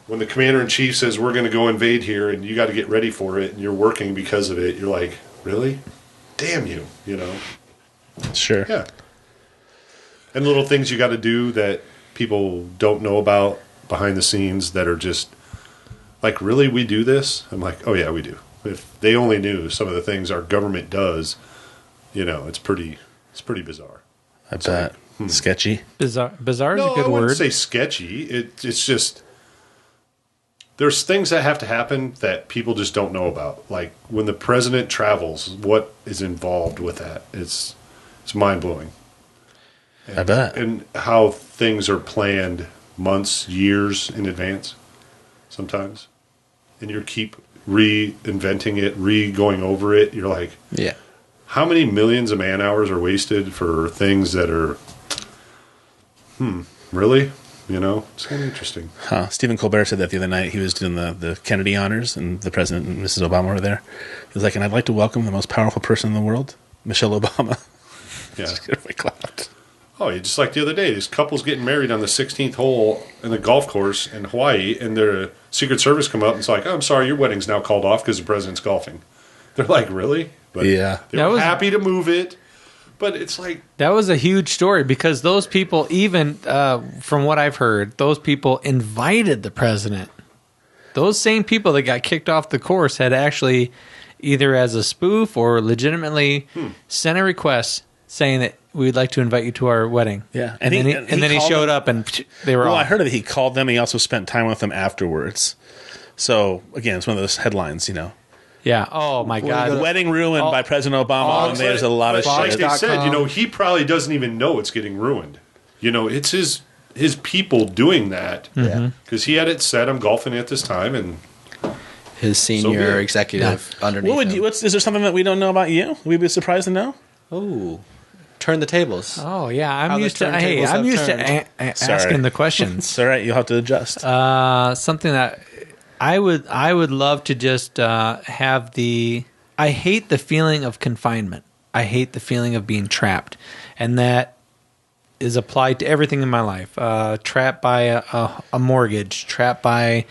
when the commander in chief says we're going to go invade here, and you got to get ready for it, and you're working because of it, you're like, really? Damn you! Sure. Yeah. And little things you got to do that people don't know about behind the scenes that are just like, really, we do this? I'm like, oh yeah, we do. If they only knew some of the things our government does, it's pretty bizarre. I bet. Sketchy. Bizarre is a No, good I wouldn't word. say sketchy. It's just there's things that have to happen that people just don't know about. Like when the president travels, what is involved with that? It's mind blowing. I bet. And how things are planned months, years in advance sometimes. And you keep reinventing it, going over it. You're like, Yeah. how many millions of man hours are wasted for things that are, really? It's kind of interesting. Stephen Colbert said that the other night. He was doing the Kennedy honors, and the president and Mrs. Obama were there. He was like, and I'd like to welcome the most powerful person in the world, Michelle Obama. Yeah. Everybody clapped. Oh, just like the other day, these couples getting married on the 16th hole in the golf course in Hawaii, and their Secret Service come up and it's like, oh, I'm sorry, your wedding's now called off because the president's golfing. They're like, really? But Yeah. they were happy to move it, but it's like... That was a huge story because those people, even from what I've heard, those people invited the president. Those same people that got kicked off the course had actually either as a spoof or legitimately sent a request saying that we'd like to invite you to our wedding. Yeah. And then he showed up and they were Well, off. I heard that he called them. He also spent time with them afterwards. So, again, it's one of those headlines, Yeah. Oh, my God. Wedding ruined by President Obama, and there's a lot of like shit. they said, he probably doesn't even know it's getting ruined. It's his people doing that. Because he had it set, I'm golfing at this time, and... His senior executive underneath him. Is there something that we don't know about you? We'd be surprised to know? Oh, turn the tables. Oh, yeah. How I'm the used to turntables have asking the questions. It's all right. You'll have to adjust. Something that I would love to just have the... I hate the feeling of confinement. I hate the feeling of being trapped. And that is applied to everything in my life. Trapped by a mortgage, trapped by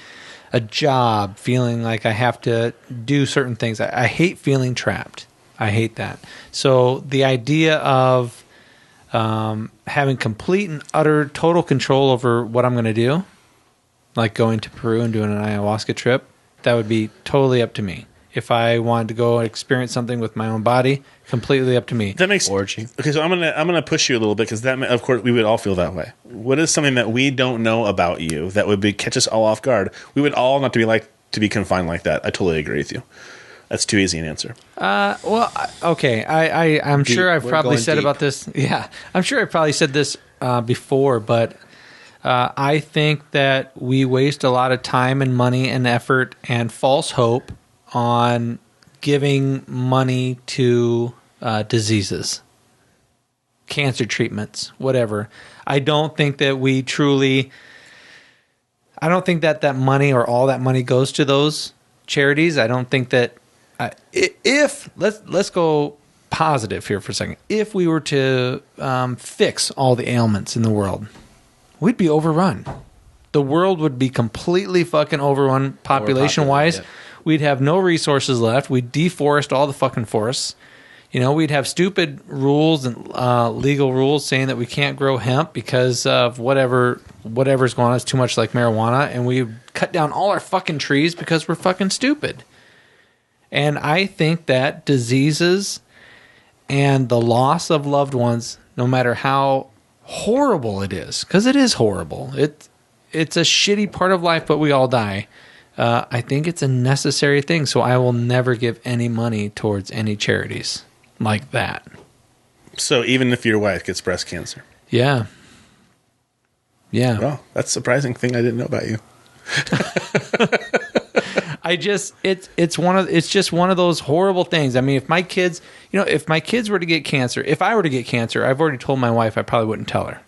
a job, feeling like I have to do certain things. I hate feeling trapped. I hate that. So the idea of having complete and utter total control over what I'm going to do, like going to Peru and doing an ayahuasca trip, that would be totally up to me. If I wanted to go experience something with my own body, completely up to me. That makes orgy. Okay, so I'm gonna push you a little bit because that, of course, we would all feel that way. What is something that we don't know about you that would catch us all off guard? We would all not to be confined like that. I totally agree with you. That's too easy an answer. Okay. I'm sure I've probably said about this. Yeah, I'm sure I've probably said this before, but I think that we waste a lot of time and money and effort and false hope on giving money to diseases, cancer treatments, whatever. I don't think that we truly... I don't think that money or all that money goes to those charities. I don't think that... Let's go positive here for a second. If we were to fix all the ailments in the world, we'd be overrun. The world would be completely fucking overrun population-wise. Yeah. We'd have no resources left. We'd deforest all the fucking forests. We'd have stupid rules and legal rules saying that we can't grow hemp because of whatever's going on. It's too much like marijuana. And we cut down all our fucking trees because we're fucking stupid. And I think that diseases and the loss of loved ones, no matter how horrible it is, because it is horrible. It's a shitty part of life, but we all die. I think it's a necessary thing, so I will never give any money towards any charities like that. So even if your wife gets breast cancer? Yeah. Yeah. Well, that's a surprising thing I didn't know about you. It's just one of those horrible things. I mean, if my kids were to get cancer, if I were to get cancer, I've already told my wife I probably wouldn't tell her.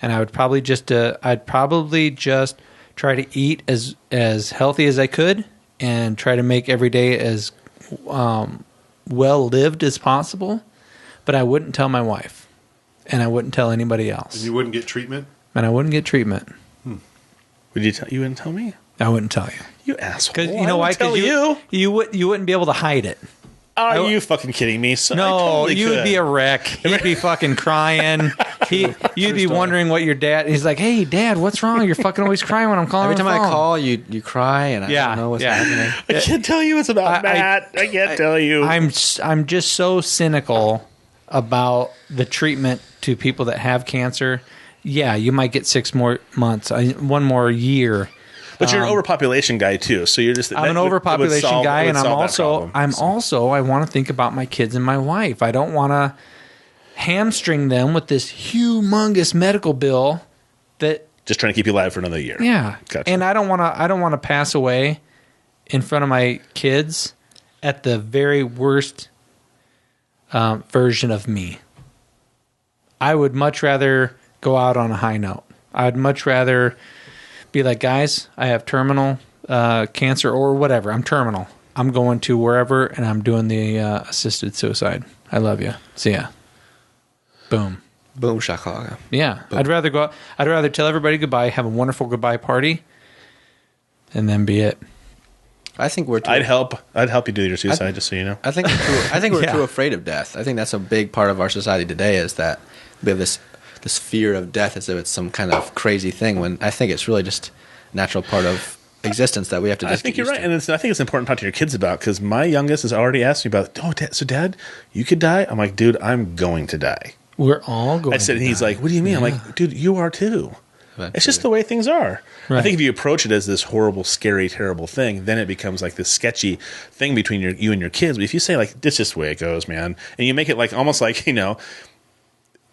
And I would probably just try to eat as healthy as I could and try to make every day as well lived as possible. But I wouldn't tell my wife, and I wouldn't tell anybody else. And you wouldn't get treatment? And I wouldn't get treatment. Would you tell? You wouldn't tell me? I wouldn't tell you. You asshole! Because you know why? Because you wouldn't be able to hide it. Are you fucking kidding me? So No, I totally you would be a wreck. You'd be fucking crying. You'd be wondering what your dad... He's like, hey, Dad, what's wrong? You're fucking always crying when I'm calling Every time on the I phone." call, you cry, and I don't know what's happening. I can't tell you it's about Matt. I can't tell you. I'm just so cynical about the treatment to people that have cancer. Yeah, you might get 6 more months, 1 more year. But you're an overpopulation guy too, so you're just. I'm an overpopulation guy, and I want to think about my kids and my wife. I don't want to hamstring them with this humongous medical bill that just trying to keep you alive for another year. Yeah, gotcha. And I don't want to pass away in front of my kids at the very worst version of me. I would much rather go out on a high note. I'd much rather be like, guys, I have terminal cancer or whatever. I'm terminal. I'm going to wherever, and I'm doing the assisted suicide. I love you. See ya. Boom. Boom shakalaka. Yeah. Boom. I'd rather tell everybody goodbye, have a wonderful goodbye party, and then be it. I think we're. I'd help you do your suicide, just so you know. I think we're too afraid of death. I think that's a big part of our society today. Is that we have this fear of death as if it's some kind of crazy thing. When I think it's really just a natural part of existence that we have to. Just I think you're right, and I think it's important to talk to your kids about, because my youngest has already asked me about. Oh, Dad, you could die. I'm like, dude, I'm going to die. We're all going. I said, and he's like, what do you mean? I'm like, dude, you are too. It's just the way things are. Right. I think if you approach it as this horrible, scary, terrible thing, then it becomes like this sketchy thing between you and your kids. But if you say, like, this is just the way it goes, man, and you make it like almost like,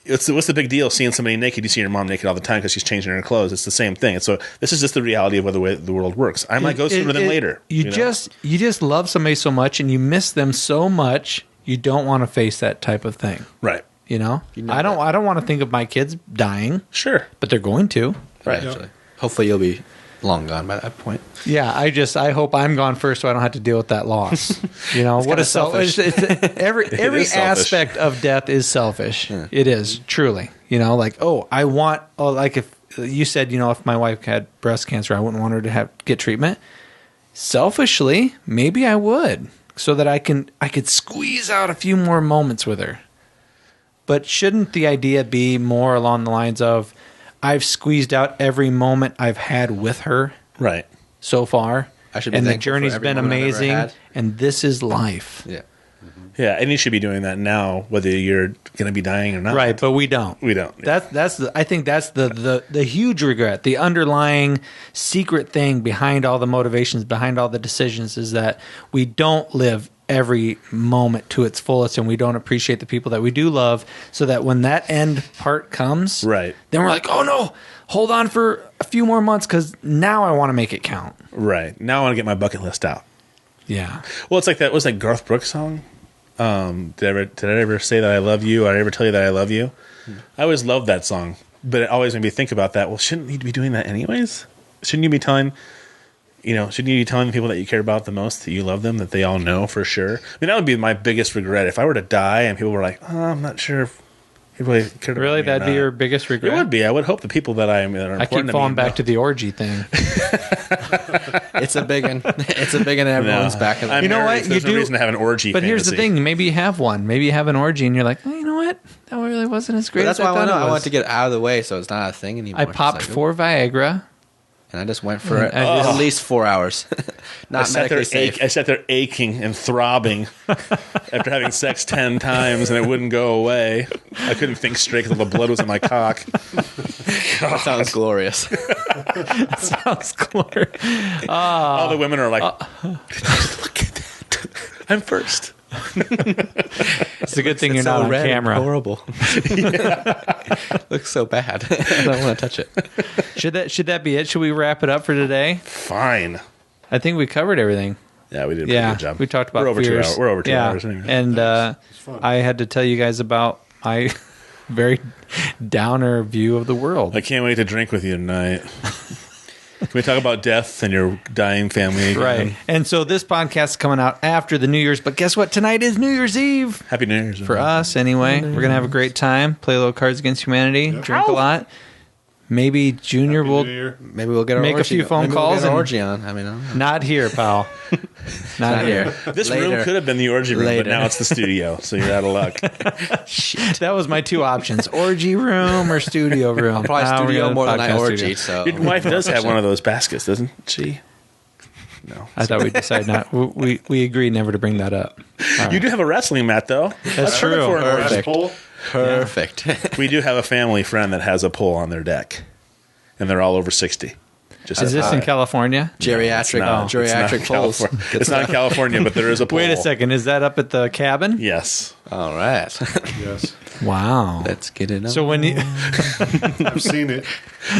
what's the big deal seeing somebody naked? You see your mom naked all the time because she's changing her clothes. It's the same thing. And so this is just the reality of the way the world works. I might go sooner than later. You just love somebody so much, and you miss them so much, you don't want to face that type of thing. Right. I don't want to think of my kids dying. Sure. But they're going to. Right. Yep. Hopefully you'll be long gone by that point. Yeah, I hope I'm gone first so I don't have to deal with that loss. What is selfish? Every aspect of death is selfish. Yeah. It is, truly. Like, like if you said, if my wife had breast cancer, I wouldn't want her to get treatment. Selfishly, maybe I would, so that I could squeeze out a few more moments with her. But shouldn't the idea be more along the lines of, I've squeezed out every moment I've had with her, right, so far, and the journey's been amazing, and this is life. Yeah, yeah, and you should be doing that now, whether you're going to be dying or not. Right, but we don't. We don't. Yeah. I think that's the huge regret, the underlying secret thing behind all the motivations, behind all the decisions, is that we don't live every moment to its fullest, and we don't appreciate the people that we do love, so that when that end part comes, right, then we're like, oh no, hold on for a few more months, because now I want to make it count. Right. Now I want to get my bucket list out. Yeah. Well, it's like that. Was that Garth Brooks song? Did I ever say that I love you? Or I ever tell you that I love you? I always loved that song, but it always made me think about that. Well, shouldn't you be doing that anyways? Shouldn't you be telling the people that you care about the most that you love them, that they all know for sure? I mean, that would be my biggest regret. If I were to die and people were like, oh, I'm not sure if people cared about really, me that'd be your biggest regret? It would be. I would hope the people that are important I keep falling back to the orgy thing. It's a big one. It's a big one. Everyone's back. You know what? There's no reason to have an orgy. But here's the thing: maybe you have one. Maybe you have an orgy, and you're like, oh, you know what? That really wasn't as great. That's as why I thought it was. I want to get out of the way, so it's not a thing anymore. I popped 4 Viagra. And I just went for at least 4 hours. Not medically safe. I sat there aching and throbbing after having sex 10 times, and it wouldn't go away. I couldn't think straight because all the blood was in my cock. That sounds glorious. That sounds glorious. All the women are like, look at that. I'm first. It's a good thing you're not on camera. Horrible. Looks so bad. I don't want to touch it. Should that be it? Should we wrap it up for today? Fine. I think we covered everything. Yeah, we did a pretty good job. We talked about We're over fears. 2 hours. We're over 2 hours anyway. And I had to tell you guys about my very downer view of the world. I can't wait to drink with you tonight. Can we talk about death and your dying family again? Right. And so this podcast is coming out after the New Year's, but guess what? Tonight is New Year's Eve. Happy New Year's. For us, anyway. We're going to have a great time, play a little Cards Against Humanity, drink a lot. Maybe Junior will make a few phone calls and orgy on. I mean, I don't know. Not here, pal. Not here. This room could have been the orgy room, but now it's the studio, so you're out of luck. Shit. That was my 2 options: orgy room or studio room. Probably studio more than I orgy. So your wife does have one of those baskets, doesn't she? No, I thought we decided not. We agreed never to bring that up. Right. You do have a wrestling mat, though. That's true. Perfect. Yeah. We do have a family friend that has a pole on their deck, and they're all over 60. Is this in California? Geriatric poles. It's not in California, but there is a pole. Wait a second. Is that up at the cabin? Yes. All right. Yes. Wow. Let's get it on. So when you... I've seen it.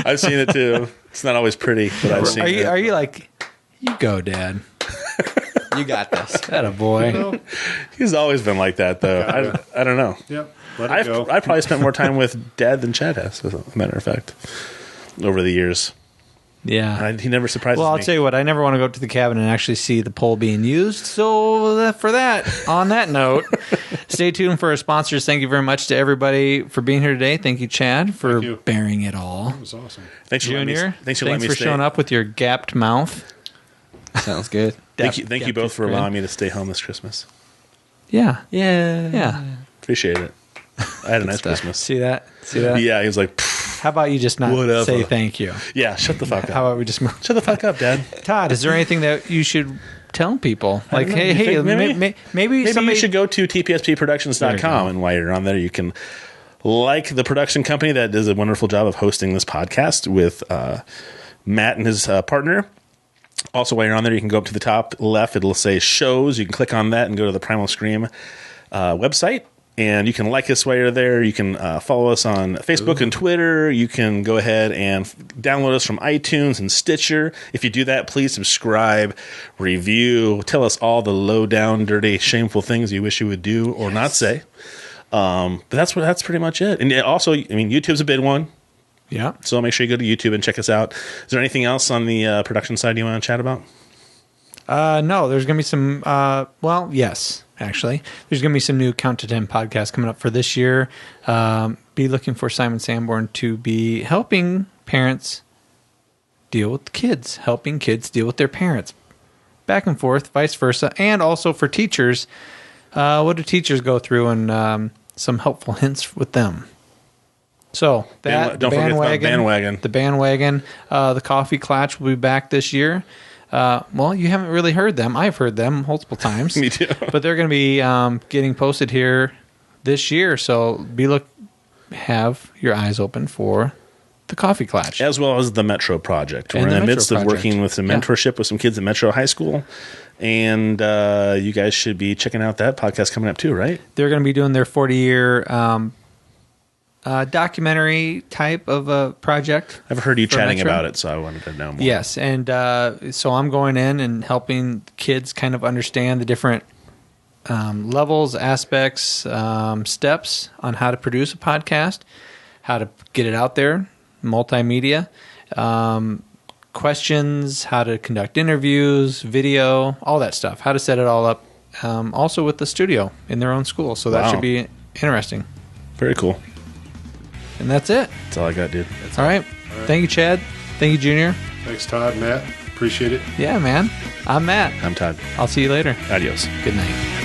I've seen it too. It's not always pretty, but I've seen it. Are you like, you go, Dad? You got this. That a boy. He's always been like that, though. I don't know. Yep. Let it go. I probably spent more time with Dad than Chad has, as a matter of fact, over the years. Yeah. He never surprises me. Well, I'll tell you what, I never want to go up to the cabin and actually see the pole being used. So for that, on that note, stay tuned for our sponsors. Thank you very much to everybody for being here today. Thank you, Chad, for bearing it all. That was awesome. Thanks for Junior, thanks for showing up with your gapped mouth. Sounds good. Thank you both for allowing me to stay home this Christmas. Yeah. Yeah. Appreciate it. I had a nice Christmas. See that? Yeah, he was like, How about you just not Whatever. say thank you? yeah, shut the fuck up. How about we just move? Shut the fuck up, Dad. Todd, is there anything that you should tell people? Like, don't know. hey, You hey, think maybe maybe somebody you should go to There you tpspproductions.com, go. and while you're on there, you can like the production company that does a wonderful job of hosting this podcast with Matt and his partner. Also, while you're on there, you can go up to the top left. It'll say shows. You can click on that and go to the Primal Scream website. And you can like us while you're there. You can follow us on Facebook and Twitter. You can go ahead and download us from iTunes and Stitcher. If you do that, please subscribe, review, tell us all the low down, dirty, shameful things you wish you would do or not say. But that's pretty much it. And also, I mean, YouTube's a big one. Yeah. So make sure you go to YouTube and check us out. Is there anything else on the production side you want to chat about? No, there's going to be some, yes, actually. There's going to be some new Count to 10 podcasts coming up for this year. Be looking for Simon Sanborn to be helping parents deal with kids, helping kids deal with their parents. Back and forth, vice versa. And also for teachers, what do teachers go through and some helpful hints with them. So that Don't forget about bandwagon. The bandwagon, the coffee clutch will be back this year. Well, you haven't really heard them. I've heard them multiple times. Me too. But they're going to be getting posted here this year. So have your eyes open for the coffee clutch, as well as the Metro Project. We're And in the the Metro midst of Project. working with some mentorship with some kids at Metro High School. And you guys should be checking out that podcast coming up too, right? They're going to be doing their 40-year documentary type of a project. I've heard you for chatting Metro. about it, so I wanted to know more. Yes, and so I'm going in and helping kids kind of understand the different levels, aspects, steps on how to produce a podcast, how to get it out there, multimedia, questions, how to conduct interviews, video, all that stuff, how to set it all up, also with the studio in their own school. So that should be interesting. Very cool. And that's it. That's all I got, dude. All right. Thank you, Chad. Thank you, Junior. Thanks, Todd, Matt. Appreciate it. Yeah, man. I'm Matt. I'm Todd. I'll see you later. Adios. Good night.